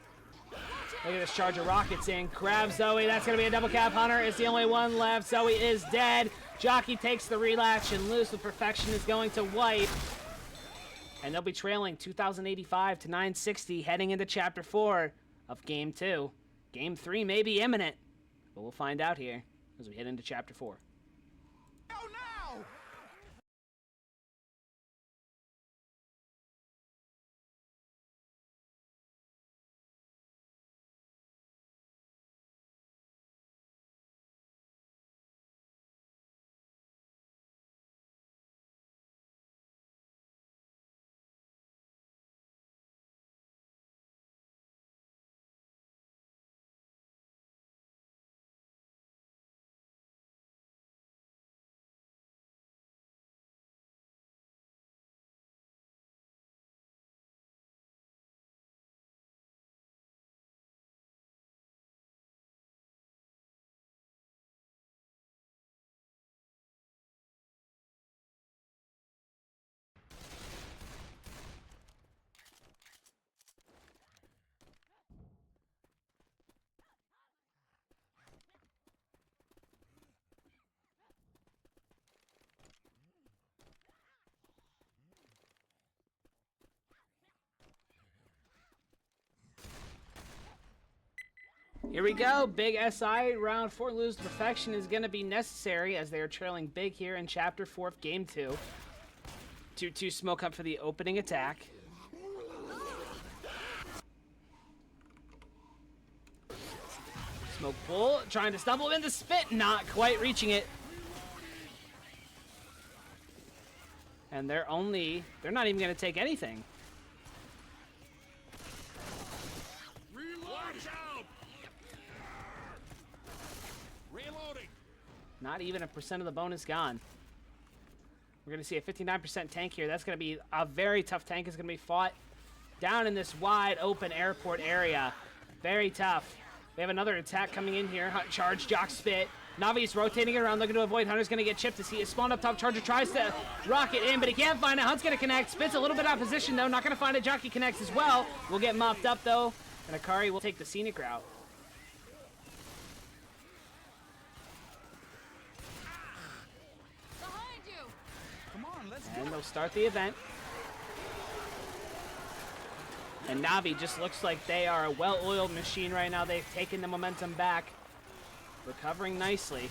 Look at this Charger rockets in. Grabs Zoe. That's going to be a double cap. Hunter is the only one left. Zoe is dead. Jockey takes the relatch and Loose with Perfection is going to wipe. And they'll be trailing 2,085 to 960 heading into Chapter 4 of Game 2. Game 3 may be imminent, but we'll find out here as we head into Chapter 4. Here we go. Big SI round 4 lose to perfection is going to be necessary as they are trailing big here in Chapter 4 of Game 2. 2-2 smoke up for the opening attack. Smoke pull, trying to stumble into spit, not quite reaching it. And they're not even going to take anything. Watch out! Reloading. Not even a percent of the bonus gone. We're going to see a 59% tank here. That's going to be a very tough tank. It's going to be fought down in this wide open airport area. Very tough. We have another attack coming in here. Charge, Jock, spit. Navi's rotating it around, looking to avoid. Hunter's going to get chipped as he is spawned up top. Charger tries to rocket in, but he can't find it. Hunt's going to connect. Spit's a little bit out of position, though. Not going to find it. Jockey connects as well. We'll get mopped up, though. And Akari will take the scenic route. Behind you! Come on, let's And they'll start the event. And Navi just looks like they are a well-oiled machine right now. They've taken the momentum back. Recovering nicely.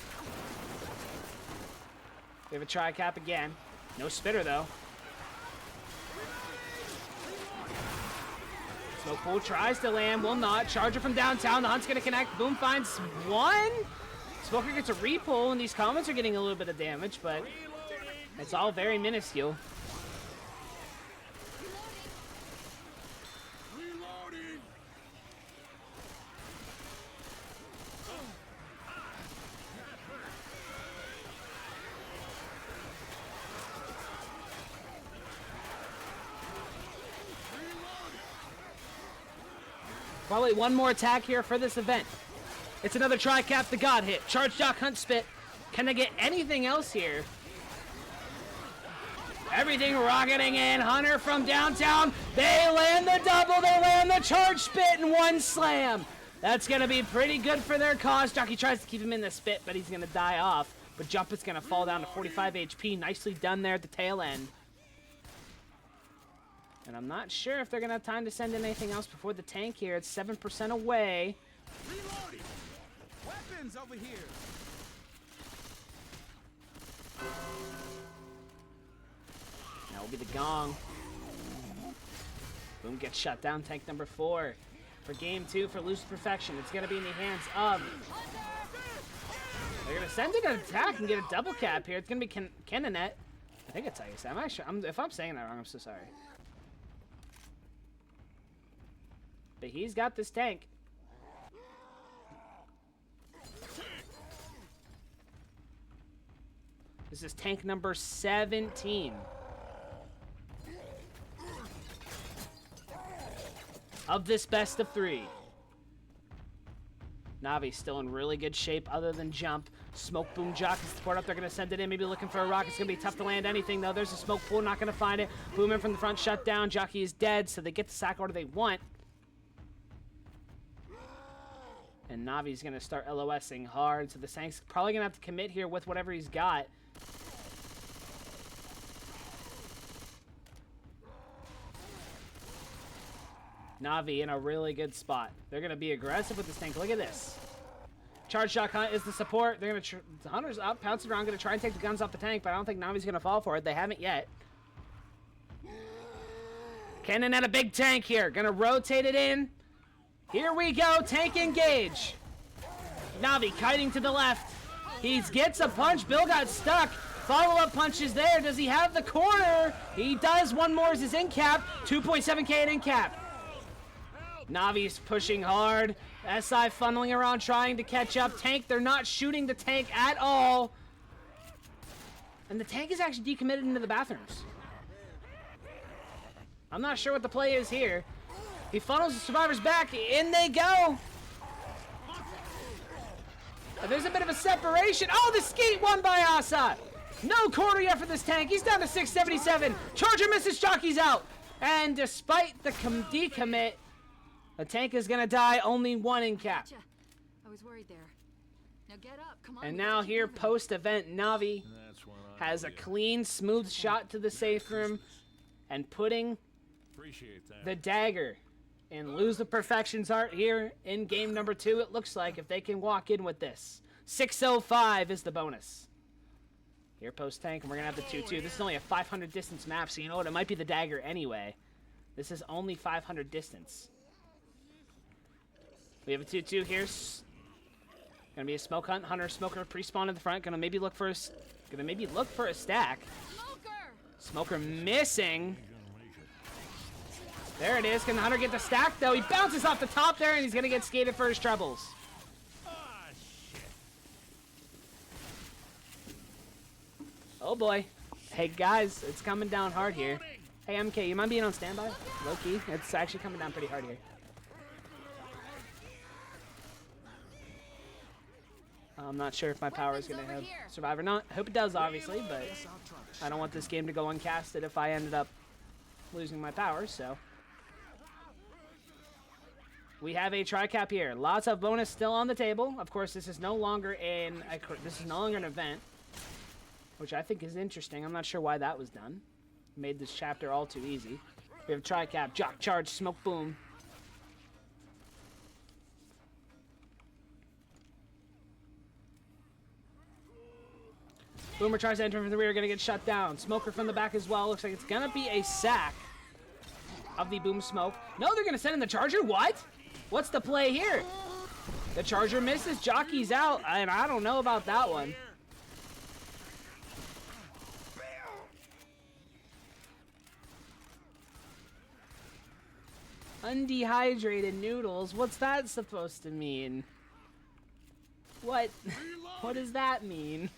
We have a tri-cap again. No spitter, though. Smoke pool tries to land, will not. Charger from downtown. The Hunt's going to connect. Boom finds one. Smoker gets a repull, and these comments are getting a little bit of damage, but it's all very minuscule. reloading. Probably one more attack here for this event. It's another tri-cap the God hit. Charge, Jock, Hunt, spit. Can they get anything else here? Everything rocketing in. Hunter from downtown. They land the double. They land the charge spit in one slam. That's going to be pretty good for their cause. Jockey tries to keep him in the spit, but he's going to die off. But Jump is going to fall down to 45 HP. Nicely done there at the tail end. And I'm not sure if they're going to have time to send in anything else before the tank here. It's 7% away. Reloading. Weapons over here. That will be the gong. Boom gets shut down. Tank number 4 for game 2 for Loose Perfection. It's going to be in the hands of... They're going to send in an attack and get a double cap here. It's going to be Kennanet. I think it's how you say it. If I'm saying that wrong, I'm so sorry. But he's got this tank. This is tank number 17. Of this best of 3. Navi's still in really good shape other than Jump. Smoke Boom Jock is support up. They're going to send it in. Maybe looking for a rock. It's going to be tough to land anything, though. There's a smoke pool. Not going to find it. Boom in from the front. Shut down. Jockey is dead, so they get the sack order they want. And Navi's going to start LOSing hard, so the Sank's probably going to have to commit here with whatever he's got. Navi in a really good spot. They're going to be aggressive with this tank. Look at this. Charge Shock Hunt is the support. They're going to... The Hunter's up, pouncing around, going to try and take the guns off the tank, but I don't think Navi's going to fall for it. They haven't yet. Cannon at a big tank here. Going to rotate it in. Here we go. Tank engage. Navi kiting to the left. He gets a punch. Bill got stuck. Follow-up punches there. Does he have the corner? He does. One more is his in cap. 2.7k in cap. Navi's pushing hard. SI funneling around trying to catch up. Tank, they're not shooting the tank at all. And the tank is actually decommitted into the bathrooms. I'm not sure what the play is here. He funnels the survivors back. In they go. There's a bit of a separation. Oh, the skate won by Asa. No corner yet for this tank. He's down to 677. Charger misses. Jockey's out. And despite the decommit, the tank is going to die. Only one in cap. Gotcha. I was worried there. Now get up. Come on. And we now gotta keep here, moving. post-event, Navi That's what has a clean, smooth shot to the safe room and putting Appreciate that. the dagger and lose the Perfections art here in game number 2, it looks like, if they can walk in with this. 605 is the bonus. Here, post-tank, and we're going to have the 2-2. This is only a 500 distance map, so you know what? It might be the dagger anyway. This is only 500 distance. We have a 2-2 here. Gonna be a smoke hunt. Hunter, Smoker pre-spawn in the front. Gonna maybe look for a stack. Smoker missing. There it is. Can the Hunter get the stack though? He bounces off the top there, and he's gonna get skated for his troubles. Oh boy. Hey guys, it's coming down hard here. Hey MK, you mind being on standby? Low key, it's actually coming down pretty hard here. I'm not sure if my power is going to survive or not. I hope it does, obviously, but I don't want this game to go uncasted if I ended up losing my power, so. We have a tri-cap here. Lots of bonus still on the table. Of course, this is no longer an event, which I think is interesting. I'm not sure why that was done. Made this chapter all too easy. We have tri-cap, jock, charge, smoke, boom. Boomer tries to enter from the rear, gonna get shut down. Smoker from the back as well. Looks like it's gonna be a sack of the boom smoke. No, they're gonna send in the charger? What? What's the play here? The charger misses, jockey's out, and I don't know about that one. Undehydrated noodles, what's that supposed to mean? What does that mean?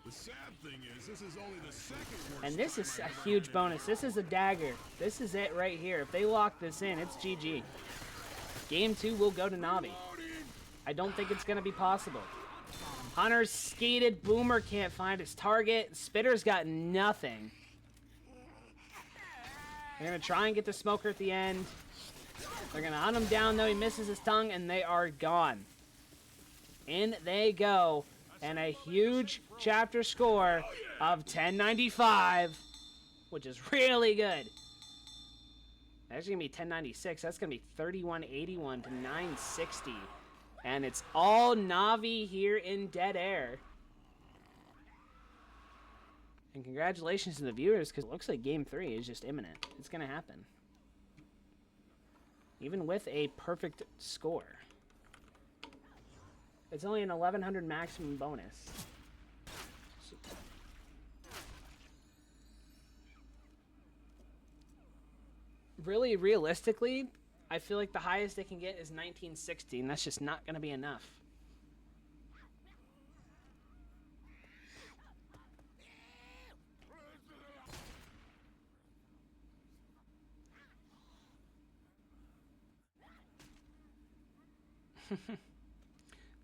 The sad thing is, this is only the second worst. And this is a huge bonus. This is a dagger. This is it right here. If they lock this in, it's GG. Game 2 will go to Navi. I don't think it's going to be possible. Hunter's skated. Boomer can't find his target. Spitter's got nothing. They're going to try and get the Smoker at the end. They're going to hunt him down, though. He misses his tongue, and they are gone. In they go. And a huge chapter score of 1095, which is really good. That's going to be 1096. That's going to be 3181 to 960. And it's all Navi here in Dead Air. And congratulations to the viewers, because it looks like Game 3 is just imminent. It's going to happen. Even with a perfect score. It's only an 1100 maximum bonus. Really, realistically, I feel like the highest they can get is 1960, and that's just not going to be enough.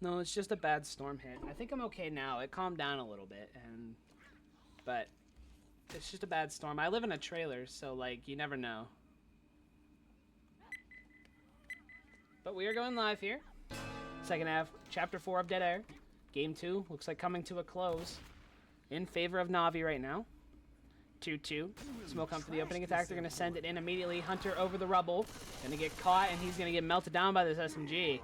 No, it's just a bad storm hit. I think I'm okay now. It calmed down a little bit, but it's just a bad storm. I live in a trailer, so like you never know. But we are going live here. Second half, Chapter 4 of Dead Air. Game 2 looks like coming to a close in favor of Navi right now. 2-2. Smoke hunt for the opening attack. They're going to send it in immediately. Hunter over the rubble. Going to get caught, and he's going to get melted down by this SMG.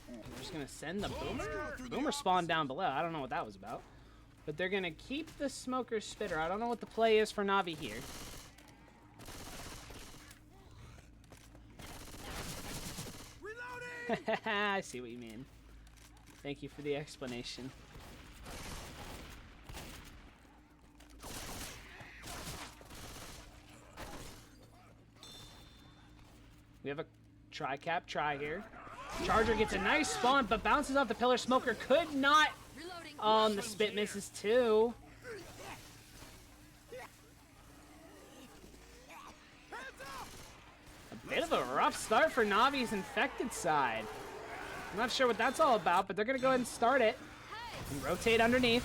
They're just going to send the Boomer? Boomer spawned down below. I don't know what that was about. But they're going to keep the Smoker Spitter. I don't know what the play is for Navi here. I see what you mean. Thank you for the explanation. We have a tri-cap try here. Charger gets a nice spawn, but bounces off the pillar. Smoker could not. The spit misses too. A bit of a rough start for Navi's infected side. I'm not sure what that's all about, but they're going to go ahead and start it. And rotate underneath.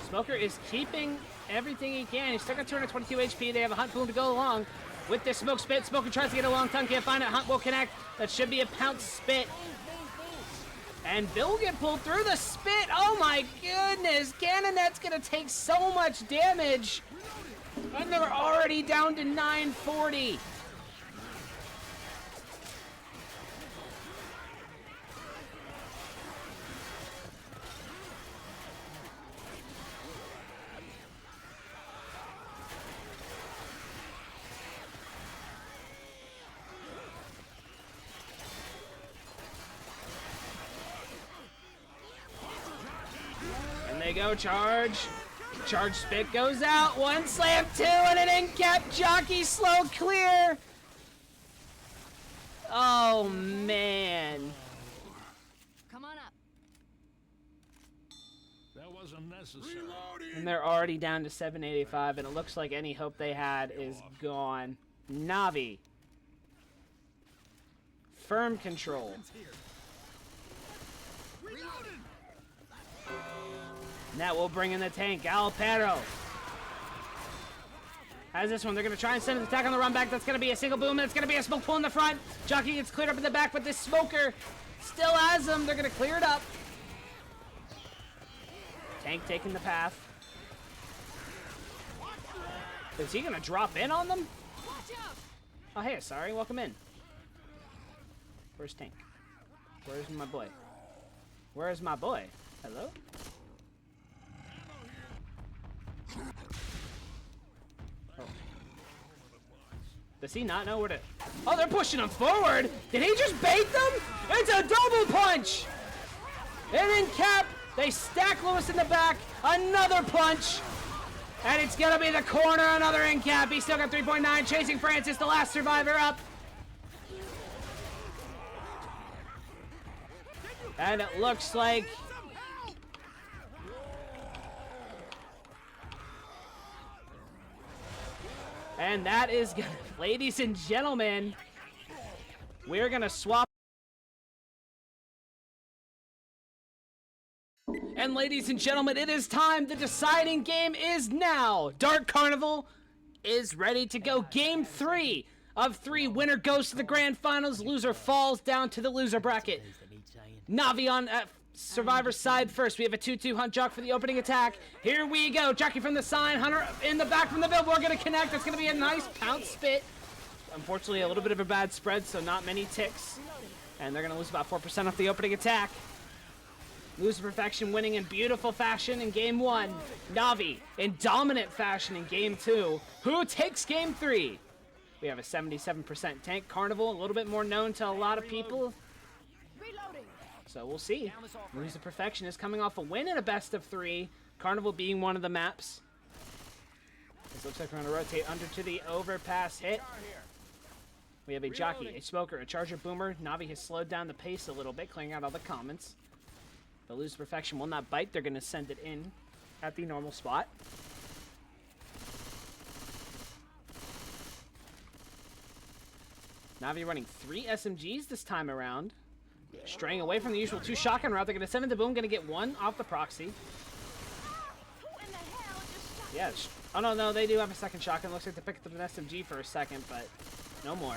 Smoker is keeping everything he can. He's still got 222 HP. They have a Hunt Boom to go along with this Smoke Spit. Smoker tries to get a long tongue. Can't find it. Hunt will connect. That should be a Pounce Spit. And Bill get pulled through the spit. Oh my goodness. Cannonette's going to take so much damage. And they're already down to 940. They go charge. Charge spit goes out. One slam, two, and an in cap jockey slow clear. Oh man. Come on up. That wasn't necessary. And they're already down to 785, and it looks like any hope they had is gone. Navi. Firm control. And that will bring in the tank. Alpero has this one. They're going to try and send an attack on the run back. That's going to be a single boom. That's going to be a smoke pull in the front. Jockey gets cleared up in the back, but this smoker still has him. They're going to clear it up. Tank taking the path. Is he going to drop in on them? Oh, hey, sorry. Welcome in. Where's Tank? Where's my boy? Where's my boy? Hello? Oh. Does he not know where to... Oh, they're pushing him forward! Did he just bait them? It's a double punch! And then Cap, they stack Lewis in the back. Another punch! And it's gonna be the corner, another in Cap. He's still got 3.9, chasing Francis, the last survivor up. And it looks like... And that is, ladies and gentlemen, we're going to swap. And ladies and gentlemen, it is time. The deciding game is now. Dark Carnival is ready to go. Game 3 of 3. Winner goes to the grand finals. Loser falls down to the loser bracket. Navi on Survivor's side first. We have a 2-2 Hunt Jock for the opening attack. Here we go. Jockey from the sign. Hunter in the back from the billboard. Going to connect. That's going to be a nice pounce spit. Unfortunately, a little bit of a bad spread, so not many ticks. And they're going to lose about 4% off the opening attack. Loser Perfection winning in beautiful fashion in Game 1. Navi in dominant fashion in Game 2. Who takes Game 3? We have a 77% tank. Carnival, a little bit more known to a lot of people. So we'll see. Loser Perfection is coming off a win in a best of 3. Carnival being one of the maps. This looks like we're going to rotate under to the overpass hit. We have a jockey, a smoker, a charger boomer. Navi has slowed down the pace a little bit, clearing out all the comments. The Loser Perfection will not bite. They're going to send it in at the normal spot. Navi running 3 SMGs this time around. Straying away from the usual 2 shotgun route. They're going to send it to boom. Going to get 1 off the proxy. Yeah. Oh, no, they do have a second shotgun. Looks like they picked up an SMG for a second, but no more.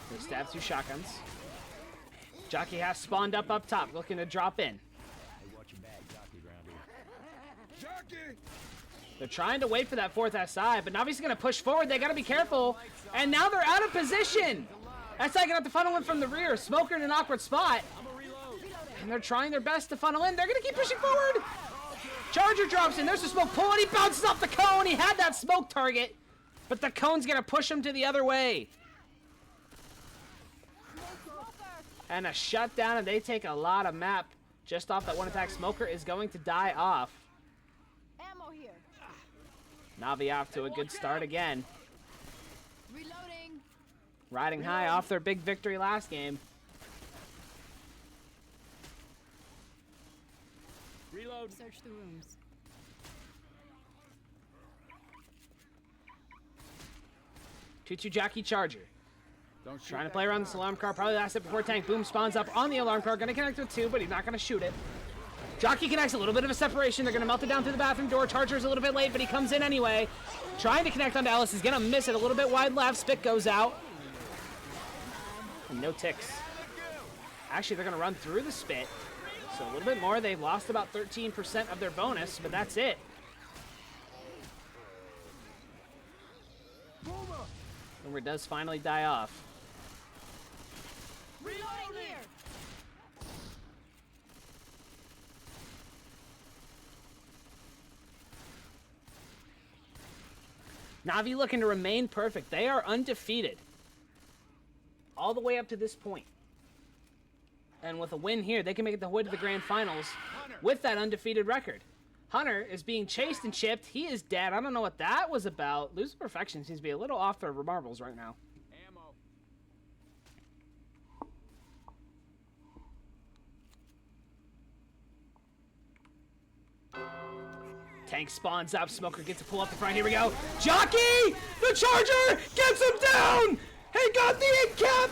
They stab 2 shotguns. Jockey has spawned up top, looking to drop in. They're trying to wait for that 4th SI, but Navi's going to push forward. They got to be careful. And now they're out of position. SI going to have to funnel in from the rear. Smoker in an awkward spot. And they're trying their best to funnel in. They're going to keep pushing forward. Charger drops in. There's the smoke pull, and he bounces off the cone. He had that smoke target, but the cone's going to push him to the other way. And a shutdown, and they take a lot of map just off that 1 attack. Smoker is going to die off. Ammo here. Navi off to a good start again. Reloading. Riding high off their big victory last game. Reload. Search the rooms. Two jockey charger. Don't shoot Trying to that play around this alarm car. Probably last it before tank. Boom spawns up on the alarm car. Going to connect with 2, but he's not going to shoot it. Jockey connects, a little bit of a separation. They're going to melt it down through the bathroom door. Charger's a little bit late, but he comes in anyway. Trying to connect onto Ellis. He's going to miss it a little bit wide left. Spit goes out. And no ticks. Actually, they're going to run through the spit. So a little bit more. They've lost about 13% of their bonus, but that's it. Boomer does finally die off. Reloading here. Navi looking to remain perfect. They are undefeated. All the way up to this point. And with a win here, they can make it the way to the grand finals with that undefeated record. Hunter is being chased and chipped. He is dead. I don't know what that was about. Losing Perfection seems to be a little off their marbles right now. Tank spawns up. Smoker gets a pull up the front. Here we go. Jockey! The Charger gets him down! He got the in cap!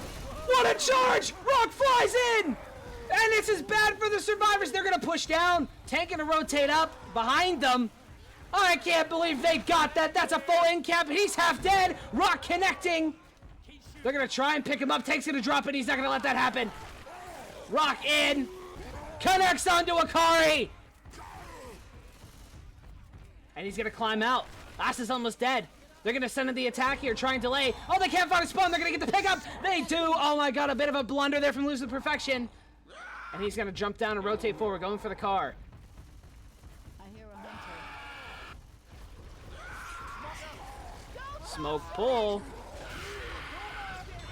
What a charge! Rock flies in! And this is bad for the survivors. They're going to push down. Tank going to rotate up behind them. I can't believe they got that. That's a full in cap. He's half dead. Rock connecting. They're going to try and pick him up. Tank's going to drop it. He's not going to let that happen. Rock in. Connects onto Akari. And he's going to climb out. Last is almost dead. They're going to send in the attack here, try and delay. Oh, they can't find a spawn. They're going to get the pickup. They do. Oh, my God. A bit of a blunder there from Losing Perfection. And he's going to jump down and rotate forward, going for the car. I hear a hunter. Smoke pull.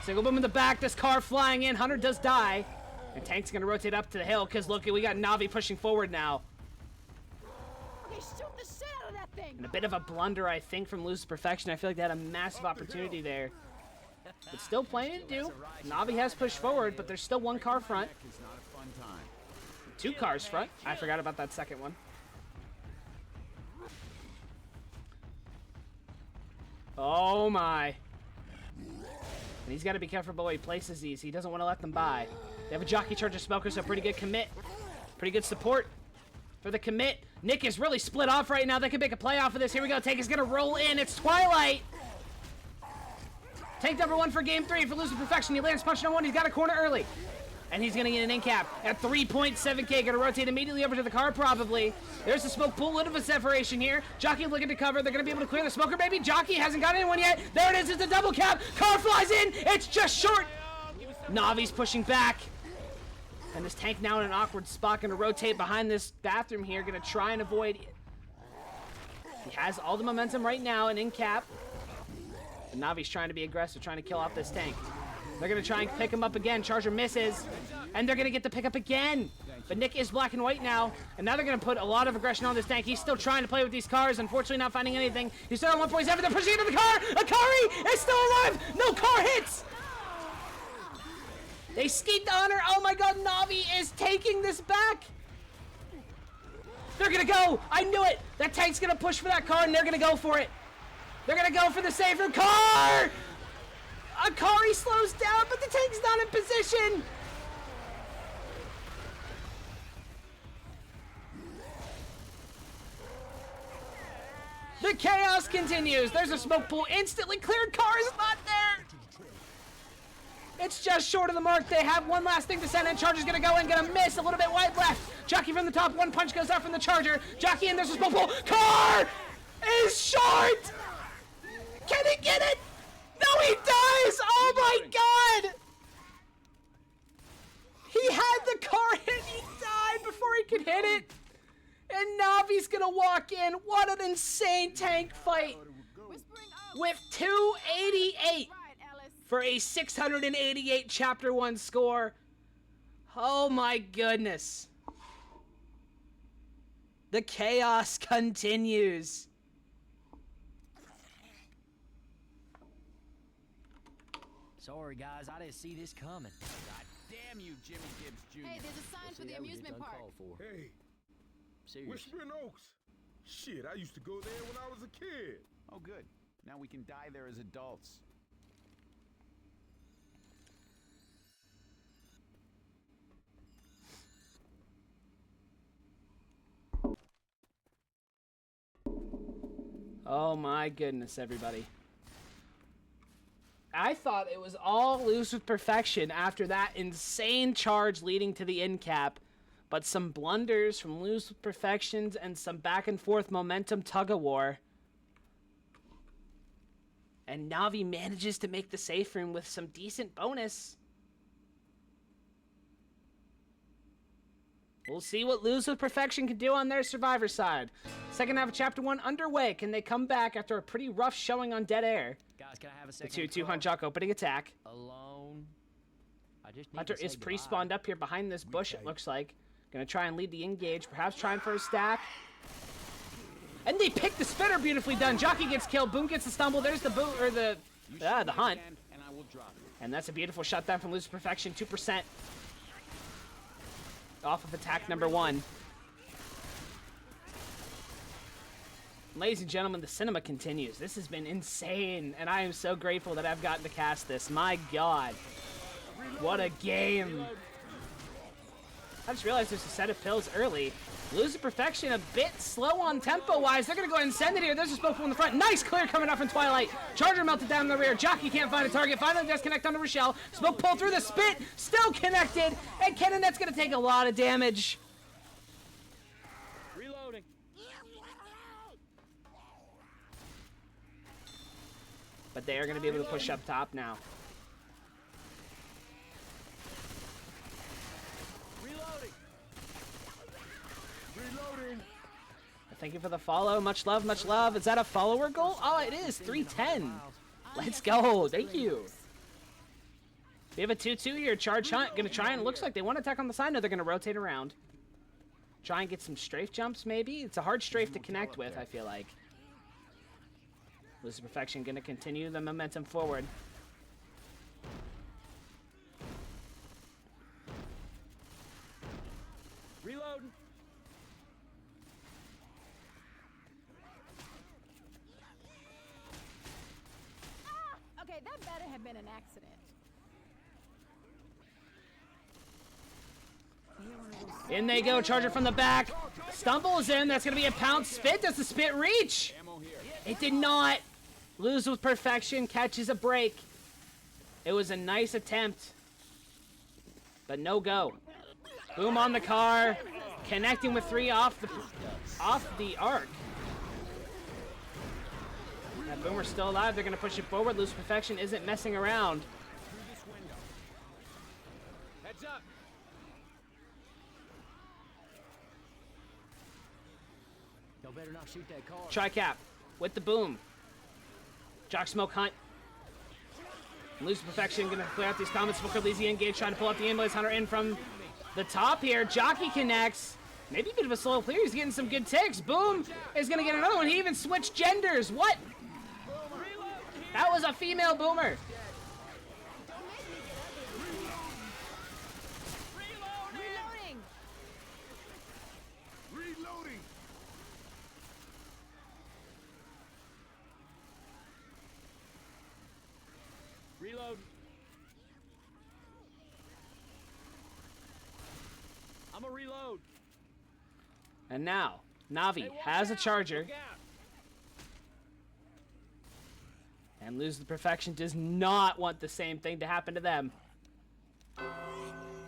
Single boom in the back. This car flying in. Hunter does die. And Tank's going to rotate up to the hill because, look, we got Navi pushing forward now. Okay, shoot the shit out of that thing. And a bit of a blunder, I think, from Losing Perfection. I feel like they had a massive opportunity there. But still plenty to do. Navi has pushed forward, but there's still one car front. Two cars front. I forgot about that second one. Oh my. And he's got to be careful about where he places these. He doesn't want to let them by. They have a jockey charger smoker, so pretty good commit. Pretty good support for the commit. Nick is really split off right now. They can make a play off of this. Here we go. Tank is going to roll in. It's Twilight. Tank number 1 for game 3 for Losing Perfection. He lands punch on 1. He's got a corner early. And he's going to get an in cap at 3.7K. Going to rotate immediately over to the car, probably. There's the smoke pool. Little bit of a separation here. Jockey looking to cover. They're going to be able to clear the smoker, maybe. Jockey hasn't got anyone yet. There it is. It's a double cap. Car flies in. It's just short. Navi's pushing back. And this Tank now in an awkward spot. Going to rotate behind this bathroom here. Going to try and avoid. He has all the momentum right now. An in cap. And Navi's trying to be aggressive, trying to kill off this Tank. They're going to try and pick him up again. Charger misses. And they're going to get the pickup again. But Nick is black and white now. And now they're going to put a lot of aggression on this Tank. He's still trying to play with these cars. Unfortunately, not finding anything. He's still on 1.7. They're pushing into the car. Akari is still alive. No car hits. They skeet the Hunter. Oh, my God. Navi is taking this back. They're going to go. I knew it. That Tank's going to push for that car, and they're going to go for it. They're going to go for the safer car. Akari slows down, but the Tank's not in position. The chaos continues. There's a smoke pool. Instantly cleared. Car is not there. It's just short of the mark. They have one last thing to send in. Charger's going to go in, going to miss. A little bit wide left. Jockey from the top. One punch goes out from the Charger. Jockey in. There's a smoke pool. Car is short. Can he get it? No, he does! Oh my God! He had the car hit. He died before he could hit it. And Navi's gonna walk in. What an insane Tank fight. With 288 for a 688 Chapter 1 score. Oh my goodness. The chaos continues. Sorry, guys, I didn't see this coming. God damn you, Jimmy Gibbs Jr. Hey, there's a sign for the amusement park. Hey, Seriously. Whispering Oaks. Shit, I used to go there when I was a kid. Oh, good. Now we can die there as adults. Oh my goodness, everybody. I thought it was all Lose with Perfection after that insane charge leading to the end cap. But some blunders from Lose with Perfections and some back and forth momentum tug-of-war. And Navi manages to make the safe room with some decent bonus. We'll see what Lose with Perfection can do on their Survivor side. Second half of Chapter 1 underway. Can they come back after a pretty rough showing on Dead Air? Guys, can I have a The second? 2-2 Hunchak opening attack. Alone. I just need Hunter to say is goodbye. pre-spawned up here behind this bush, it looks like. Gonna try and lead the engage, perhaps trying for a stack. And they pick the spitter, beautifully done. Jockey gets killed, Boom gets the stumble. There's the boot, or the hunt. And I will drop it. And that's a beautiful shutdown from Lose with Perfection, 2%. Off of attack number 1. Ladies and gentlemen, the cinema continues. This has been insane, and I am so grateful that I've gotten to cast this. My God. What a game. I just realized there's a set of pills early. Lose with Perfection a bit slow on tempo-wise. They're going to go ahead and send it here. There's a smoke in the front. Nice clear coming up from Twilight. Charger melted down in the rear. Jockey can't find a target. Finally does connect onto Rochelle. Smoke pulled through the spit. Still connected. And Kennanet's going to take a lot of damage. Reloading. But they are going to be able to push up top now. Reloading. Thank you for the follow. Much love, much love. Is that a follower goal? Oh, it is. 310. Let's go. Thank you. We have a 2-2 here. Charge Hunt. Going to try and looks like they want to attack on the side. No, they're going to rotate around. Try and get some strafe jumps, maybe. It's a hard strafe to connect with, I feel like. Lose with Perfection going to continue the momentum forward. Reloading. Okay, that better have been an accident. In they go. Charger from the back. Stumbles in. That's going to be a pound spit. Does the spit reach? It did not. Lose with Perfection. Catches a break. It was a nice attempt. But no go. Boom on the car. Connecting with 3 off the arc. That Boomer's still alive. They're going to push it forward. Lose with Perfection isn't messing around. Heads up. Y'all better not shoot that car. Tri-cap with the boom. Jock Smoke Hunt. Lose Perfection gonna clear out these comments. Booker leads the engage, trying to pull up the ambulance hunter in from the top here. Jockey connects. Maybe a bit of a slow clear. He's getting some good ticks. Boom is gonna get another one. He even switched genders. What? That was a female boomer. Reloading. Reloading. Reload. I'm a reload. And now, Navi has a charger. Look out. And Lose the Perfection does not want the same thing to happen to them.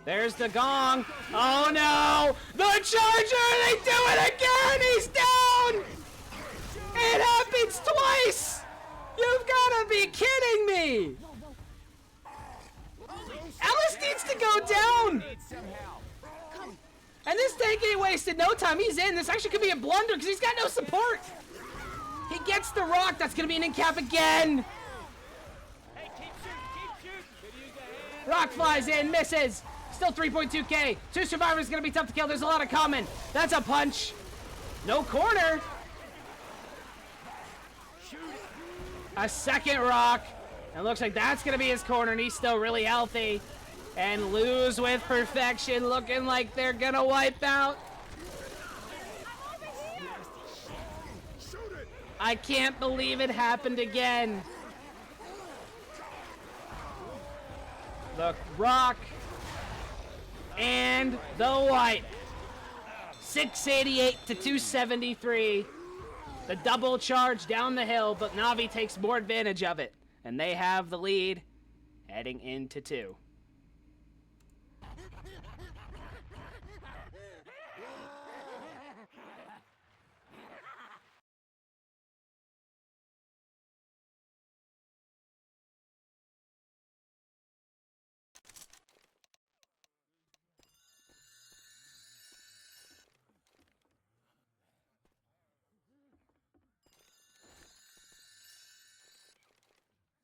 There's the gong. Oh no! The charger! They do it again! He's down! It happens twice! You've gotta be kidding me! Alice needs to go down! And this tank ain't wasted no time. He's in. This actually could be a blunder because he's got no support. He gets the rock. That's going to be an in-cap again. Hey, keep shooting. Could use a hand. Rock flies in, misses. Still 3.2k. 2 survivors going to be tough to kill. There's a lot of coming. That's a punch. No corner. A second rock. And it looks like that's going to be his corner, and he's still really healthy. And Lose with Perfection looking like they're going to wipe out. I can't believe it happened again. The rock and the wipe. 688 to 273. The double charge down the hill, but Navi takes more advantage of it. And they have the lead heading into 2.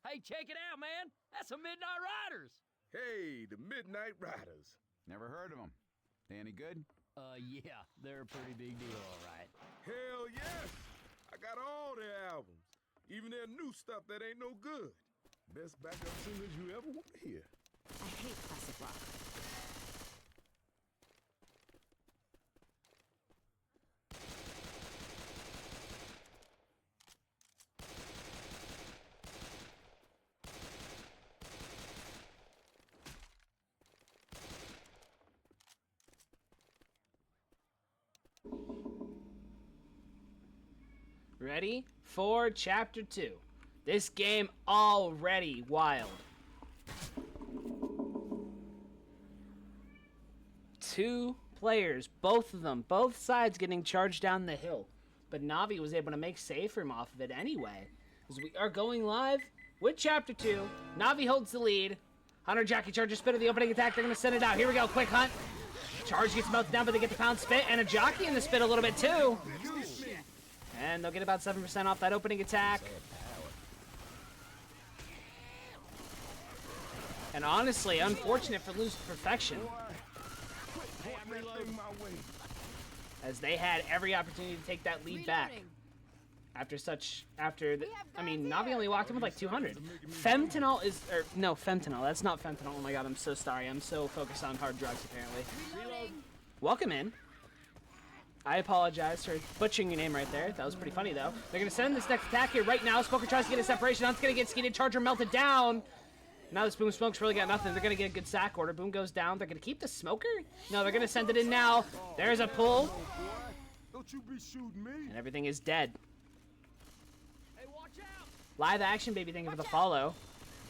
Hey, check it out, man. That's the Midnight Riders. Hey, the Midnight Riders. Never heard of them. They any good? Yeah, they're a pretty big deal, all right. Hell yes. I got all their albums. Even their new stuff that ain't no good. Best backup singers you ever want to hear. I hate classic rock. Ready for Chapter 2. This game already wild. 2 players, both of them, both sides getting charged down the hill. But Navi was able to make safe room off of it anyway. As we are going live with Chapter 2. Navi holds the lead. Hunter Jockey charges spit of the opening attack. They're going to send it out. Here we go. Quick hunt. Charge gets melted down, but they get the pound spit. And a jockey in the spit a little bit too. And they'll get about 7% off that opening attack. And honestly, unfortunate for Lose Perfection. As they had every opportunity to take that lead back. Navi only walked in with like 200. Femtanol is, no, fentanyl. That's not fentanyl. Oh my god, I'm so sorry. I'm so focused on hard drugs, apparently. Welcome in. I apologize for butchering your name right there. That was pretty funny, though. They're going to send this next attack here right now. Smoker tries to get a separation. Hunt's going to get skidded. Charger melted down. Now this Boom Smoke's really got nothing. They're going to get a good sack order. Boom goes down. They're going to keep the Smoker? No, they're going to send it in now. There's a pull. Don't you be shooting me. And everything is dead. Hey, watch out! Live action, baby. Thank you for the follow.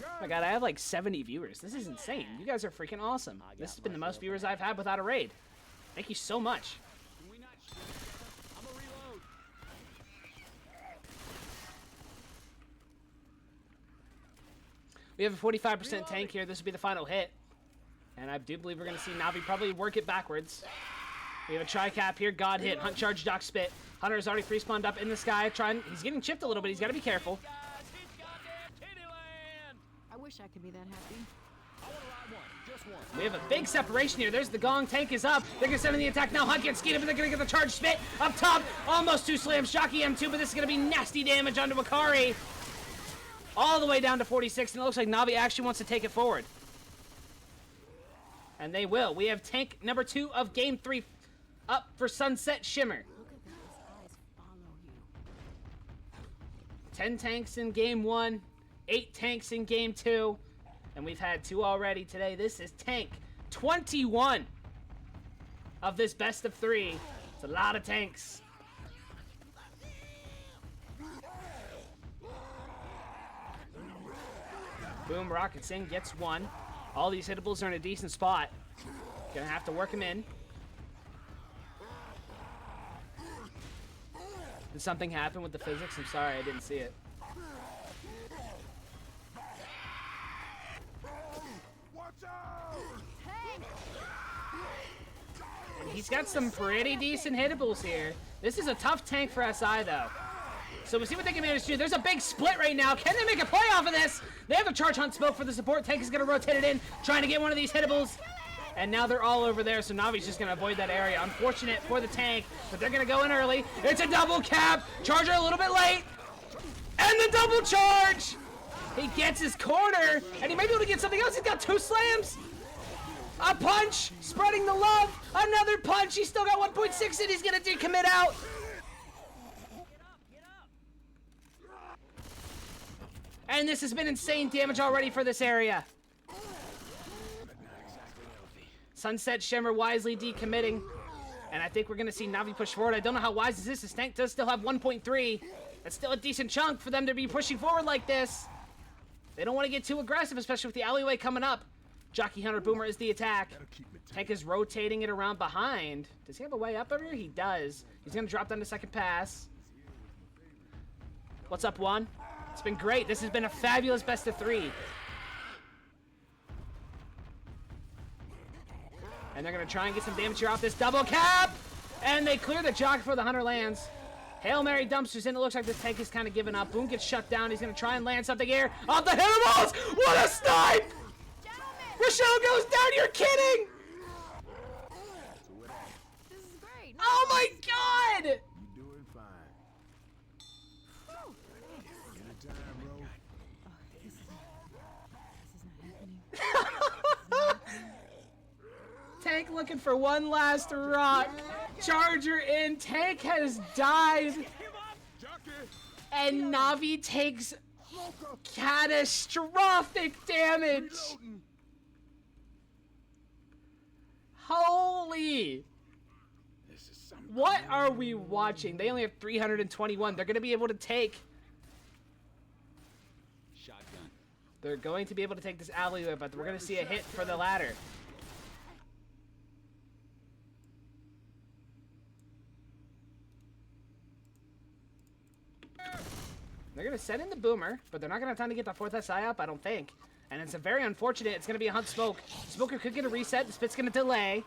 Oh my god, I have like 70 viewers. This is insane. You guys are freaking awesome. This has been the most viewers I've had without a raid. Thank you so much. I'm a reload. We have a 45% tank here. This will be the final hit. And I do believe we're going to see Navi probably work it backwards. We have a tri-cap here. God hit. Hunt charge, Doc spit. Hunter is already free-spawned up in the sky. He's getting chipped a little bit. He's got to be careful. Guys, it's goddamn Tittyland! I wish I could be that happy. I want to ride one. Just one. We have a big separation here. There's the gong. Tank is up. They're going to send in the attack now. Hunt gets skidded, but they're going to get the charge spit. Up top. Almost 2 slams. Jockey M2, but this is going to be nasty damage onto Akari. All the way down to 46, and it looks like Navi actually wants to take it forward. And they will. We have tank number 2 of Game 3 up for Sunset Shimmer. Look at that. His eyes follow you. 10 tanks in Game 1, 8 tanks in Game 2, and we've had 2 already today. This is tank 21 of this best of 3. It's a lot of tanks. Boom, Rocket Sing gets 1. All these hittables are in a decent spot. Gonna have to work them in. Did something happen with the physics? I'm sorry, I didn't see it. Watch out! And he's got some pretty decent hittables here. This is a tough tank for SI, though. So we'll see what they can manage to do. There's a big split right now. Can they make a play off of this? They have a charge hunt smoke for the support. Tank is going to rotate it in, trying to get one of these hittables. And now they're all over there, so Navi's just going to avoid that area. Unfortunate for the tank, but they're going to go in early. It's a double cap. Charger a little bit late. And the double charge! He gets his corner, and he may be able to get something else. He's got 2 slams. A punch, spreading the love. Another punch. He's still got 1.6 and he's going to decommit out. And this has been insane damage already for this area. Sunset Shimmer wisely decommitting. And I think we're going to see Navi push forward. I don't know how wise this is. His tank does still have 1.3. That's still a decent chunk for them to be pushing forward like this. They don't want to get too aggressive, especially with the alleyway coming up. Jockey Hunter Boomer is the attack. Tank is rotating it around behind. Does he have a way up over here? He does. He's going to drop down to second pass. What's up, Juan? It's been great. This has been a fabulous best of 3. And they're going to try and get some damage here off this double cap. And they clear the jock before the Hunter lands. Hail Mary dumpsters in. It looks like this tank is kind of giving up. Boom gets shut down. He's going to try and land something here. Off the hitterballs! What a snipe! Rochelle goes down. You're kidding! This is great. Oh my god! You doing fine. Anytime, bro. This is not happening. Tank looking for one last rock. Charger in. Tank has died. And Navi takes catastrophic damage. Holy. What are we watching? They only have 321. They're going to be able to take. Shotgun. They're going to be able to take this alleyway, but we're going to see a hit for the ladder. They're going to send in the Boomer, but they're not going to have time to get the 4th SI up, I don't think. And it's a very unfortunate. It's going to be a Hunt Smoke. Smoker could get a reset. The Spit's going to delay.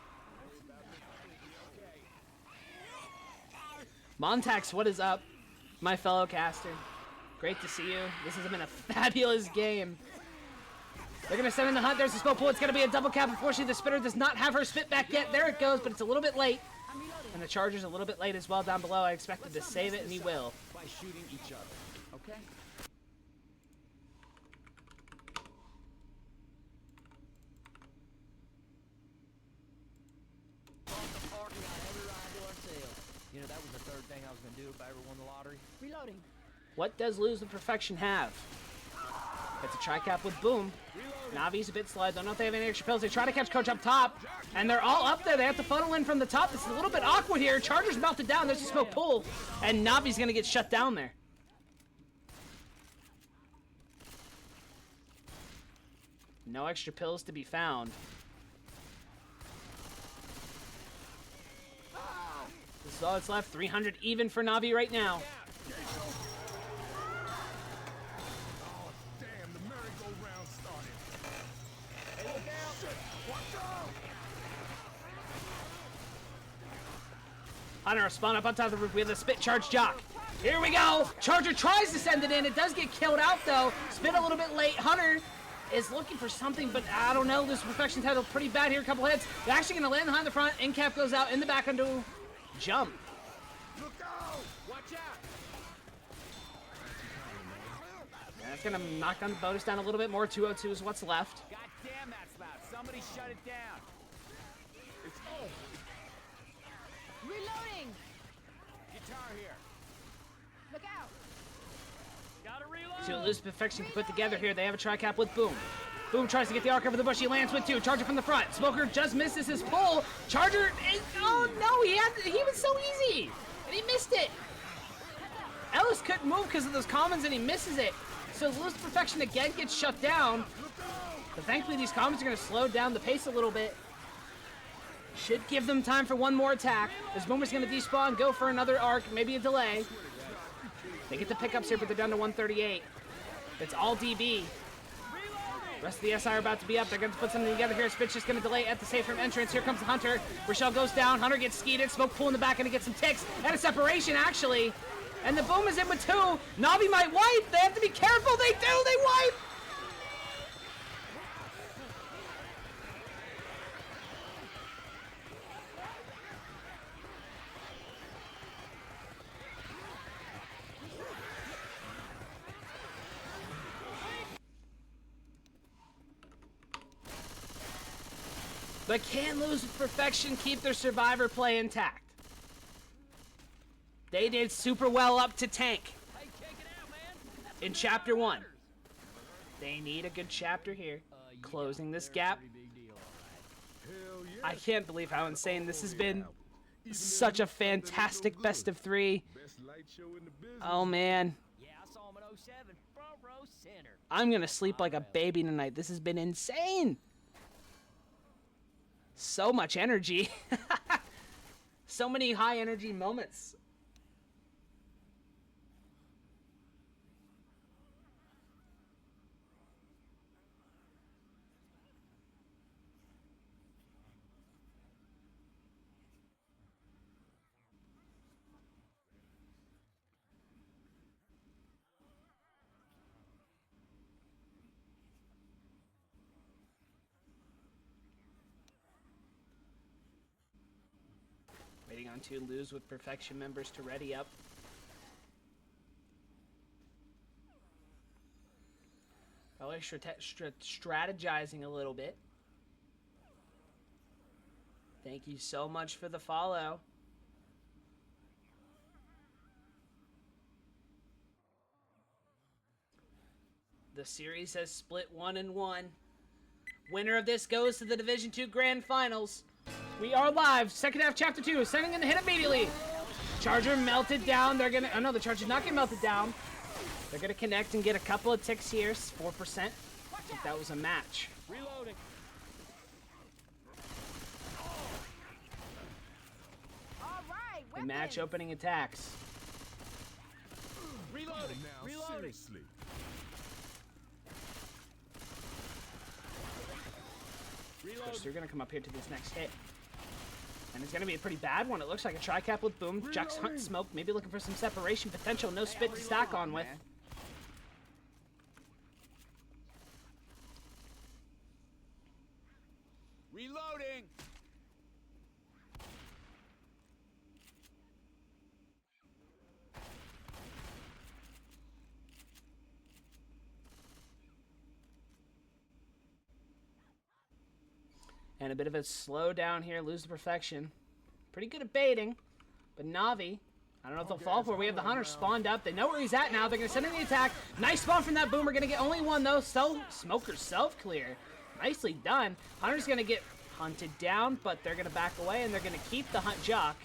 Montax, what is up, my fellow caster? Great to see you. This has been a fabulous game. They're going to send in the Hunt. There's the Smoke Pool. It's going to be a double cap. Unfortunately, the Spitter does not have her spit back yet. There it goes, but it's a little bit late. And the Charger's a little bit late as well down below. I expected to save it, and he will. By shooting each other. Okay? You know, that was the third thing I was going to do if I ever won the lottery. Reloading. What does Lose with Perfection have? It's a tri-cap with Boom. Navi's a bit slide. Don't know if they have any extra pills. They try to catch Coach up top, and they're all up there. They have to funnel in from the top. This is a little bit awkward here. Charger's melted down. There's a Smoke Pull, and Navi's going to get shut down there. No extra pills to be found. This is all that's left. 300 even for Navi right now. Damn, the merry-go-round started. Hey, look out! Shit, watch out! Hunter spawn up on top of the roof. We have the Spit Charge Jock. Here we go. Charger tries to send it in. It does get killed out, though. Spit a little bit late. Hunter is looking for something, but I don't know. This Perfection's handled pretty bad here. A couple hits. They're actually going to land behind the front. In cap goes out. In the back undo. Jump. Look out! Watch out! That's going to knock down the bonus down a little bit more. 202 is what's left. God damn, that's loud. Somebody shut it down. It's on! Reloading. Guitar here. Look out. Gotta reload. See what Loose Perfection can put together here. They have a tri-cap with Boom. Boom tries to get the arc over the bush. He lands with 2. Charger from the front. Smoker just misses his pull. Charger is, oh no, he was so easy. And he missed it. Ellis couldn't move because of those commons and he misses it. So Loose Perfection again gets shut down. But thankfully these commons are going to slow down the pace a little bit. Should give them time for one more attack. This Boomer's going to despawn, go for another arc, maybe a delay. They get the pickups here, but they're down to 138. It's all DB. Rest of the SI are about to be up. They're going to put something together here. Spit's just going to delay at the safe room entrance. Here comes the Hunter. Rochelle goes down. Hunter gets skeeted. Smoke Pool in the back and to get some ticks. And a separation, actually. And the Boom is in with 2. Navi might wipe. They have to be careful. They do. They wipe. But can Lose with Perfection keep their survivor play intact? They did super well up to tank in chapter 1. They need a good chapter here. Closing this gap. Hell yeah! I can't believe how insane this has been. Such a fantastic best of 3. Best light show in the business. Oh man. Yeah, I saw him in 07. Front row center. I'm gonna sleep like a baby tonight. This has been insane. So much energy. So many high energy moments. Waiting on 2 Lose with Perfection members to ready up. Probably strategizing a little bit. Thank you so much for the follow. The series has split 1-1. Winner of this goes to the Division 2 Grand Finals. We are live. Second half, Chapter 2. Sending in the hit immediately. Charger melted down. They're gonna... Oh, no, the Charger's not getting melted down. They're gonna connect and get a couple of ticks here. 4%. I think that was a match. Reloading. All right, The match opening attacks. Reloading. Now, Reloading. seriously. Reload. They're gonna come up here to this next hit. And it's gonna be a pretty bad one. It looks like a tri-cap with boom. Jack's hunt smoke. Maybe looking for some separation potential. No spit to stack on with. Reloading. And a bit of a slow down here. Lose the Perfection. Pretty good at baiting. But Navi, I don't know if they'll fall for it. We have the Hunter spawned up. They know where he's at now. They're going to send in the attack. Nice spawn from that Boomer. Going to get only one, though. Smoker self-clear. Nicely done. Hunter's going to get hunted down, but they're going to back away, and they're going to keep the Hunt Jock.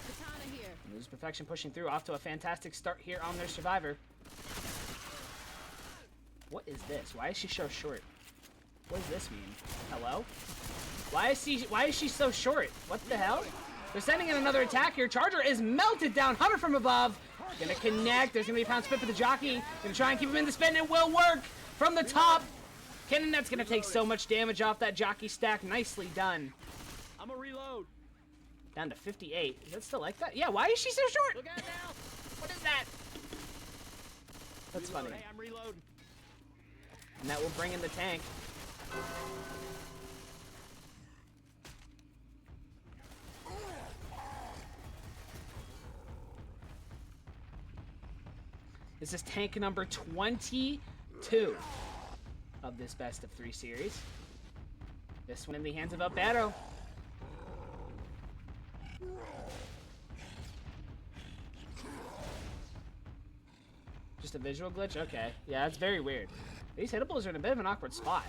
Katana here. Lose Perfection pushing through. Off to a fantastic start here on their Survivor. What is this? Why is she so short? What does this mean? Hello? Why is she so short? What the hell? They're sending in another attack here. Charger is melted down. Hunter from above. Gonna connect. There's gonna be a pound spit for the jockey. Gonna try and keep him in the spin. It will work from the top. Cannonet's gonna take so much damage off that jockey stack. Nicely done. I'm a reload. Down to 58. Is that still like that? Yeah, why is she so short? Look out now. What is that? That's funny. Hey, I'm reloading. And that will bring in the tank. This is tank number 22 of this best of 3 series. This one in the hands of Alberto. Just a visual glitch? Okay. Yeah, that's very weird. These hittables are in a bit of an awkward spot.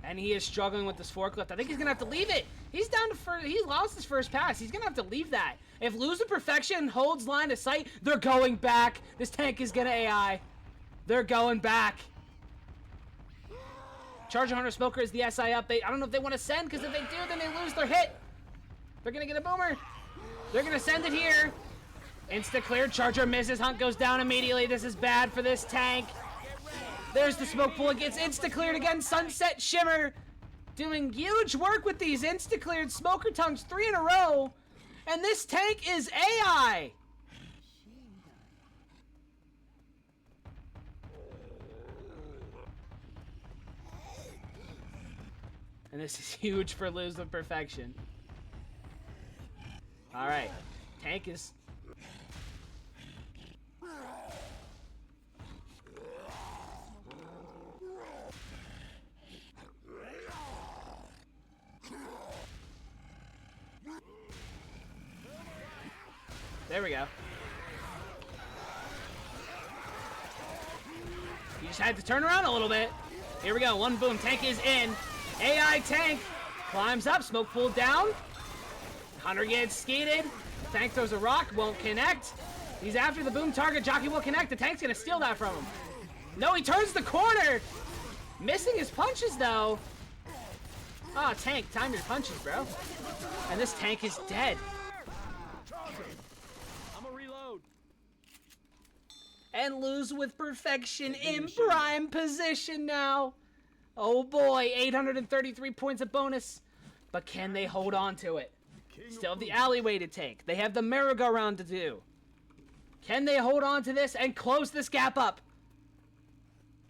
And he is struggling with this forklift. I think he's gonna have to leave it. He's down to first. He lost his first pass. He's gonna have to leave that. If Lose the Perfection holds line of sight, they're going back. This tank is gonna AI. They're going back. Charger Hunter Smoker is the SI up. I don't know if they want to send, because if they do, then they lose their hit. They're gonna get a boomer. They're gonna send it here. Insta clear. Charger misses. Hunt goes down immediately. This is bad for this tank. There's the smoke pool. It gets insta-cleared again. Sunset Shimmer doing huge work with these insta-cleared smoker tongues 3 in a row. And this tank is AI. And this is huge for Lose the Perfection. All right. Tank is... There we go. just had to turn around a little bit. Here we go. One boom. Tank is in. AI tank climbs up. Smoke pulled down. Hunter gets skated. Tank throws a rock. Won't connect. He's after the boom target. Jockey will connect. The tank's going to steal that from him. No, he turns the corner. Missing his punches, though. Ah, tank. Time your punches, bro. And this tank is dead. I'm a reload. And lose with perfection in prime position now. Oh boy, 833 points of bonus. But can they hold on to it? Still have the alleyway to take. They have the merry-go-round to do. Can they hold on to this and close this gap up?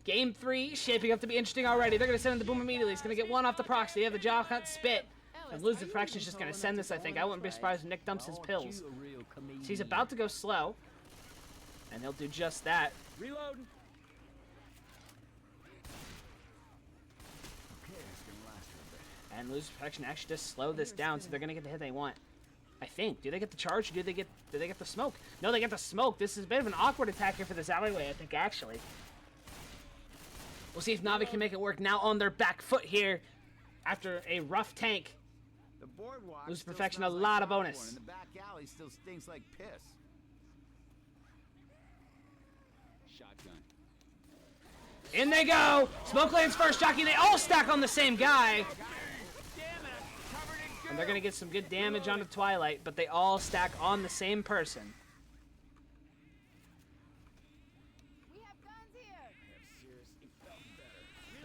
Game 3 shaping up to be interesting already. They're going to send in the boom immediately. He's going to get one off the proxy. They have the jaw hunt spit. And lose the fraction is just going to send this, I think. I wouldn't be surprised if Nick dumps his pills. So he's about to go slow. And he'll do just that. Reloading. And lose perfection actually does slow this down, so they're gonna get the hit they want. I think. Do they get the charge? Or do they get the smoke? No, they get the smoke. This is a bit of an awkward attack here for this alleyway, I think, actually. We'll see if Navi can make it work now on their back foot here after a rough tank. The boardwalk Lose still perfection, smells a like lot of popcorn, bonus. And the back alley still stinks like piss. Shotgun. In they go! Smoke lands first, Jockey. They all stack on the same guy. And they're gonna get some good damage onto Twilight, but they all stack on the same person. We have guns here.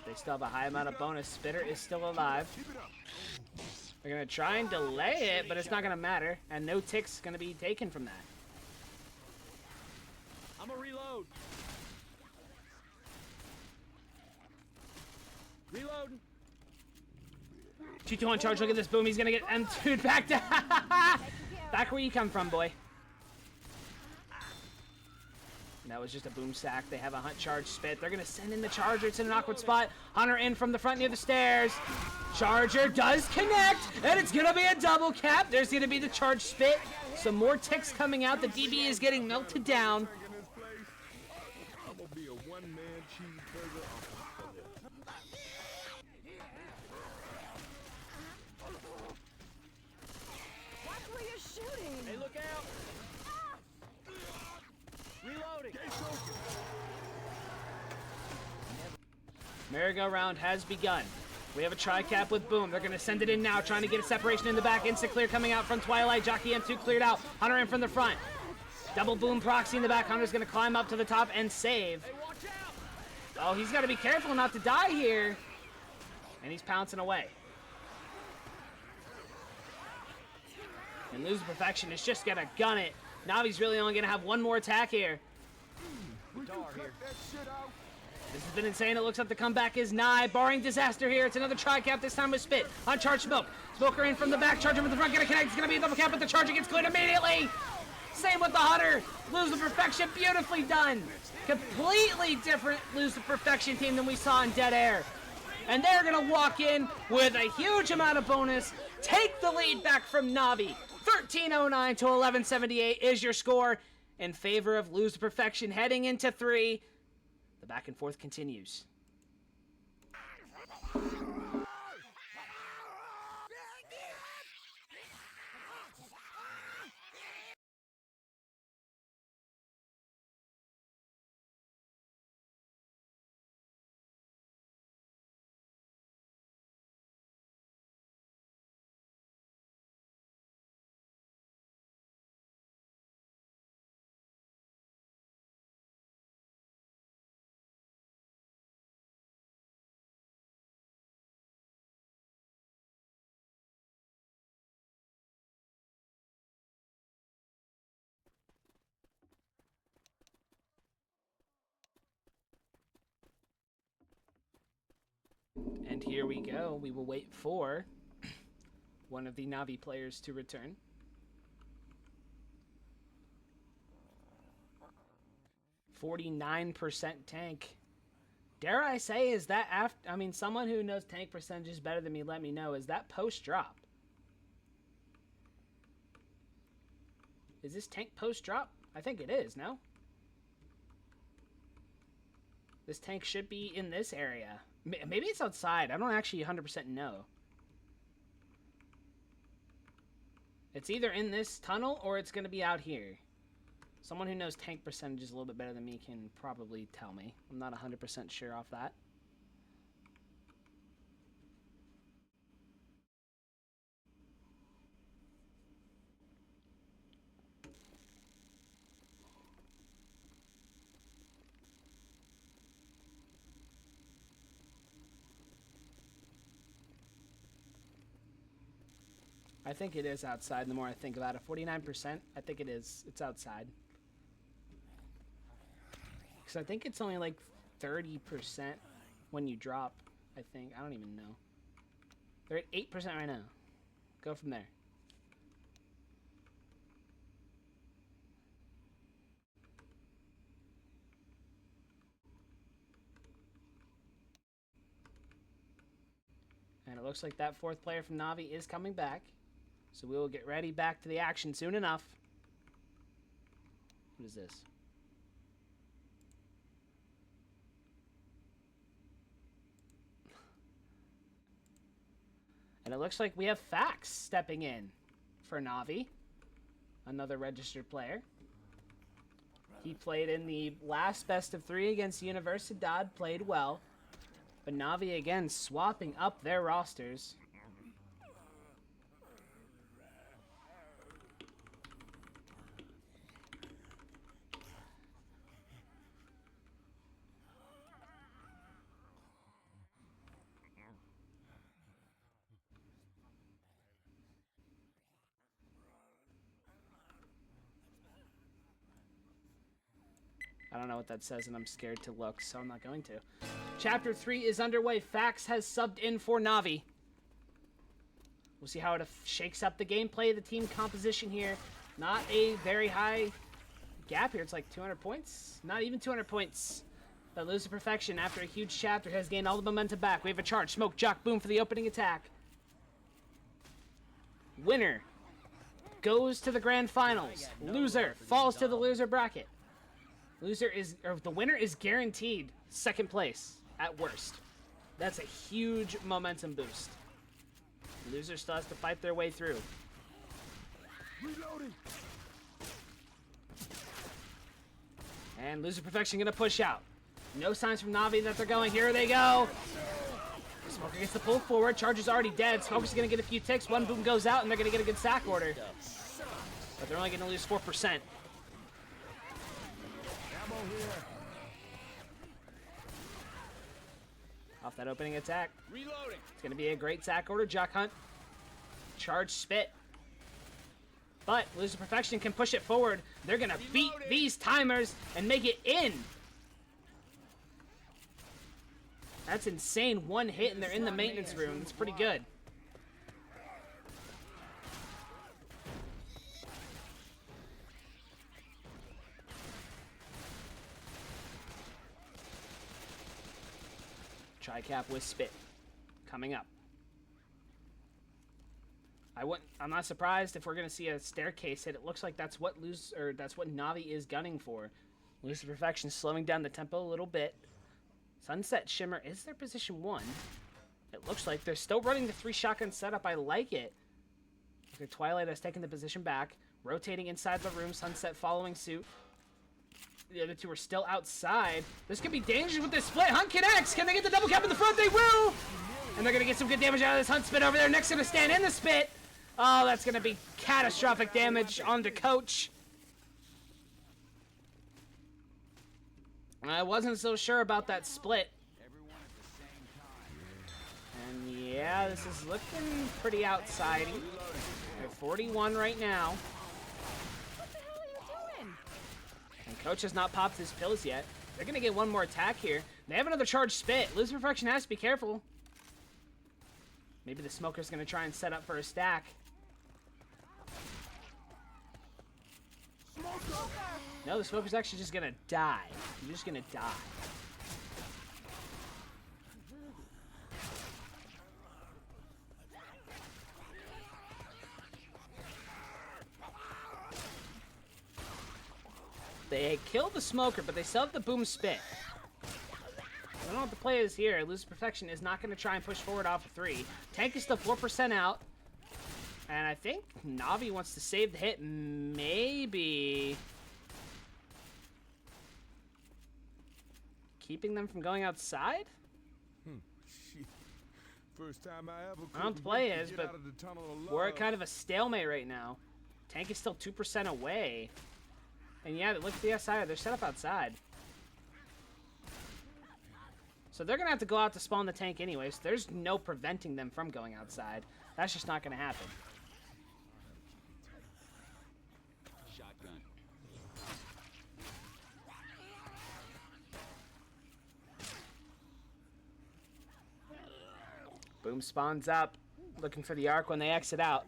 They still have a high amount of bonus. Spitter is still alive. They're gonna try and delay it, but it's not gonna matter. And no tick's gonna be taken from that. I'm a reload. Reloading. 2-2 on charge. Look at this boom. He's gonna get M2'd back down. Back where you come from, boy. And that was just a boom sack. They have a hunt charge spit. They're gonna send in the charger. It's in an awkward spot. Hunter in from the front near the stairs. Charger does connect, and it's gonna be a double cap. There's gonna be the charge spit. Some more ticks coming out. The DB is getting melted down. I'm gonna be a one-man cheeseburger. Watch where you're shooting. Hey, look out. Reloading. Merry-go-round has begun. We have a tri-cap with boom. They're going to send it in now, trying to get a separation in the back. Instant clear coming out from Twilight. Jockey M2 cleared out. Hunter in from the front. Double boom proxy in the back. Hunter's going to climb up to the top and save. Hey, watch out. Oh, he's got to be careful not to die here. And he's pouncing away. And lose perfection is just going to gun it. Navi's really only going to have one more attack here. Guitar here. This has been insane. It looks like the comeback is nigh. Barring disaster here, it's another tri-cap, this time with spit. On charge smoke. Smoker in from the back. Charger from the front. Gonna connect. It's gonna be a double cap, but the charger gets cleared immediately. Same with the Hunter. Lose the perfection. Beautifully done. Completely different lose the perfection team than we saw in Dead Air. And they're gonna walk in with a huge amount of bonus. Take the lead back from Navi. 1309 to 1178 is your score in favor of lose the perfection heading into 3. The back and forth continues. And here we go. We will wait for one of the Navi players to return. %49 tank. Dare I say, is that after? I mean, someone who knows tank percentages better than me, let me know. Is that post drop? Is this tank post drop? I think it is, no? This tank should be in this area. Maybe it's outside. I don't actually 100% know. It's either in this tunnel or it's going to be out here. Someone who knows tank percentages a little bit better than me can probably tell me. I'm not 100% sure off that. I think it is outside the more I think about it. 49%, I think it is. It's outside. Because I think it's only like 30% when you drop, I think. I don't even know. They're at 8% right now. Go from there. And it looks like that fourth player from Navi is coming back. So we will get ready back to the action soon enough. What is this? And it looks like we have Fax stepping in for Navi. Another registered player. He played in the last best of 3 against Universidad, played well. But Navi again swapping up their rosters. I don't know what that says, and I'm scared to look, so I'm not going to. Chapter 3 is underway. Fax has subbed in for Navi. We'll see how it shakes up the gameplay, the team composition here. Not a very high gap here. It's like 200 points. Not even 200 points. But Loser Perfection, after a huge chapter, has gained all the momentum back. We have a charge. Smoke, Jock, Boom for the opening attack. Winner goes to the grand finals. Loser falls to the loser bracket. The winner is guaranteed second place at worst. That's a huge momentum boost. Loser still has to fight their way through. Reloading. And Loser Perfection gonna push out. No signs from Navi that they're going. Here they go. Smoker gets the pull forward. Charger's already dead. Smoker's gonna get a few ticks. One boom goes out, and they're gonna get a good sack order. But they're only gonna lose 4%. Off that opening attack. Reloading. It's going to be a great sack order. Jock Hunt. Charge spit. But Loser Perfection can push it forward. They're going to beat these timers and make it in. That's insane. One hit and they're in the maintenance room. It's pretty good. Tri-cap with spit coming up. I'm not surprised if we're gonna see a staircase hit. It looks like that's what Navi is gunning for. Loser Perfection slowing down the tempo a little bit. Sunset Shimmer is their position 1. It looks like they're still running the 3 shotgun setup. I like it. Okay, Twilight has taken the position back, rotating inside the room. Sunset following suit. The other two are still outside. This could be dangerous with this split. Hunt connects. Can they get the double cap in the front? They will. And they're going to get some good damage out of this Hunt spit over there. Next going to stand in the spit. Oh, that's going to be catastrophic damage onto Coach. I wasn't so sure about that split. And yeah, this is looking pretty outsidey. They're 41 right now. And Coach has not popped his pills yet. They're going to get one more attack here. They have another charge spit. Loser Perfection has to be careful. Maybe the Smoker's going to try and set up for a stack. No, the Smoker's actually just going to die. He's just going to die. They kill the Smoker, but they still have the Boom spit. don't know what the play is here. Lose Perfection is not going to try and push forward off of 3. Tank is still 4% out. And I think Navi wants to save the hit. Maybe keeping them from going outside? Shit. First time I ever I don't know what the play is, but we're at kind of a stalemate right now. Tank is still 2% away. And yeah, look at the outside. They're set up outside. So they're going to have to go out to spawn the tank anyways. There's no preventing them from going outside. That's just not going to happen. Shotgun. Boom spawns up, looking for the arc when they exit out.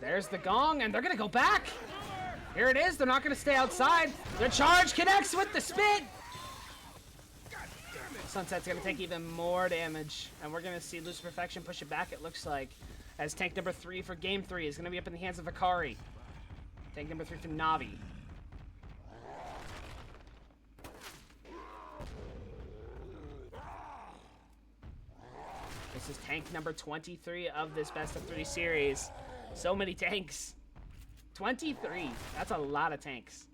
There's the gong, and they're going to go back. Here it is. They're not going to stay outside. The charge connects with the spit. Sunset's going to take even more damage, and we're going to see Lose Perfection push it back, it looks like, as tank number 3 for game 3 is going to be up in the hands of Akari. Tank number 3 for Navi. This is tank number 23 of this best of 3 series. So many tanks. 23. That's a lot of tanks.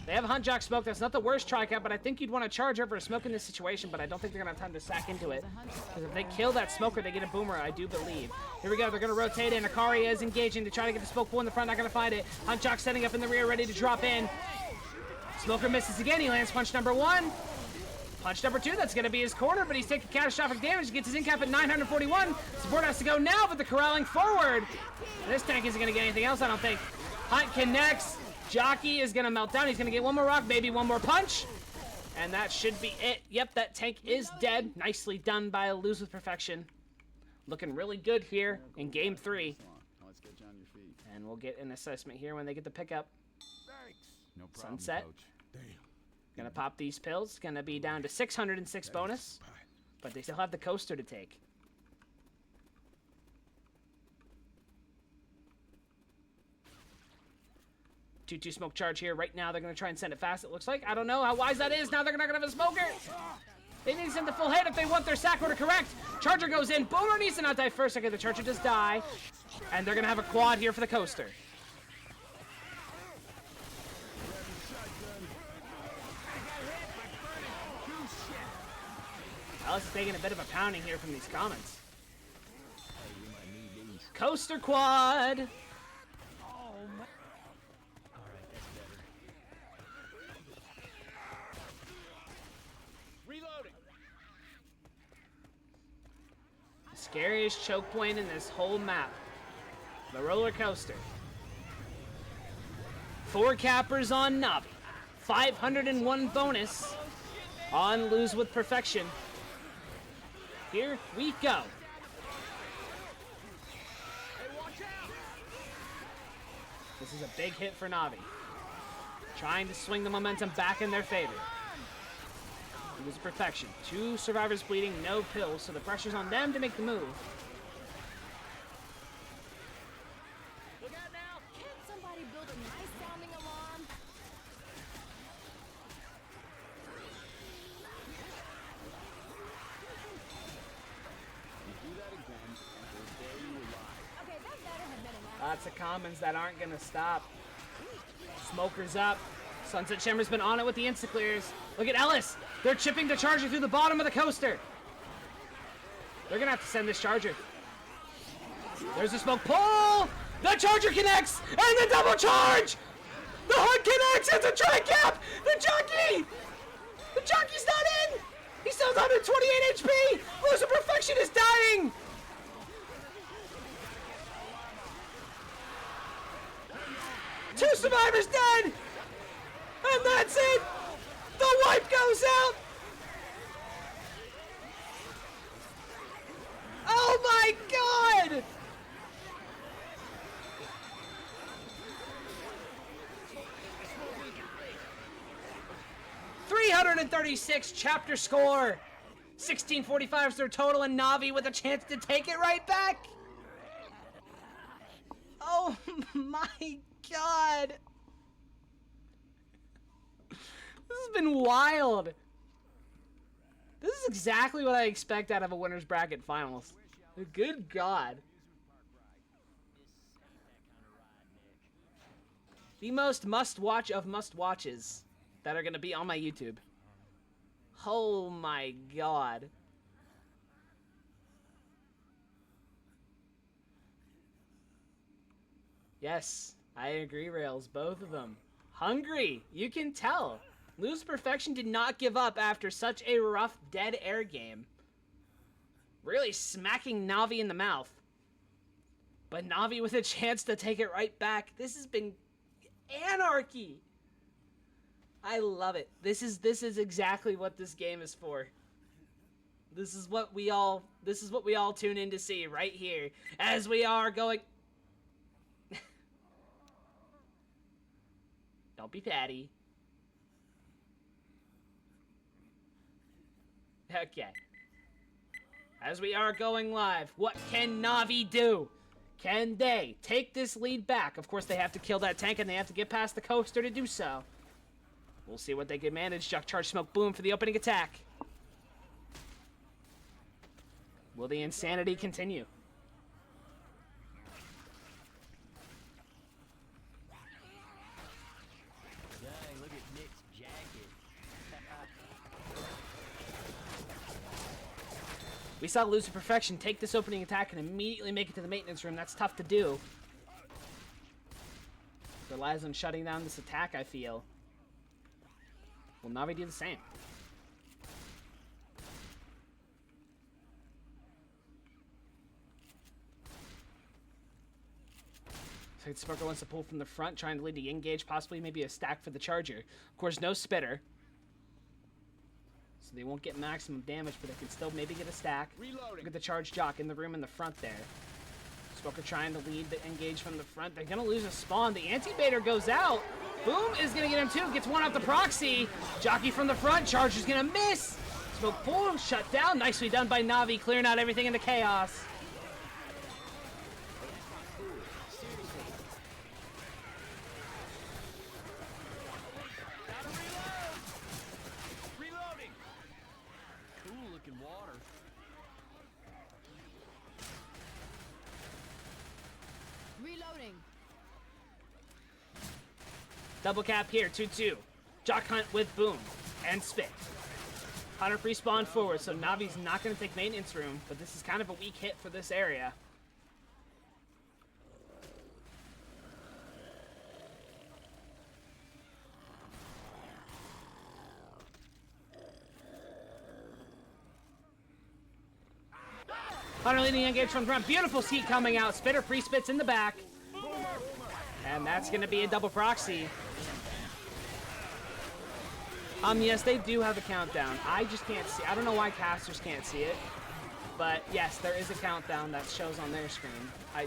They have Hunt Jock Smoke. That's not the worst try-cap, but I think you'd want to charge over a smoke in this situation, but I don't think they're going to have time to sack into it. Because if they kill that smoker, they get a boomer, I do believe. Here we go. They're going to rotate in. Akari is engaging to try to get the smoke pool in the front. Not going to find it. Hunt Jock setting up in the rear, ready to drop in. Smoker misses again. He lands punch number 1. Punch number 2, that's going to be his corner, but he's taking catastrophic damage. He gets his in-cap at 941. Support has to go now, but the corralling forward. This tank isn't going to get anything else, I don't think. Hunt connects. Jockey is going to melt down. He's going to get one more rock, maybe one more punch. And that should be it. Yep, that tank is dead. Nicely done by Lose with Perfection. Looking really good here in game 3. Let's get you on your feet. And we'll get an assessment here when they get the pickup. Thanks. No problem, Sunset. Coach. Damn. Gonna pop these pills. Gonna be down to 606 bonus. But they still have the coaster to take. Two smoke charge here. Right now, they're going to try and send it fast, it looks like. I don't know how wise that is. Now they're not going to have a smoker. They need to send the full hit if they want their sack order correct. Charger goes in. Boomer needs to not die first. Okay, the Charger does die. And they're going to have a quad here for the coaster. Alice is taking a bit of a pounding here from these comments. Coaster quad. Reloading. The scariest choke point in this whole map. The roller coaster. 4 cappers on Navi. 501 bonus on Lose with Perfection. Here we go. This is a big hit for Navi. Trying to swing the momentum back in their favor. Lose with Perfection. 2 survivors bleeding, no pills, so the pressure's on them to make the move. Look out now. Can't somebody build a nice sounding alarm? You do that again, and we'll bury you alive. Okay, that better have been an Lots of commons that aren't going to stop. Smoker's up. Sunset Shimmer's been on it with the insta-clears. Look at Ellis. They're chipping the Charger through the bottom of the coaster. They're going to have to send this Charger. There's a smoke pull. The Charger connects. And the double charge. The Hunt connects. It's a tri-cap. The Jockey. The Jockey's not in. He still has 128 HP. Lose of Perfection is dying. Two survivors dead! And that's it! The wipe goes out! Oh my god! $336 chapter score! 1645 is their total, and Navi with a chance to take it right back! Oh my god! This has been wild. This is exactly what I expect out of a winner's bracket finals. Good God. The most must-watch of must-watches that are going to be on my YouTube. Oh my God. Yes, I agree, Rails. Both of them. Hungry. You can tell. Lose Perfection did not give up after such a rough dead air game. Really smacking Navi in the mouth. But Navi with a chance to take it right back. This has been anarchy. I love it. This is exactly what this game is for. This is what we all tune in to see right here as we are going. Don't be patty. Okay. As we are going live, what can Navi do? Can they take this lead back? Of course, they have to kill that tank, and they have to get past the coaster to do so. We'll see what they can manage. Shock Charge Smoke Boom for the opening attack. Will the insanity continue? Dang, look at Nick's jacket. We saw Loser Perfection take this opening attack and immediately make it to the maintenance room. That's tough to do. Relies on shutting down this attack, I feel. Will Navi do the same? So Sparker wants to pull from the front, trying to lead the engage, possibly maybe a stack for the charger. Of course, no spitter. So they won't get maximum damage, but they can still maybe get a stack. Look at the charge jock in the room in the front there. Smoker trying to lead the engage from the front. They're going to lose a spawn. The anti-baiter goes out. Boom is going to get him too. Gets one off the proxy. Jockey from the front. Charger's going to miss. Smoke boom. Shut down. Nicely done by Navi. Clearing out everything in the chaos. Reloading. Cool looking water. Reloading. Double cap here. 2-2. Jock hunt with boom. And spit. Hunter respawn forward, so Navi's not going to take maintenance room, but this is kind of a weak hit for this area. Hunter leading engage from the front. Beautiful seat coming out. Spitter pre-spits in the back. And that's going to be a double proxy. Yes, they do have a countdown. I just can't see. I don't know why casters can't see it. But yes, there is a countdown that shows on their screen.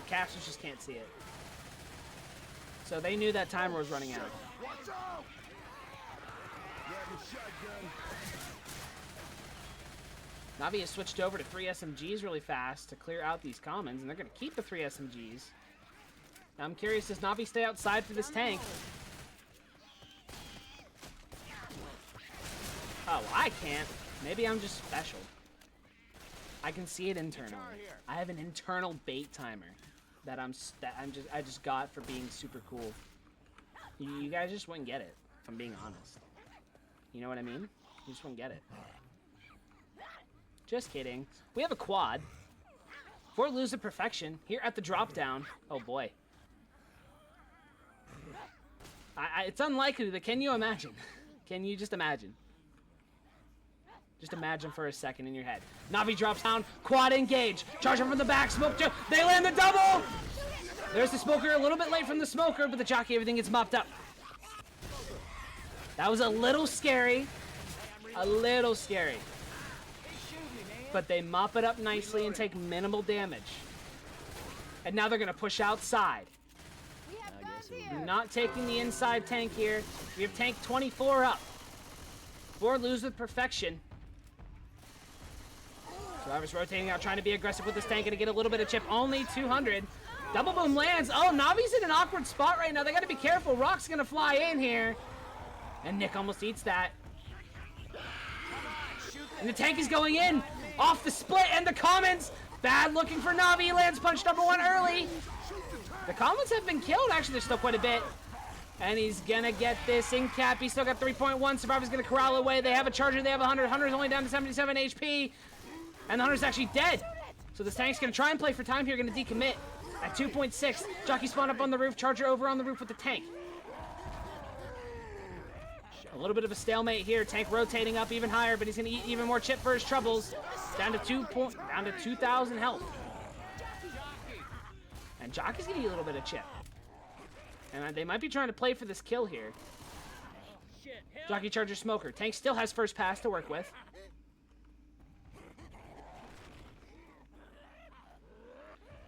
Casters just can't see it. So they knew that timer was running out. Watch out! Grab your shotgun. Navi has switched over to 3 SMGs really fast to clear out these commons, and they're going to keep the 3 SMGs. Now I'm curious, does Navi stay outside for this tank? Oh, I can't. Maybe I'm just special. I can see it internally. I have an internal bait timer that I just got for being super cool. You guys just wouldn't get it, if I'm being honest. You know what I mean? You just wouldn't get it. Just kidding. We have a quad. For Loser Perfection, here at the drop down. Oh boy. It's unlikely, but can you imagine? Can you just imagine? Just imagine for a second in your head. Navi drops down, quad engage, charge him from the back, smoke, they land the double! There's the smoker, a little bit late from the smoker, but the jockey, everything gets mopped up. That was a little scary. A little scary. But they mop it up nicely and take minimal damage. And now they're gonna push outside. We have guns here. Not taking the inside tank here. We have tank 24 up. 4 Lose with Perfection. Survivor's rotating out, trying to be aggressive with this tank and to get a little bit of chip. Only 200. Double boom lands. Oh, Navi's in an awkward spot right now. They got to be careful. Rock's going to fly in here. And Nick almost eats that. And the tank is going in. Off the split and the Commons. Bad looking for Navi. Lands punch number 1 early. The Commons have been killed. Actually, there's still quite a bit. And he's gonna get this in cap. He's still got 3.1. Survivor's gonna corral away. They have a Charger. They have 100. Hunter's only down to 77 HP. And the Hunter's actually dead. So this tank's gonna try and play for time here. Gonna decommit at 2.6. Jockey spawned up on the roof. Charger over on the roof with the tank. A little bit of a stalemate here. Tank rotating up even higher, but he's gonna eat even more chip for his troubles. Down to 2,000 health. And Jockey's gonna eat a little bit of chip. And they might be trying to play for this kill here. Jockey, Charger, Smoker. Tank still has first pass to work with.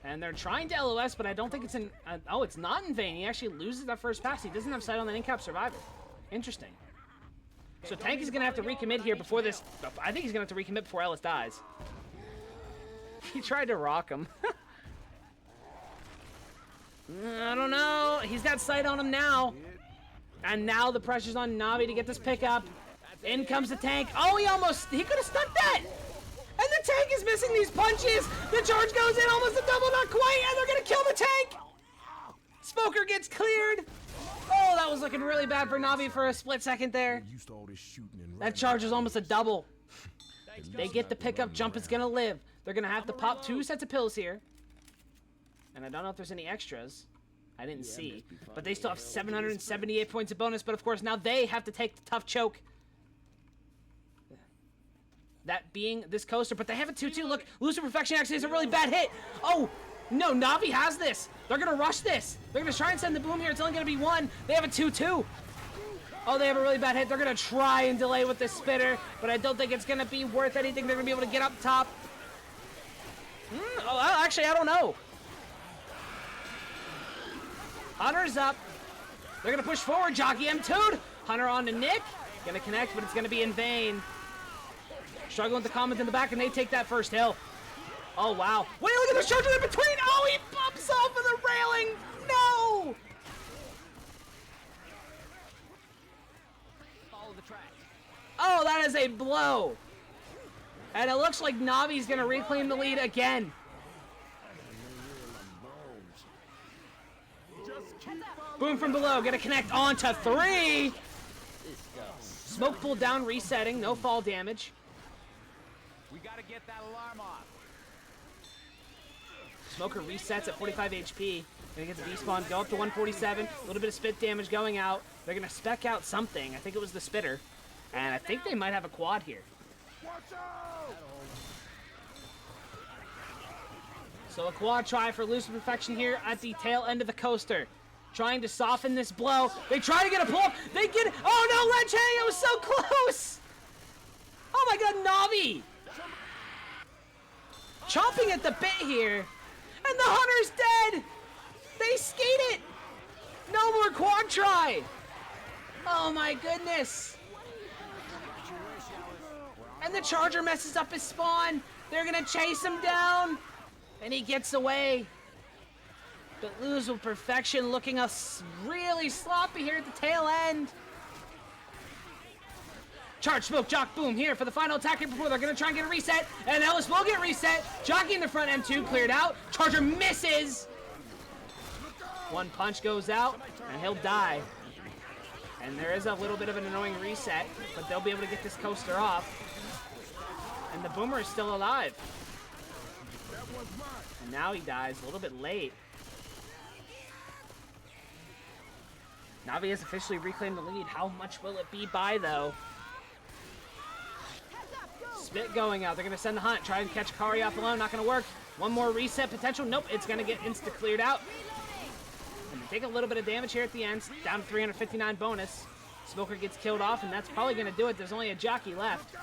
And they're trying to LOS, but I don't think it's in... oh, it's not in vain. He actually loses that first pass. He doesn't have sight on that in-cap Survivor. Interesting. So Tank is going to have to recommit here before this... I think he's going to have to recommit before Ellis dies. He tried to rock him. I don't know. He's got sight on him now. And now the pressure's on Navi to get this pickup. In comes the Tank. Oh, he could have stuck that. And the Tank is missing these punches. The charge goes in, almost a double, not quite, and they're going to kill the Tank. Smoker gets cleared. Oh, that was looking really bad for Navi for a split second there. That charge is almost a double. They get the pickup. Jump is going to live. They're going to have to pop 2 sets of pills here. And I don't know if there's any extras. I didn't see. But they still have 778 points of bonus. But, of course, now they have to take the tough choke. That being this coaster. But they have a 2-2. Look, Lose to Perfection actually is a really bad hit. Oh, no, Navi has this. They're going to rush this. They're going to try and send the boom here. It's only going to be 1. They have a 2-2. Oh, they have a really bad hit. They're going to try and delay with this spitter. But I don't think it's going to be worth anything. They're going to be able to get up top. Oh, actually, I don't know. Hunter's up. They're going to push forward. Jockey M2'd. Hunter on to Nick. Going to connect, but it's going to be in vain. Struggling with the Commons in the back, and they take that first hill. Oh, wow. Wait, look at the charger in between. Oh, he bumps off of the railing. No. Follow the track. Oh, that is a blow. And it looks like Navi's going to reclaim the lead again. Boom from below. Going to connect on to 3. Smoke pulled down, resetting. No fall damage. We gotta get that alarm off. Smoker resets at 45 HP. Gonna get the despawn, go up to 147. A little bit of spit damage going out. They're gonna spec out something. I think it was the spitter. And I think they might have a quad here. So a quad try for Lose to Perfection here at the tail end of the coaster. Trying to soften this blow. They try to get a pull. They get it. Oh no, Ledge Hang! It was so close! Oh my god, Navi! Chomping at the bit here. And the Hunter's dead! They skate it! No more quad try! Oh my goodness! And the Charger messes up his spawn. They're gonna chase him down. And he gets away. But Lose with Perfection looking us really sloppy here at the tail end. Charge, Smoke, Jock, Boom here for the final attack here before they're going to try and get a reset. And Ellis will get reset. Jockey in the front, M2 cleared out. Charger misses. One punch goes out, and he'll die. And there is a little bit of an annoying reset, but they'll be able to get this coaster off. And the Boomer is still alive. And now he dies a little bit late. Navi has officially reclaimed the lead. How much will it be by, though? Spit going out. They're going to send the hunt. Try and catch Kari off alone. Not going to work. One more reset potential. Nope. It's going to get insta-cleared out. And they take a little bit of damage here at the end. Down to 359 bonus. Smoker gets killed off, and that's probably going to do it. There's only a jockey left.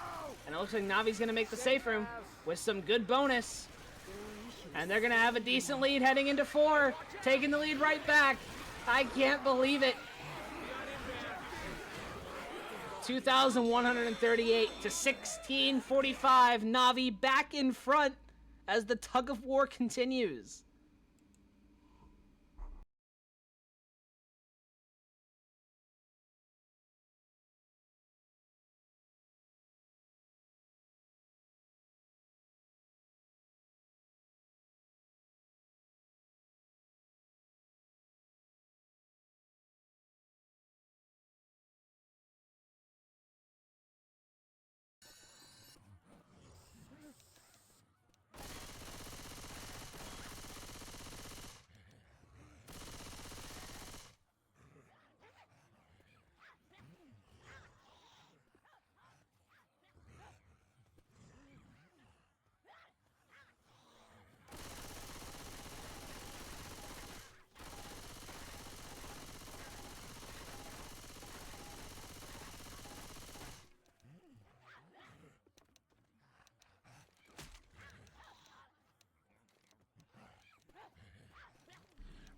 And it looks like Navi's going to make the safe room with some good bonus. And they're going to have a decent lead heading into 4. Taking the lead right back. I can't believe it. 2,138 to 1645. Navi back in front as the tug of war continues.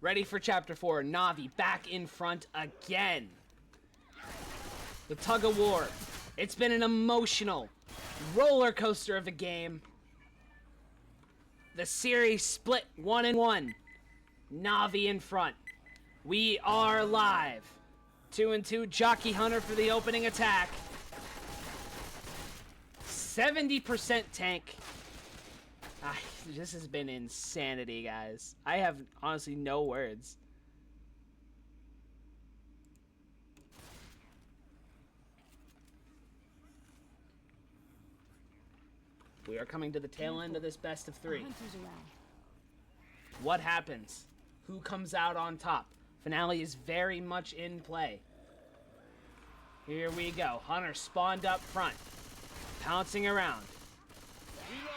Ready for Chapter 4. Navi back in front again. The tug of war. It's been an emotional roller coaster of a game. The series split 1-1. Navi in front. We are live. 2-2. Jockey Hunter for the opening attack. 70% tank. This has been insanity, guys. I have honestly no words. We are coming to the tail end of this best of 3. What happens? Who comes out on top? Finale is very much in play. Here we go. Hunter spawned up front. Pouncing around. Reloading.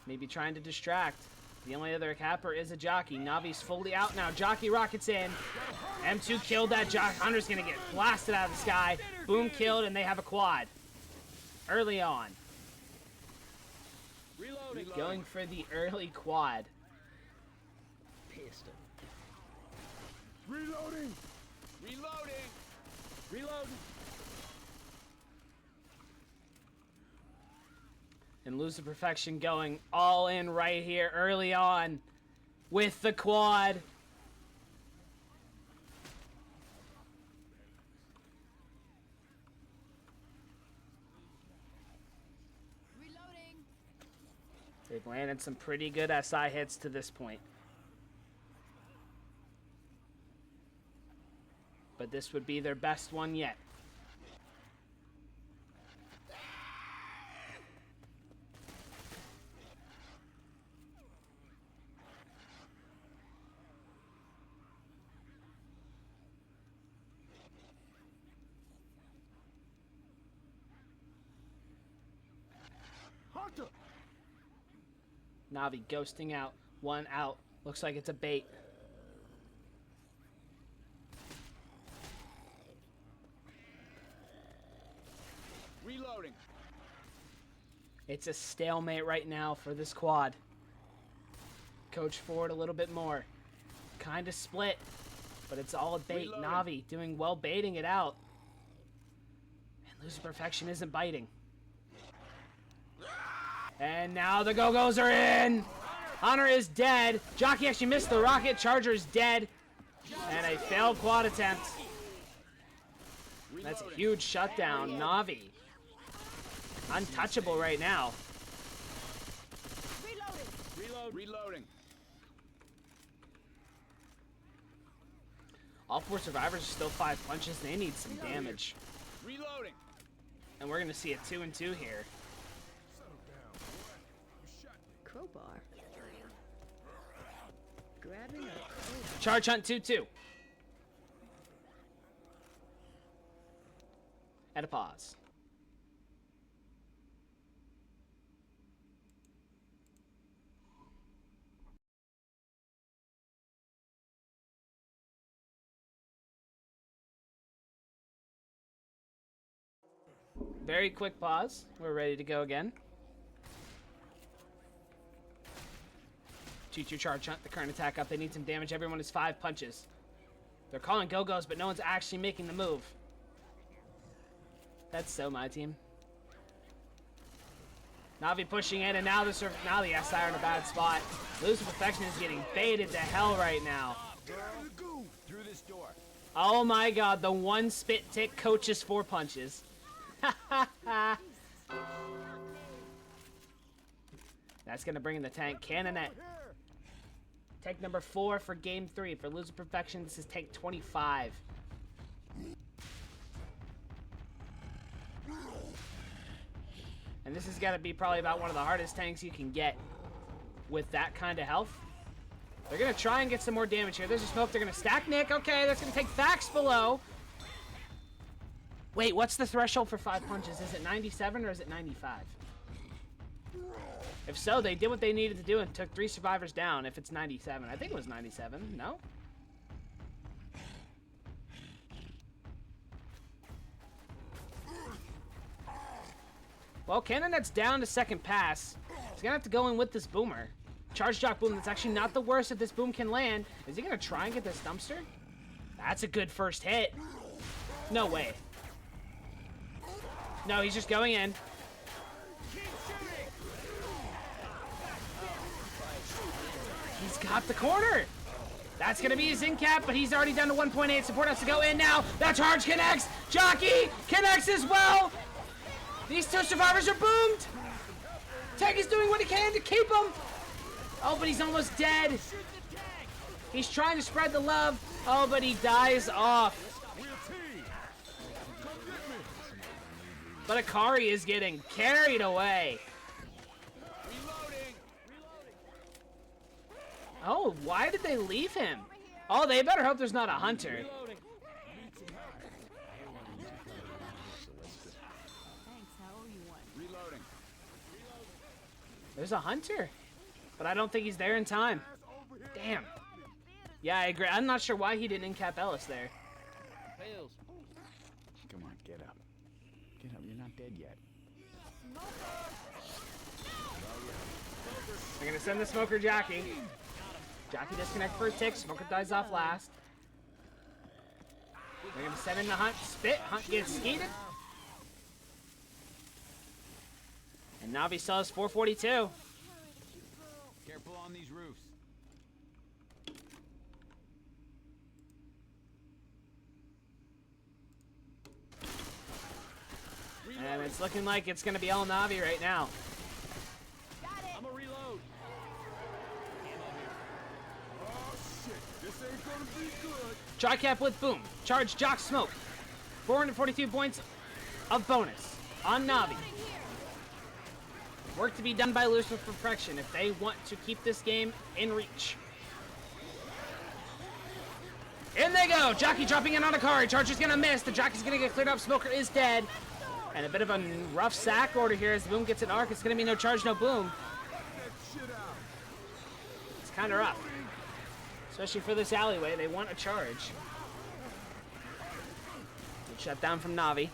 Maybe trying to distract. The only other capper is a jockey. Navi's fully out now. Jockey rockets in. M2 killed that jockey. Hunter's gonna get blasted out of the sky. Boom killed, and they have a quad. Early on. Reloading. Going for the early quad. Pistol. Reloading. Reloading. Reloading. And Lose the Perfection going all in right here early on with the quad. Reloading. They've landed some pretty good SI hits to this point. But this would be their best one yet. Hunter. Navi ghosting out. One out. Looks like it's a bait. Reloading. It's a stalemate right now for this quad. Coach forward a little bit more. Kind of split, but it's all a bait. Reloading. Navi doing well baiting it out. And Lose Perfection isn't biting. And now the Go-Go's are in! Hunter is dead. Jockey actually missed the rocket. Charger is dead. And a failed quad attempt. That's a huge shutdown. Navi. Untouchable right now. Reloading. All 4 survivors are still 5 punches. They need some damage. Reloading. And we're going to see a 2-2 here. Crowbar. Grabbing a crowbar. Charge hunt 2-2. At a pause. Very quick pause. We're ready to go again. 2-2 charge hunt. The current attack up. They need some damage. Everyone is 5 punches. They're calling Go-Go's, but no one's actually making the move. That's so my team. Navi pushing in, and now the SI are in a bad spot. Lose the Perfection is getting baited to hell right now. Through this door. Oh my god, the one spit tick coaches 4 punches. That's gonna bring in the tank. Cannonette. Tank number 4 for game 3. For Lose the Perfection, this is tank 25. And this has got to be probably about one of the hardest tanks you can get with that kind of health. They're going to try and get some more damage here. There's a smoke. They're going to stack Nick. Okay, that's going to take Fax below. Wait, what's the threshold for 5 punches? Is it 97 or is it 95? If so, they did what they needed to do and took 3 survivors down if it's 97. I think it was 97. No? Well, Cannonette's down to second pass. He's going to have to go in with this boomer. Charge Jock Boom. That's actually not the worst if this boom can land. Is he going to try and get this dumpster? That's a good first hit. No way. No, he's just going in. He's got the corner. That's going to be his in cap, but he's already down to 1.8. Support has to go in now. That charge connects. Jockey connects as well. These two survivors are boomed. Tech is doing what he can to keep him. Oh, but he's almost dead. He's trying to spread the love. Oh, but he dies off. But Akari is getting carried away. Oh, why did they leave him? Oh, they better hope there's not a hunter. Thanks, I owe you one. Reloading. There's a hunter, but I don't think he's there in time. Damn. Yeah, I agree. I'm not sure why he didn't in-cap Ellis there. Fails. Come on, get up. Get up, you're not dead yet. They're gonna send the smoker Jockey. Jockey disconnect first tick. Smoker dies off last. They're gonna send in the hunt. Spit. Hunt gets skeeted. And Navi sells 442. Careful on these roofs. And it's looking like it's gonna be all Navi right now. I'm a reload. Try cap with boom. Charge Jock Smoke. 442 points of bonus on Navi. Work to be done by Lose with Perfection if they want to keep this game in reach. In they go. Jockey dropping in on Akari. Charger's gonna miss. The Jockey's gonna get cleared up. Smoker is dead. And a bit of a rough sack order here as the boom gets an arc. It's gonna be no charge, no boom. It's kind of rough. Especially for this alleyway, they want a charge. Good shut down from Navi.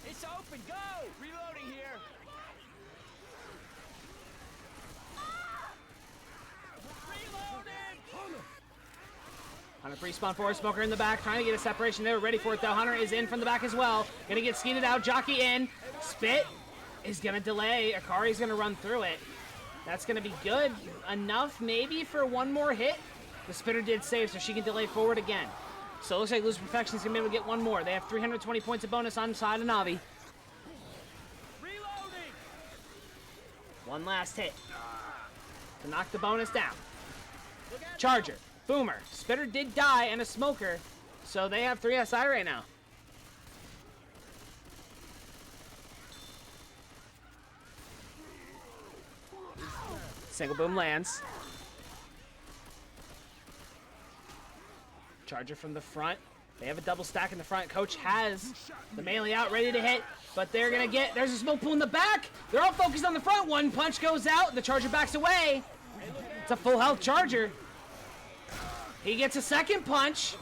It's open. Go. Reloading here. Reloading. Hunter respawn forward, Smoker in the back, trying to get a separation. They were ready for it though. Hunter is in from the back as well. Gonna get skeeted out. Jockey in. Spit is gonna delay. Akari's gonna run through it. That's gonna be good enough maybe for one more hit. The Spitter did save, so she can delay forward again. So it looks like Lose Perfection's gonna be able to get one more. They have 320 points of bonus on side of Navi. Reloading. One last hit to knock the bonus down. Charger, Boomer, Spitter did die, and a Smoker, so they have 3 SI right now. Single boom lands. Charger from the front. They have a double stack in the front. Coach has the melee out ready to hit, but they're gonna get, there's a smoke pool in the back. They're all focused on the front. One punch goes out. The Charger backs away. It's a full health Charger. He gets a second punch,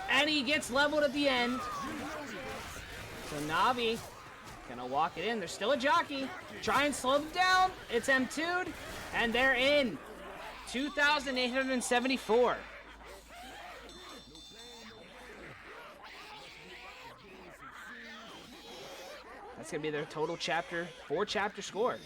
and he gets leveled at the end. So Navi gonna walk it in. There's still a Jockey. Try and slow them down. It's M2'd, and they're in. 2,874. That's gonna be their total chapter, 4-chapter score.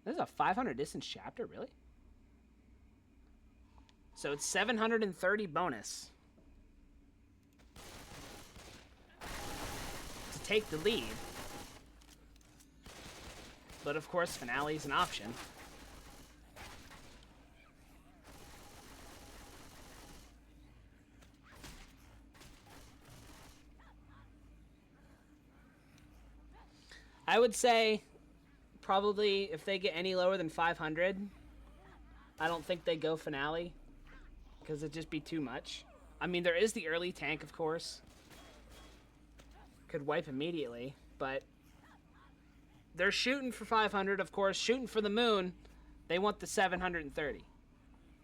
This is a 500 distance chapter, really? So it's 730 bonus to take the lead. But of course, finale is an option. I would say probably if they get any lower than 500, I don't think they go finale because it'd just be too much. I mean, there is the early tank, of course. Could wipe immediately, but they're shooting for 500, of course, shooting for the moon. They want the 730.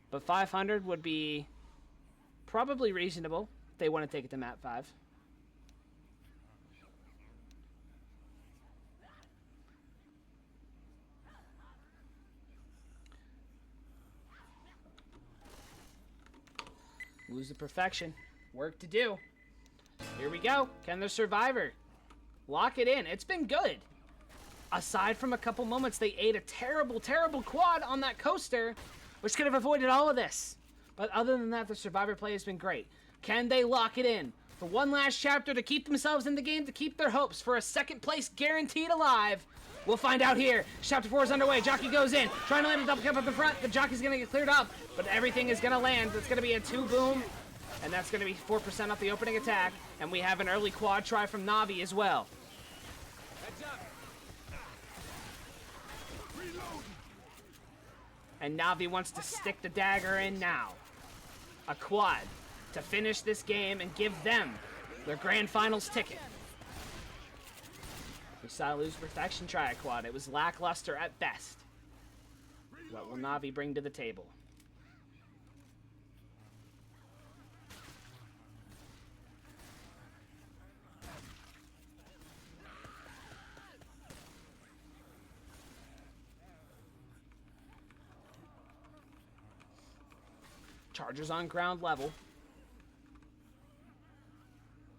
But 500 would be probably reasonable if they want to take it to map 5. Lose the perfection. Work to do. Here we go. Can the survivor lock it in? It's been good. Aside from a couple moments, they ate a terrible, terrible quad on that coaster, which could have avoided all of this. But other than that, the survivor play has been great. Can they lock it in for one last chapter to keep themselves in the game, to keep their hopes for a second place guaranteed alive? We'll find out here. Chapter 4 is underway. Jockey goes in, trying to land a double cap up in front. The jockey's going to get cleared up, but everything is going to land. It's going to be a 2-boom, and that's going to be 4% off the opening attack. And we have an early quad try from Navi as well. And Navi wants to stick the dagger in now. A quad to finish this game and give them their grand finals ticket. We saw lose perfection try a quad. It was lackluster at best. What will Navi bring to the table? Chargers on ground level.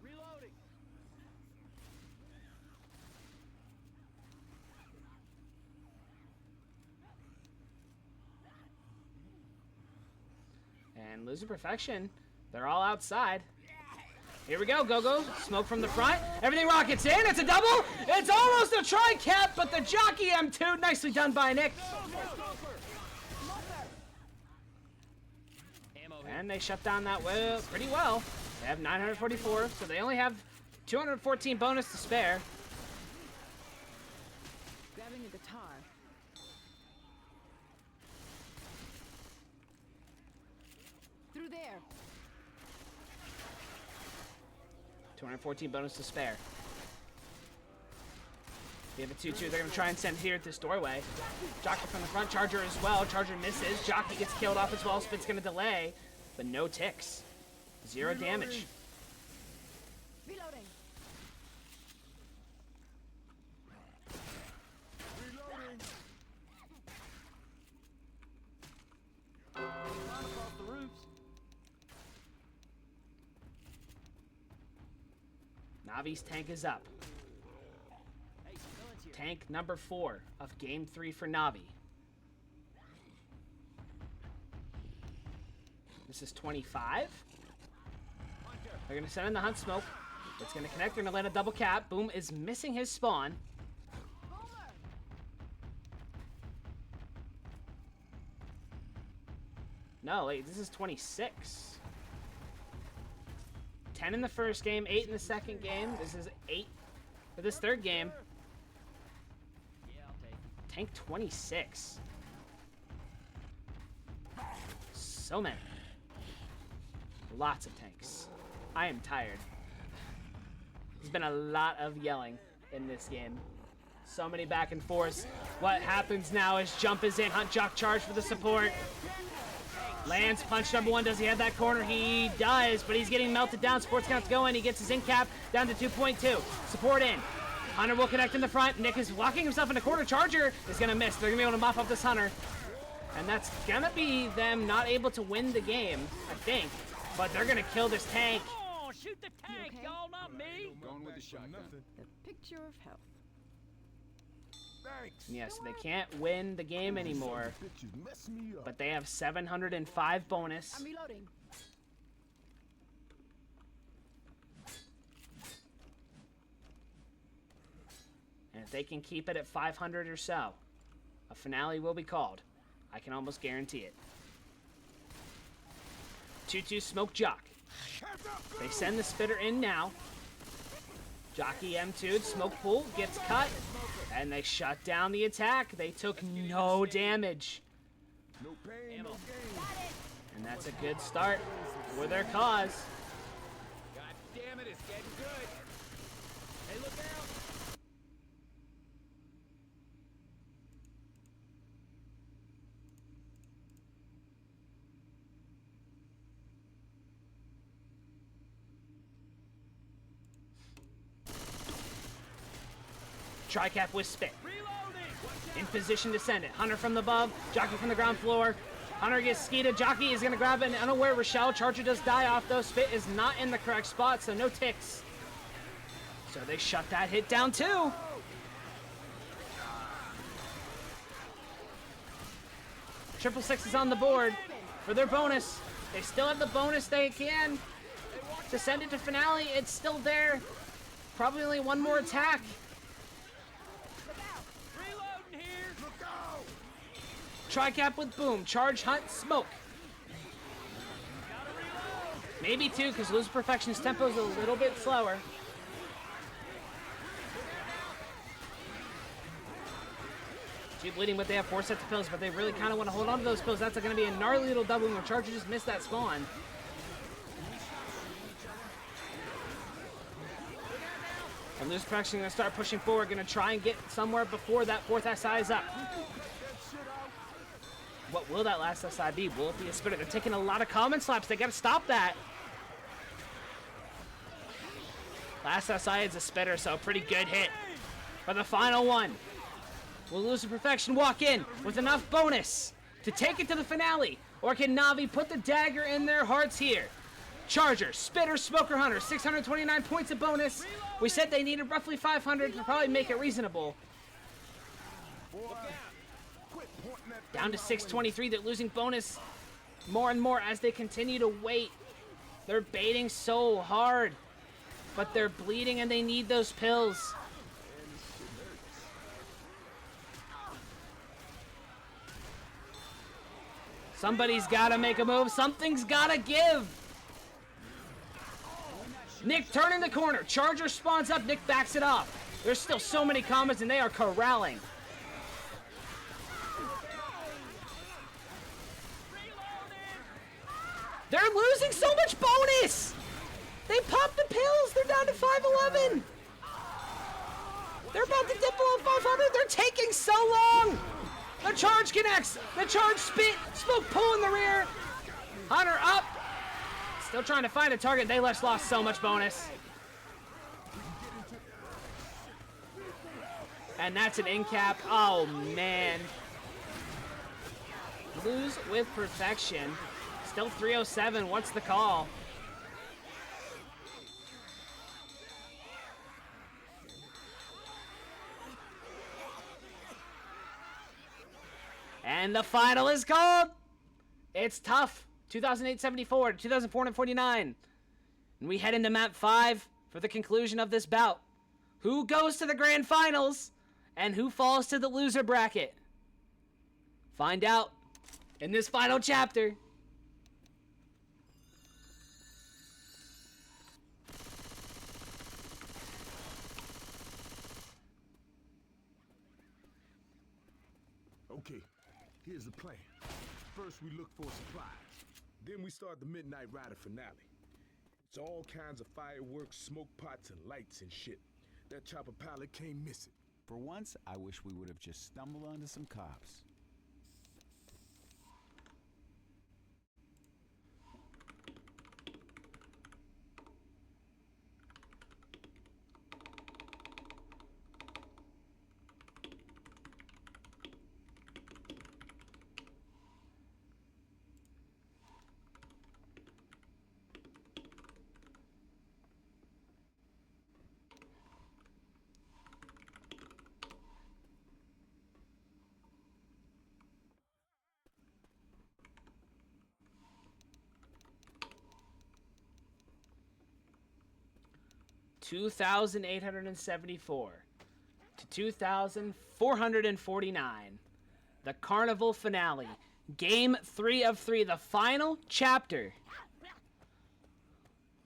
Reloading. And losing perfection. They're all outside. Here we go. Go. Smoke from the front. Everything rockets in. It's a double. It's almost a tri-cap, but the jockey M2. Nicely done by Nick. And they shut down that well pretty well. They have 944, so they only have 214 bonus to spare. Grabbing a guitar. Through there. 214 bonus to spare. They have a 2-2. They're going to try and send here at this doorway. Jockey from the front. Charger as well. Charger misses. Jockey gets killed off as well. Spit's going to delay. But no ticks. 0 damage. Reloading. Across the roofs. Navi's tank is up. Hey, villains here. Tank number 4 of Game 3 for Navi. This is 25. They're going to send in the hunt smoke. It's going to connect. They're going to land a double cap. Boom is missing his spawn. No, wait, this is 26. 10 in the first game, 8 in the second game. This is 8 for this third game. Yeah, I'll take it. Tank 26. So many. Lots of tanks. I am tired. There's been a lot of yelling in this game. So many back and forths. What happens now is jump is in. Hunt Jock charge for the support. Lands punch number 1. Does he have that corner? He does, but he's getting melted down. Support's going to go in. He gets his in cap down to 2.2. Support in. Hunter will connect in the front. Nick is locking himself in the corner. Charger is going to miss. They're going to be able to mop up this Hunter. And that's going to be them not able to win the game, I think. But they're going to kill this tank. Come on, shoot the tank, okay? y'all, not me. Going with the shotgun. The picture of health. Thanks. Yeah, so they can't win the game anymore. Bitches mess me up. But they have 705 bonus. I'm reloading. And if they can keep it at 500 or so, a finale will be called. I can almost guarantee it. 2-2 smoke Jock. They send the spitter in now. Jockey M2'd, smoke pool, gets cut, and they shut down the attack. They took no damage. No pain, no gain. And that's a good start for their cause. God damn it, it's getting good. Hey, look out. Tricap with spit. Reloading. In position to send it. Hunter from the above. Jockey from the ground floor. Hunter gets skeeted. Jockey is going to grab an unaware Rochelle. Charger does die off though. Spit is not in the correct spot, so no ticks. So they shut that hit down too. Triple Six is on the board for their bonus. They still have the bonus they can to send it to finale. It's still there. Probably only one more attack. Reloading here. Tricap with boom. Charge, hunt, smoke. Maybe two, because Lose Perfection's tempo is a little bit slower. Keep bleeding, but they have 4 sets of pills, but they really kind of want to hold on to those pills. That's going to be a gnarly little double where Charger just missed that spawn. And Lose Perfection going to start pushing forward, going to try and get somewhere before that 4th SI is up. What will that last SI be? Will it be a spitter? They're taking a lot of common slaps. They got to stop that. Last SI is a spitter, so a pretty good hit for the final one. Will Lose Perfection walk in with enough bonus to take it to the finale? Or can Navi put the dagger in their hearts here? Charger, Spitter, Smoker, Hunter, 629 points of bonus. We said they needed roughly 500 to probably make it reasonable. Down to 623, they're losing bonus more and more as they continue to wait. They're baiting so hard, but they're bleeding and they need those pills. Somebody's got to make a move. Something's got to give. Nick turning the corner. Charger spawns up. Nick backs it off. There's still so many combos, and they are corralling. They're losing so much bonus. They popped the pills. They're down to 511. They're about to dip below 500. They're taking so long. The charge connects. The charge spit. Smoke pull in the rear. Hunter up. Still trying to find a target. They just lost so much bonus. And that's an in cap. Oh, man. Lose with perfection. Still 307. What's the call? And the final is called. It's tough. 2,874 to 2,449. And we head into map 5 for the conclusion of this bout. Who goes to the grand finals and who falls to the loser bracket? Find out in this final chapter. Okay, here's the plan. First, we look for supplies. Then we start the Midnight Rider finale. It's all kinds of fireworks, smoke pots, and lights and shit. That chopper pilot can't miss it. For once, I wish we would have just stumbled onto some cops. $2,874 to 2,449. The Carnival finale. Game 3 of 3. The final chapter.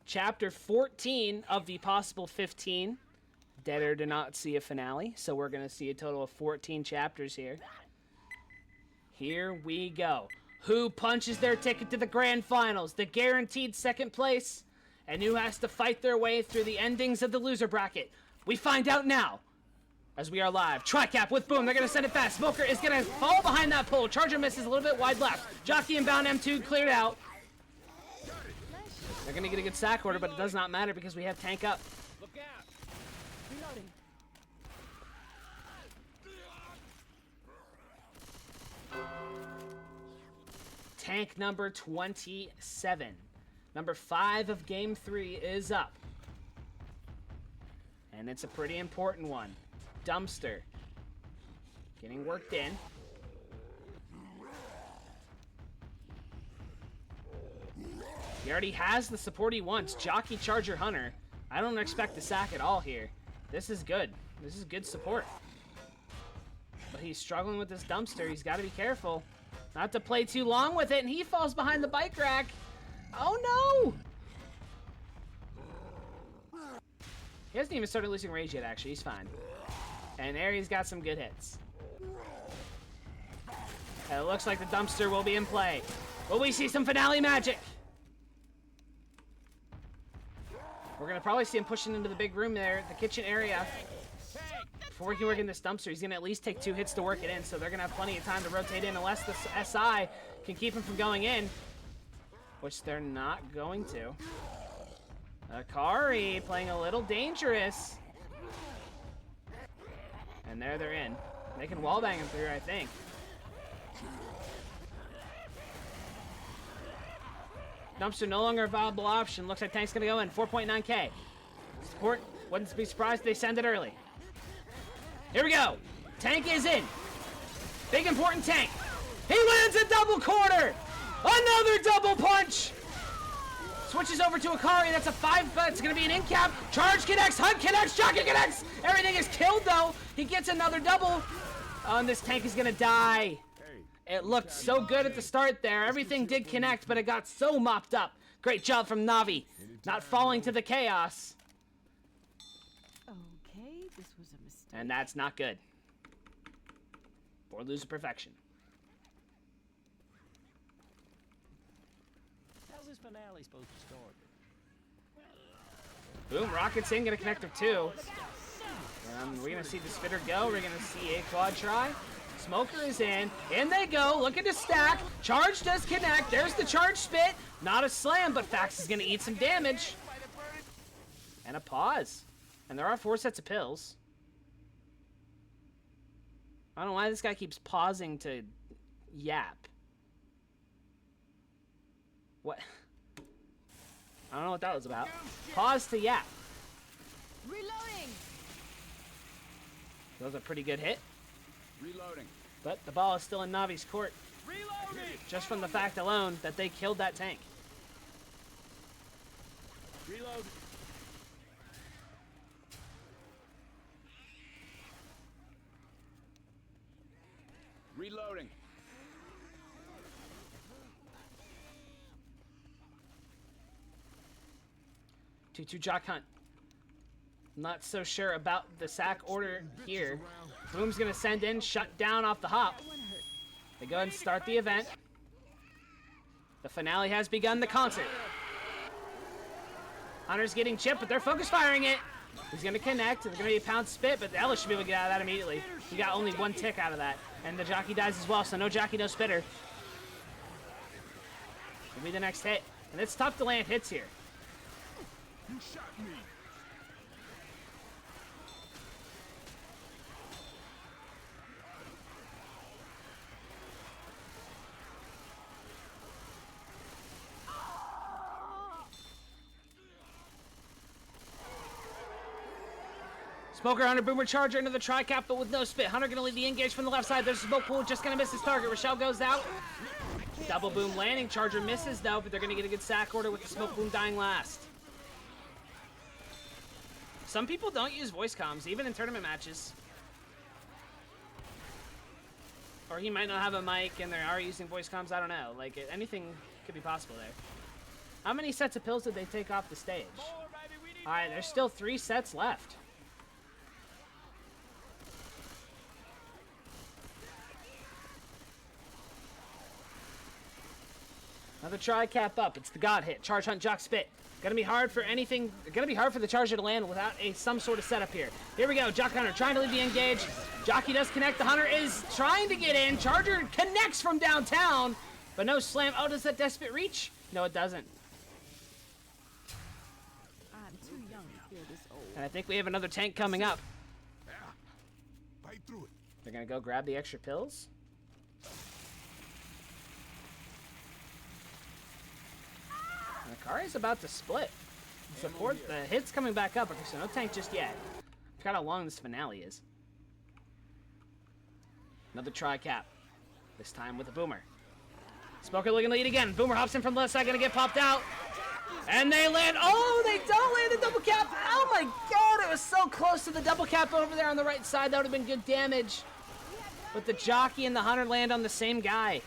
Chapter 14 of the possible 15. Dead Air did not see a finale, so we're going to see a total of 14 chapters here. Here we go. Who punches their ticket to the grand finals? The guaranteed second place? And who has to fight their way through the endings of the loser bracket? We find out now, as we are live. Tricap with boom. They're going to send it fast. Smoker is going to fall behind that pole. Charger misses a little bit wide left. Jockey and Bound M2 cleared out. They're going to get a good sack order, but it does not matter because we have tank up. Look out. Reloading. tank number 27. Number 5 of Game 3 is up. And it's a pretty important one. Dumpster. Getting worked in. He already has the support he wants. Jockey, Charger, Hunter. I don't expect a sack at all here. This is good. This is good support. But he's struggling with this dumpster. He's got to be careful not to play too long with it, and he falls behind the bike rack. Oh, no! He hasn't even started losing rage yet, actually. He's fine. And there he's got some good hits. And it looks like the dumpster will be in play. Will we see some finale magic? We're going to probably see him pushing into the big room there, the kitchen area. Before he can work in this dumpster, he's going to at least take 2 hits to work it in, so they're going to have plenty of time to rotate in unless the SI can keep him from going in, which they're not going to. Akari playing a little dangerous. And there they're in. They can wallbang him through, I think. Dumpster no longer a viable option. Looks like tank's gonna go in. 4.9k. Support. Wouldn't be surprised if they send it early. Here we go. Tank is in. Big important tank. He lands a double corner. Another double punch. Switches over to Akari. That's a 5, but it's gonna be an in cap. Charge connects. Hunt connects. Jockey connects. Everything is killed though. He gets another double. Oh, and this tank is gonna die. It looked so good at the start there. Everything did connect, but it got so mopped up. Great job from Navi. Not falling to the chaos. Okay, this was a mistake. And that's not good. Or lose perfection. How's this finale supposed to start? Boom, rockets in, gonna connect her 2. We're gonna see the spitter go. We're gonna see a quad try. Smoker is in they go, looking to stack. Charge does connect, there's the charge spit. Not a slam, but Fax is gonna eat some damage. And a pause. And there are 4 sets of pills. I don't know why this guy keeps pausing to yap. What? I don't know what that was about. Pause to yap. Reloading. That was a pretty good hit. Reloading. But the ball is still in Navi's court. Reloading! Just from the fact alone that they killed that tank. Reload. Reloading. Two Jock Hunt. Not so sure about the sack order here. Boom's gonna send in, shut down off the hop. They go ahead and start the event. The finale has begun the concert. Hunter's getting chipped, but they're focus firing it. He's gonna connect. There's gonna be a pound spit, but Ellis should be able to get out of that immediately. He got only 1 tick out of that. And the jockey dies as well, so no jockey, no spitter. Will be the next hit. And it's tough to land hits here. You shot me. Smoker, Hunter, Boomer, Charger into the tri-cap, but with no spit. Hunter gonna lead the engage from the left side. There's a smoke pool, just gonna miss his target. Rochelle goes out. Double boom landing. Charger misses though, but they're gonna get a good sack order with the smoke boom dying last. Some people don't use voice comms, even in tournament matches. Or he might not have a mic and they are using voice comms, I don't know. Like, anything could be possible there. How many sets of pills did they take off the stage? Alright, there's still 3 sets left. Another tri-cap up. It's the God hit. Charge Hunt, Jock Spit. Gonna be hard for anything. Gonna be hard for the Charger to land without some sort of setup here. Here we go. Jock Hunter trying to lead the engage. Jockey does connect. The Hunter is trying to get in. Charger connects from downtown, but no slam. Oh, does that Despot reach? No, it doesn't. I'm too young to feel this old. And I think we have another tank coming up. Yeah. Fight through it. They're gonna go grab the extra pills. And Akari's about to split. Support, the hit's coming back up. Okay, so no tank just yet. I forgot how long this finale is. Another tri-cap. This time with a boomer. Smoker looking to lead again. Boomer hops in from the left side, gonna get popped out. And they land. Oh, they don't land the double cap. Oh my god, it was so close to the double cap over there on the right side. That would have been good damage. But the jockey and the hunter land on the same guy.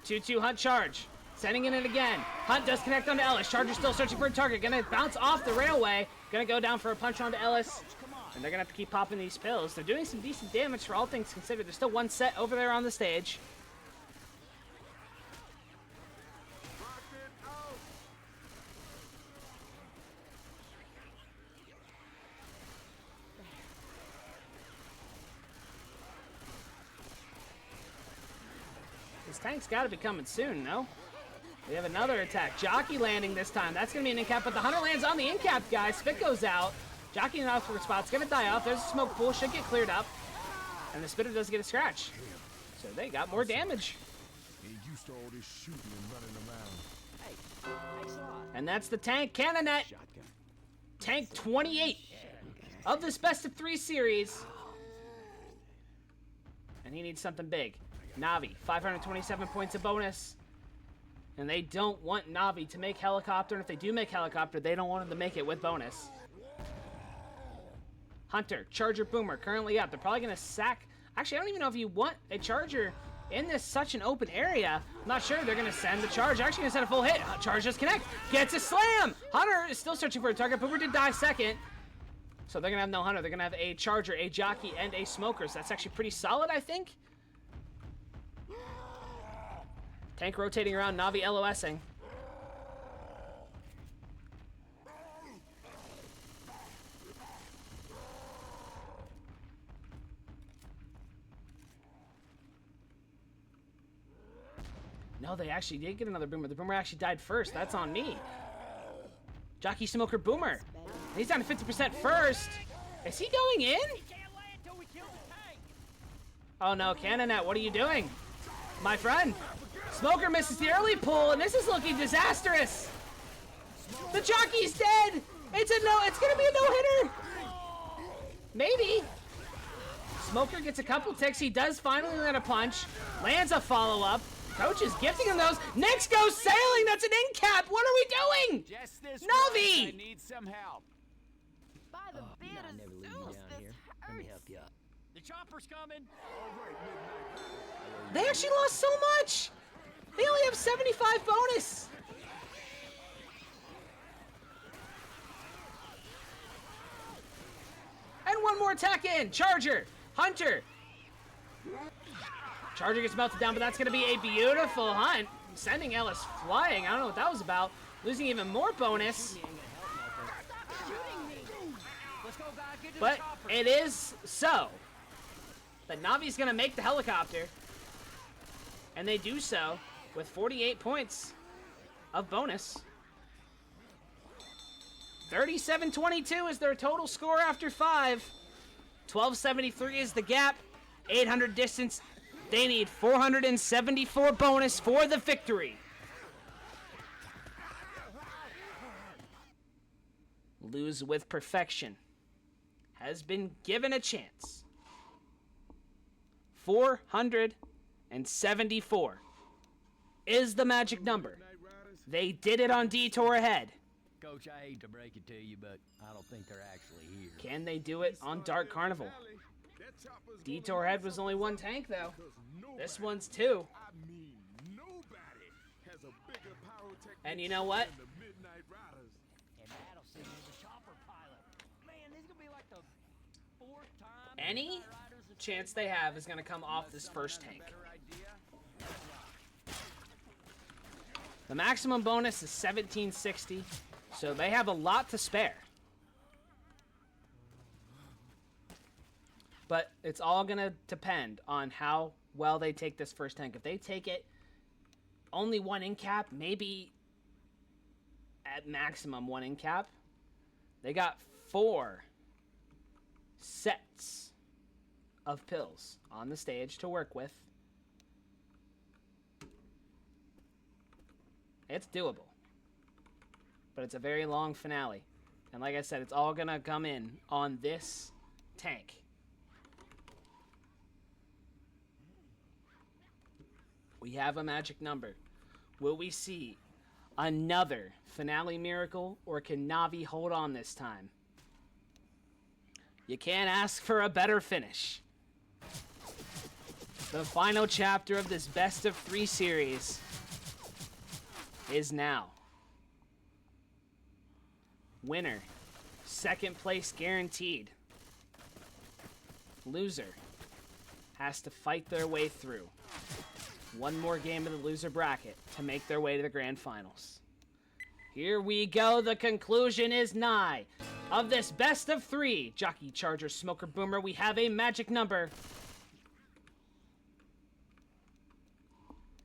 2-2 Hunt charge. Sending in it again. Hunt does connect onto Ellis. Charger still searching for a target. Gonna bounce off the railway. Gonna go down for a punch onto Ellis. And they're gonna have to keep popping these pills. They're doing some decent damage for all things considered. There's still one set over there on the stage. This tank's got to be coming soon, no? We have another attack. Jockey landing this time. That's going to be an in-cap, but the hunter lands on the in-cap, guys. Spit goes out. Jockey in an awkward spot. It's going to die off. There's a smoke pool. Should get cleared up. And the spitter does get a scratch. So they got more damage. Ain't used to all this shooting and running around. Hey, thanks a lot. And that's the tank. Cannonette. Shotgun. Tank 28 of this best of 3 series. And he needs something big. Navi, 527 points of bonus. And they don't want Navi to make helicopter. And if they do make helicopter, they don't want him to make it with bonus. Hunter, Charger, Boomer, currently up. They're probably going to sack. Actually, I don't even know if you want a Charger in this such an open area. I'm not sure. They're going to send the Charge. Actually going to send a full hit. Charge just connect. Gets a slam. Hunter is still searching for a target. Boomer did die second. So they're going to have no Hunter. They're going to have a Charger, a Jockey, and a Smoker. So that's actually pretty solid, I think. Tank rotating around, Navi LOSing. No, they actually did get another Boomer. The Boomer actually died first. That's on me. Jockey, Smoker, Boomer. He's down to 50% first. Is he going in? Oh no, Cannonette, what are you doing? My friend. Smoker misses the early pull, and this is looking disastrous. The Jockey's dead. It's gonna be a no-hitter. Maybe. Smoker gets a couple ticks. He does finally land a punch. Lands a follow-up. Coach is gifting him those. Next goes sailing. That's an in-cap. What are we doing? Just this Navi! once, I need some help. By the beard I of never leave you Zeus, down this here. Let me hurts. help you up. The chopper's coming. They actually lost so much. They only have 75 bonus. And one more attack in. Charger. Hunter. Charger gets melted down, but that's going to be a beautiful hunt. Sending Ellis flying. I don't know what that was about. Losing even more bonus. But it is so that Navi's going to make the helicopter. And they do so with 48 points of bonus. 37-22 is their total score after 5. 1273 is the gap. 800 distance. They need 474 bonus for the victory. Lose with perfection has been given a chance. 474 is the magic number. They did it on Detour Ahead. Coach, I hate to break it to you, but I don't think they're actually here. Can they do it on Dark Carnival? Detour Ahead was only 1 tank, though. This one's 2. I mean, nobody has a bigger pyrotechnic And you know what? than the Midnight Riders. And that'll send me the chopper pilot. Man, this is gonna be like the 4th time. Any chance they have is going to come off this first tank. The maximum bonus is 1760, so they have a lot to spare. But it's all going to depend on how well they take this first tank. If they take it, only 1 in cap, maybe at maximum 1 in cap. They got 4 sets of pills on the stage to work with. It's doable. But it's a very long finale. And like I said, it's all going to come in on this tank. We have a magic number. Will we see another finale miracle, or can Navi hold on this time? You can't ask for a better finish. The final chapter of this best of 3 series is now. Winner, 2nd place guaranteed. Loser has to fight their way through 1 more game of the loser bracket to make their way to the grand finals. Here we go. The conclusion is nigh. Of this best of 3, Jockey, Charger, Smoker, Boomer, we have a magic number.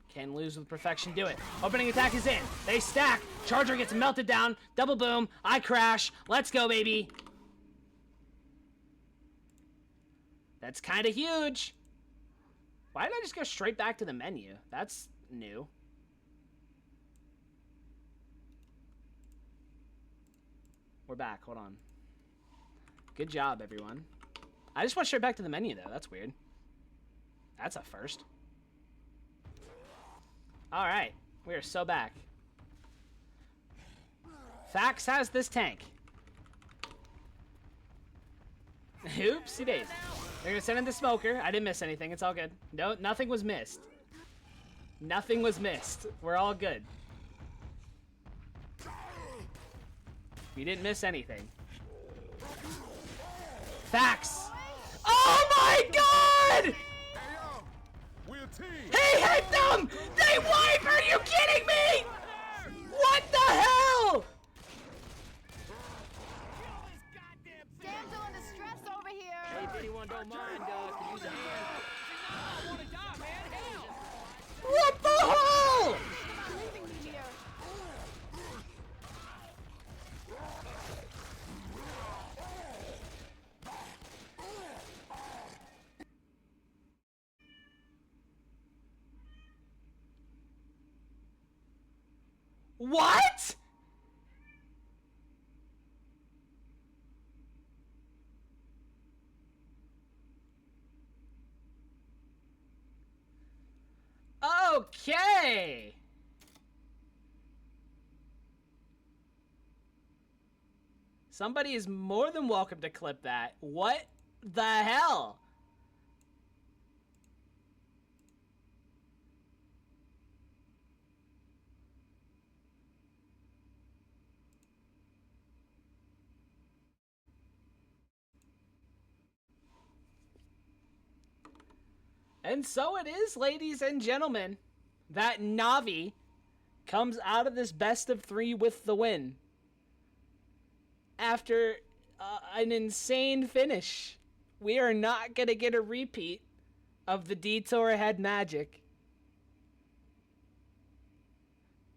Can Lose with Perfection do it? Opening attack is in. They stack. Charger gets melted down. Double boom. I crash. Let's go, baby. That's kind of huge. Why did I just go straight back to the menu? That's new. We're back. Hold on. Good job, everyone. I just went straight back to the menu, though. That's weird. That's a first. All right. We are so back. Fax has this tank. Oopsie days. They're gonna send in the smoker. I didn't miss anything. It's all good. No, nothing was missed. Nothing was missed. We're all good. We didn't miss anything. Fax. Oh my God! He hit them! They wipe! Are you kidding me? What the hell? Damsel in distress over here. Hey, if anyone don't mind, could use a hand. I want to die, man. Hell! What the hell? You're leaving me here. What? Okay. Somebody is more than welcome to clip that. What the hell? And so it is, ladies and gentlemen, that Navi comes out of this best of 3 with the win. After an insane finish. We are not going to get a repeat of the Detour Ahead magic.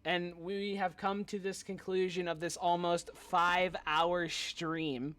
And we have come to this conclusion of this almost 5-hour stream